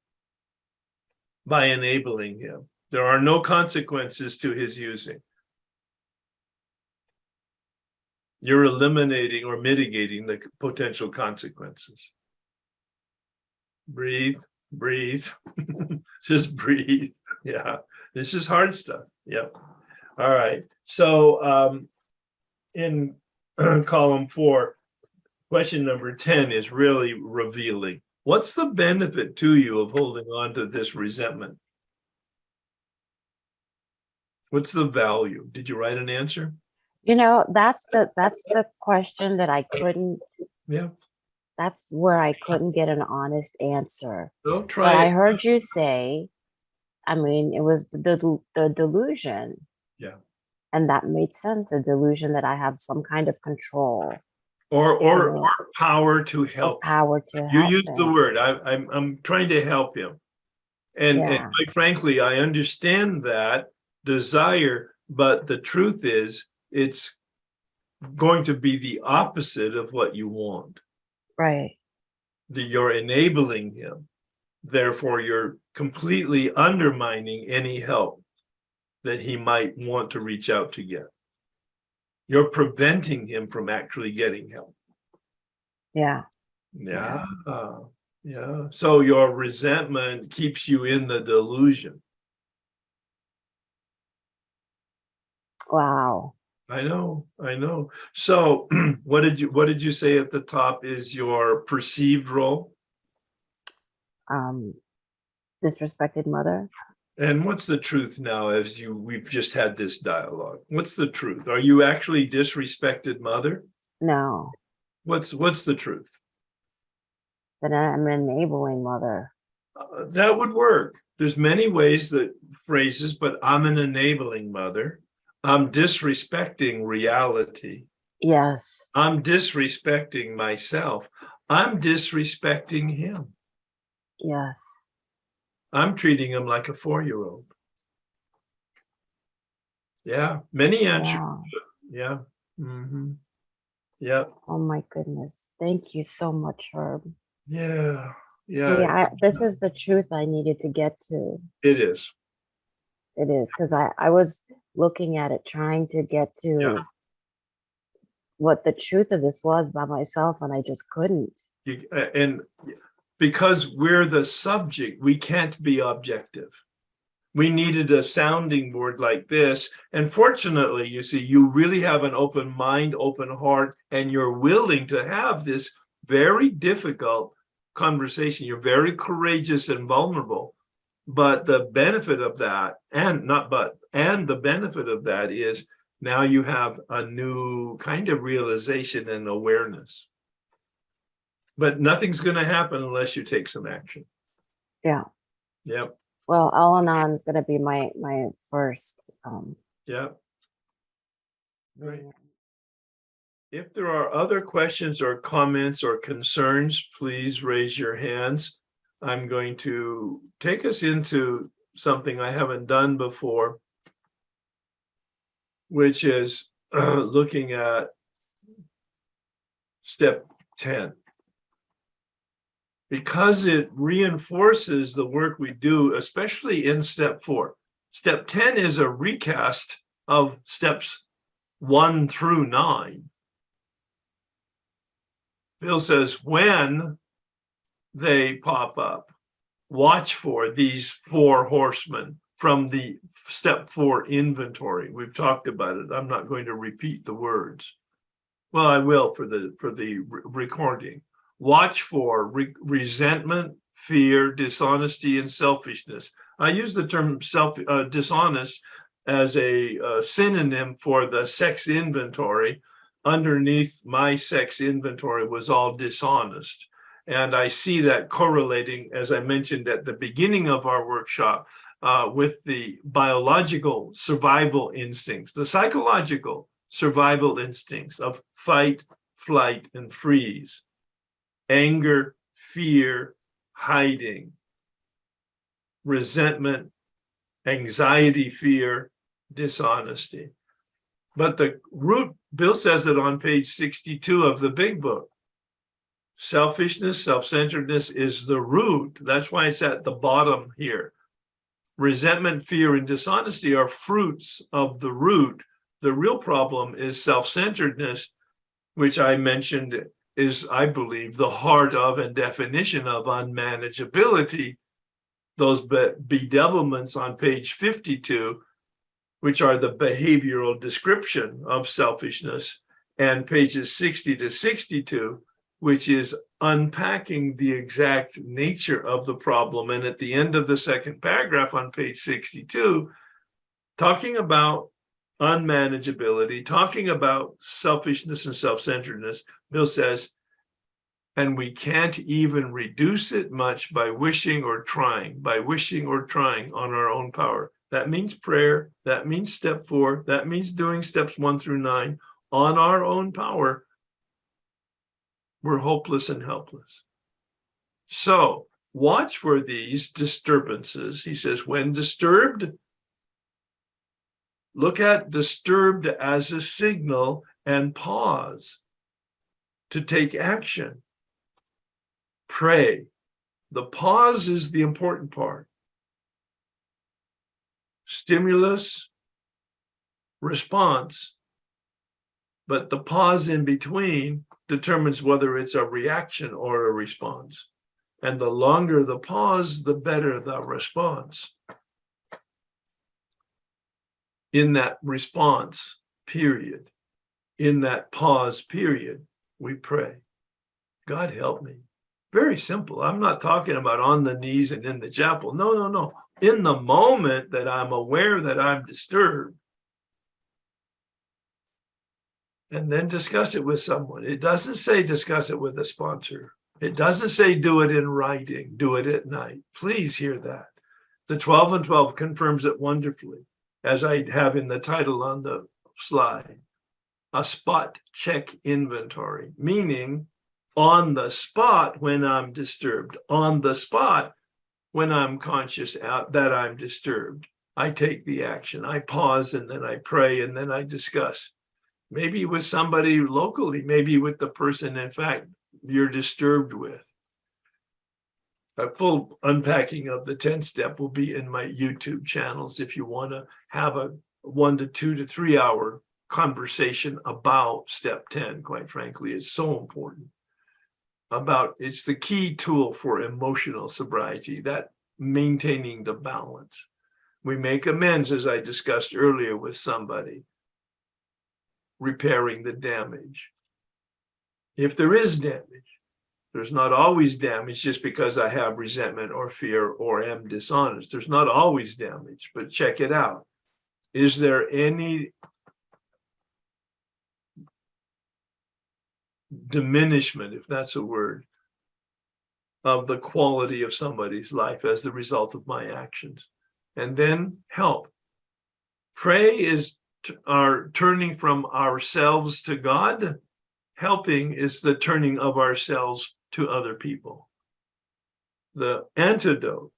by enabling him. There are no consequences to his using. You're eliminating or mitigating the potential consequences. Breathe, breathe, just breathe. Yeah, this is hard stuff. Yep. All right. So in column 4, question number 10 is really revealing. What's the benefit to you of holding on to this resentment? What's the value? Did you write an answer? That's the question that I couldn't, Yeah. that's where I couldn't get an honest answer. So But try I it. heard you say, it was the delusion. Yeah. And that made sense, a delusion that I have some kind of control Or power to or help. power to You help use the him. word. I'm trying to help him. And Yeah. quite frankly, I understand that desire, but the truth is it's going to be the opposite of what you want. Right. You're enabling him. Therefore, you're completely undermining any help that he might want to reach out to get. You're preventing him from actually getting help. Yeah. Yeah. Yeah. So your resentment keeps you in the delusion. Wow. I know. So what did you say at the top is your perceived role? Disrespected mother. And what's the truth now as we've just had this dialogue? What's the truth? Are you actually disrespected mother? No. What's the truth? That I'm an enabling mother. That would work. There's many ways that phrases, but I'm an enabling mother. I'm disrespecting reality. Yes. I'm disrespecting myself. I'm disrespecting him. Yes. I'm treating him like a 4-year-old. Yeah, many answers. Wow. Yeah. Mm-hmm. Yeah. Oh my goodness. Thank you so much, Herb. Yeah. See, Yeah. this is the truth I needed to get to. It is. It is, because I was looking at it, trying to get to Yeah. what the truth of this was by myself, and I just couldn't. And because we're the subject, we can't be objective. We needed a sounding board like this. And fortunately, you see, you really have an open mind, open heart, and you're willing to have this very difficult conversation. You're very courageous and vulnerable. But the benefit of that, and the benefit of that is now you have a new kind of realization and awareness. But nothing's going to happen unless you take some action. Yeah. Yep. Well, Al-Anon is going to be my first. Yep. Right. If there are other questions or comments or concerns, please raise your hands. I'm going to take us into something I haven't done before, which is looking at step 10. Because it reinforces the work we do, especially in step 4. Step 10 is a recast of steps 1 through 9. Bill says, when they pop up, watch for these 4 horsemen from the step 4 inventory. We've talked about it. I'm not going to repeat the words. Well, I will for the recording. Watch for resentment, fear, dishonesty, and selfishness. I use the term dishonest as a synonym for the sex inventory. Underneath my sex inventory was all dishonest. And I see that correlating, as I mentioned at the beginning of our workshop, with the biological survival instincts, the psychological survival instincts of fight, flight, and freeze. Anger, fear, hiding, resentment, anxiety, fear, dishonesty. But the root, Bill says it on page 62 of the big book. Selfishness, self-centeredness is the root. That's why it's at the bottom here. Resentment, fear, and dishonesty are fruits of the root. The real problem is self-centeredness, which I mentioned is, I believe, the heart of and definition of unmanageability. Those bedevilments on page 52, which are the behavioral description of selfishness, and pages 60 to 62, which is unpacking the exact nature of the problem. And at the end of the second paragraph on page 62, talking about unmanageability, talking about selfishness and self-centeredness, Bill says, and we can't even reduce it much by wishing or trying on our own power. That means prayer. That means step 4. That means doing steps 1 through 9 on our own power. We're hopeless and helpless. So watch for these disturbances. He says, when disturbed, look at disturbed as a signal and pause to take action. Pray. The pause is the important part. Stimulus, response, but the pause in between determines whether it's a reaction or a response. And the longer the pause, the better the response. In that response period, in that pause period, we pray. God help me. Very simple. I'm not talking about on the knees and in the chapel. No. In the moment that I'm aware that I'm disturbed, and then discuss it with someone. It doesn't say discuss it with a sponsor. It doesn't say do it in writing, do it at night. Please hear that. The 12 and 12 confirms it wonderfully, as I have in the title on the slide. A spot check inventory, meaning on the spot when I'm disturbed, on the spot when I'm conscious that I'm disturbed, I take the action. I pause and then I pray and then I discuss. Maybe with somebody locally, maybe with the person, in fact, you're disturbed with. A full unpacking of the 10-step will be in my YouTube channels if you want to have a 1 to 2 to 3 hour conversation about step 10. Quite frankly, it's so important. It's the key tool for emotional sobriety, that maintaining the balance. We make amends, as I discussed earlier, with somebody, repairing the damage. If there is damage, there's not always damage just because I have resentment or fear or am dishonest. There's not always damage, but check it out. Is there any diminishment, if that's a word, of the quality of somebody's life as the result of my actions? And then help. Pray is our turning from ourselves to God. Helping is the turning of ourselves to other people. The antidote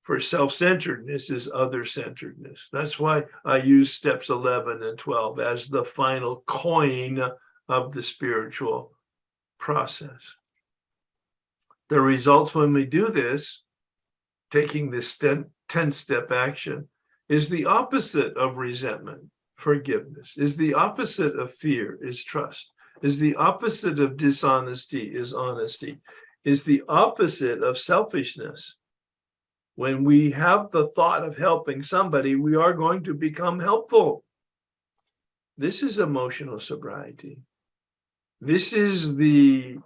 for self-centeredness is other-centeredness. That's why I use steps 11 and 12 as the final coin of the spiritual process. The results when we do this, taking this 10-step action, is the opposite of resentment, forgiveness, is the opposite of fear, is trust, is the opposite of dishonesty, is honesty, is the opposite of selfishness. When we have the thought of helping somebody, we are going to become helpful. This is emotional sobriety. This is the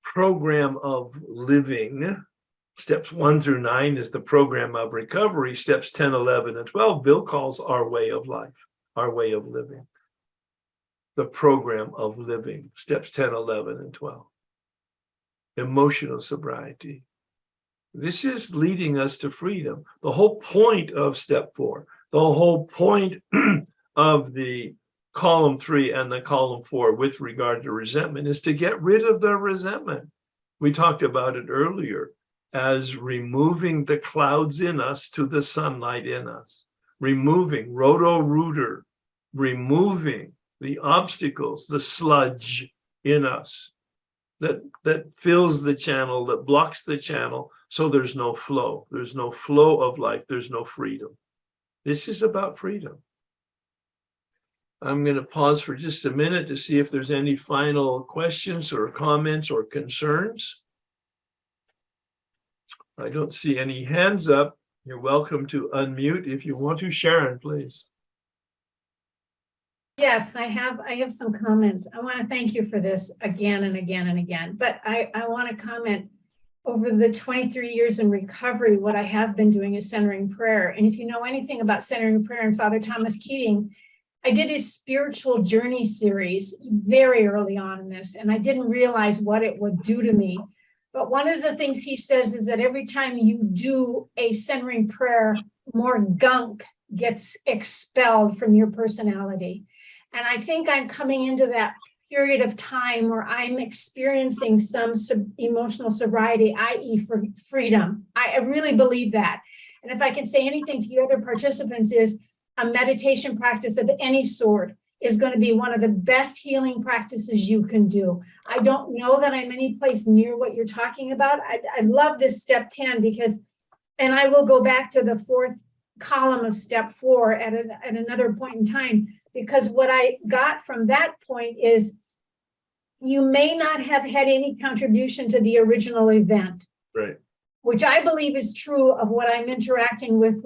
program of living. Steps 1 through 9 is the program of recovery. Steps 10, 11, and 12, Bill calls our way of life, our way of living. The program of living, steps 10, 11, and 12. Emotional sobriety. This is leading us to freedom. The whole point of step 4, the whole point of the column 3 and the column 4 with regard to resentment is to get rid of the resentment. We talked about it earlier as removing the clouds in us to the sunlight in us. Removing, roto-rooter, removing the obstacles, the sludge in us that fills the channel, that blocks the channel, so there's no flow. There's no flow of life. There's no freedom. This is about freedom. I'm going to pause for just a minute to see if there's any final questions or comments or concerns. I don't see any hands up. You're welcome to unmute if you want to. Sharon, please. Yes, I have some comments. I want to thank you for this again and again and again, but I want to comment over the 23 years in recovery. What I have been doing is centering prayer. And if you know anything about centering prayer and Father Thomas Keating, I did a spiritual journey series very early on in this, and I didn't realize what it would do to me. But one of the things he says is that every time you do a centering prayer, more gunk gets expelled from your personality. And I think I'm coming into that period of time where I'm experiencing some emotional sobriety, i.e. for freedom. I really believe that. And if I can say anything to the other participants is a meditation practice of any sort is going to be one of the best healing practices you can do. I don't know that I'm any place near what you're talking about. I love this step 10 because, and I will go back to the fourth column of step 4 at another point in time, because what I got from that point is you may not have had any contribution to the original event. Right. Which I believe is true of what I'm interacting with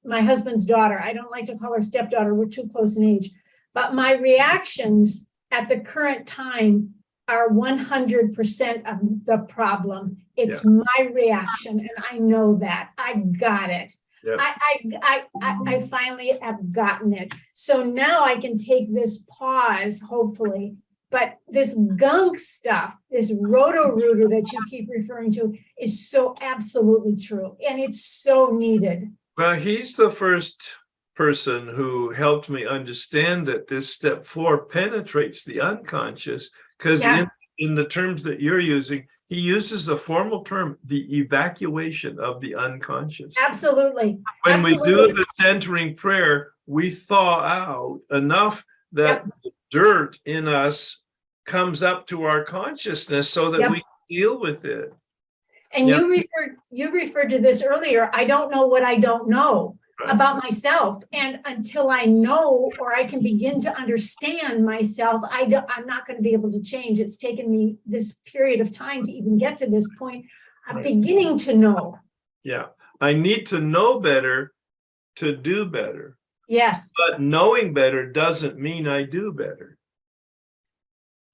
my husband's daughter. I don't like to call her stepdaughter. We're too close in age. But my reactions at the current time are 100% of the problem. It's my reaction, and I know that. I got it. Yep. I finally have gotten it. So now I can take this pause, hopefully. But this gunk stuff, this roto-rooter that you keep referring to is so absolutely true. And it's so needed. Well, he's the first person who helped me understand that this step 4 penetrates the unconscious, because in the terms that you're using, he uses the formal term, the evacuation of the unconscious. Absolutely. When we do the centering prayer, we thaw out enough that the dirt in us comes up to our consciousness so that we deal with it. And you referred to this earlier. I don't know what I don't know about myself. And until I know, or I can begin to understand myself, I'm not going to be able to change. It's taken me this period of time to even get to this point. I'm beginning to know. Yeah. I need to know better to do better. Yes. But knowing better doesn't mean I do better.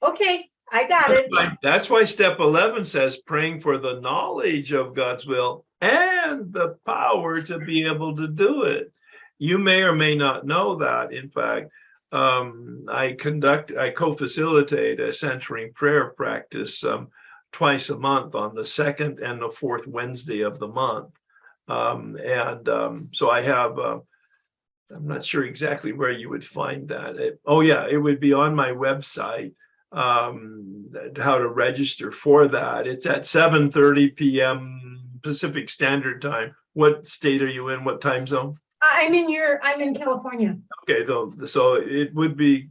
Okay, I got it. That's why step 11 says praying for the knowledge of God's will and the power to be able to do it. You may or may not know that. In fact, I co-facilitate a centering prayer practice twice a month on the 2nd and the 4th Wednesday of the month. So I have, I'm not sure exactly where you would find that. It would be on my website. How to register for that. It's at 7:30 p.m. Pacific Standard Time. What state are you in? What time zone? I'm in California. Okay, so it would be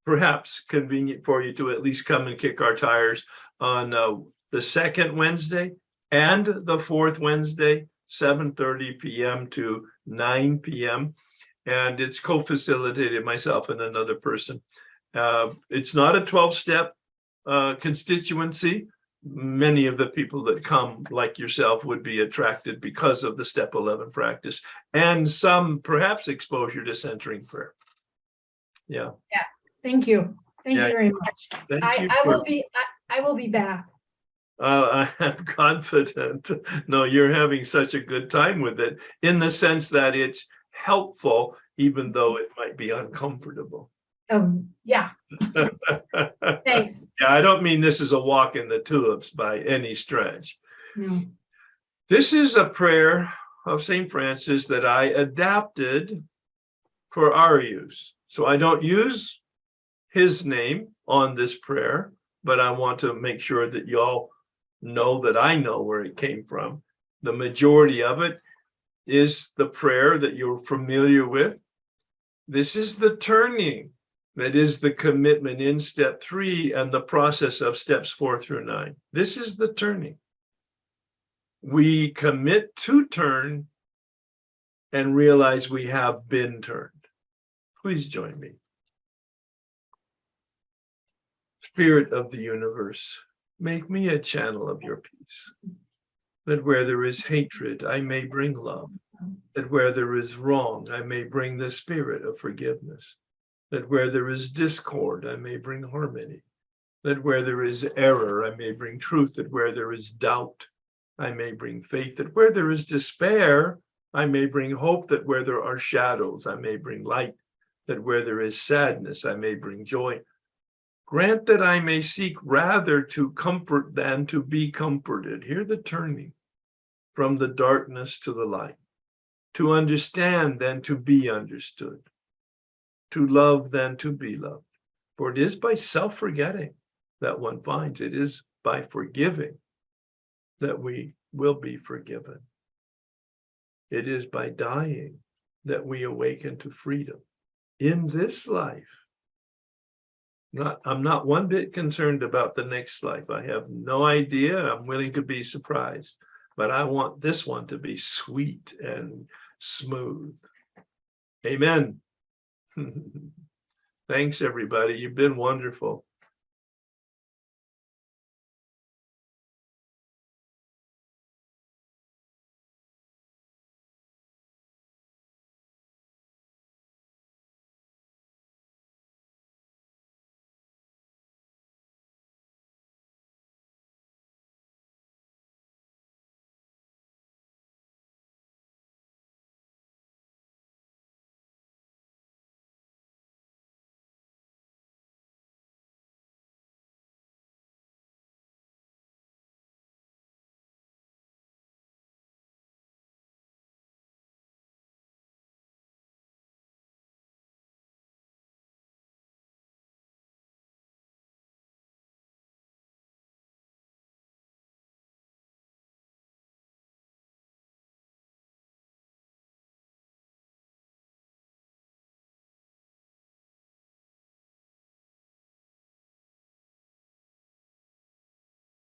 perhaps convenient for you to at least come and kick our tires on the 2nd Wednesday and the 4th Wednesday, 7:30 p.m. to 9 p.m. And it's co-facilitated myself and another person. It's not a 12-step constituency. Many of the people that come, like yourself, would be attracted because of the step 11 practice and some perhaps exposure to centering prayer. Yeah. Thank you. Thank you very much. I will be back. I am confident. No, you're having such a good time with it, in the sense that it's helpful, even though it might be uncomfortable. Yeah. Thanks. Yeah, I don't mean this is a walk in the tulips by any stretch. No. This is a prayer of St. Francis that I adapted for our use. So I don't use his name on this prayer, but I want to make sure that y'all know that I know where it came from. The majority of it is the prayer that you're familiar with. This is the turning That is the commitment in step 3 and the process of steps 4 through 9. This is the turning. We commit to turn and realize we have been turned. Please join me. Spirit of the universe, make me a channel of your peace, that where there is hatred, I may bring love, that where there is wrong, I may bring the spirit of forgiveness, that where there is discord, I may bring harmony, that where there is error, I may bring truth, that where there is doubt, I may bring faith, that where there is despair, I may bring hope, that where there are shadows, I may bring light, that where there is sadness, I may bring joy. Grant that I may seek rather to comfort than to be comforted. Hear the turning from the darkness to the light, to understand than to be understood, to love than to be loved. For it is by self-forgetting that one finds, it is by forgiving that we will be forgiven. It is by dying that we awaken to freedom in this life. I'm not one bit concerned about the next life. I have no idea. I'm willing to be surprised, but I want this one to be sweet and smooth. Amen. Thanks, everybody. You've been wonderful.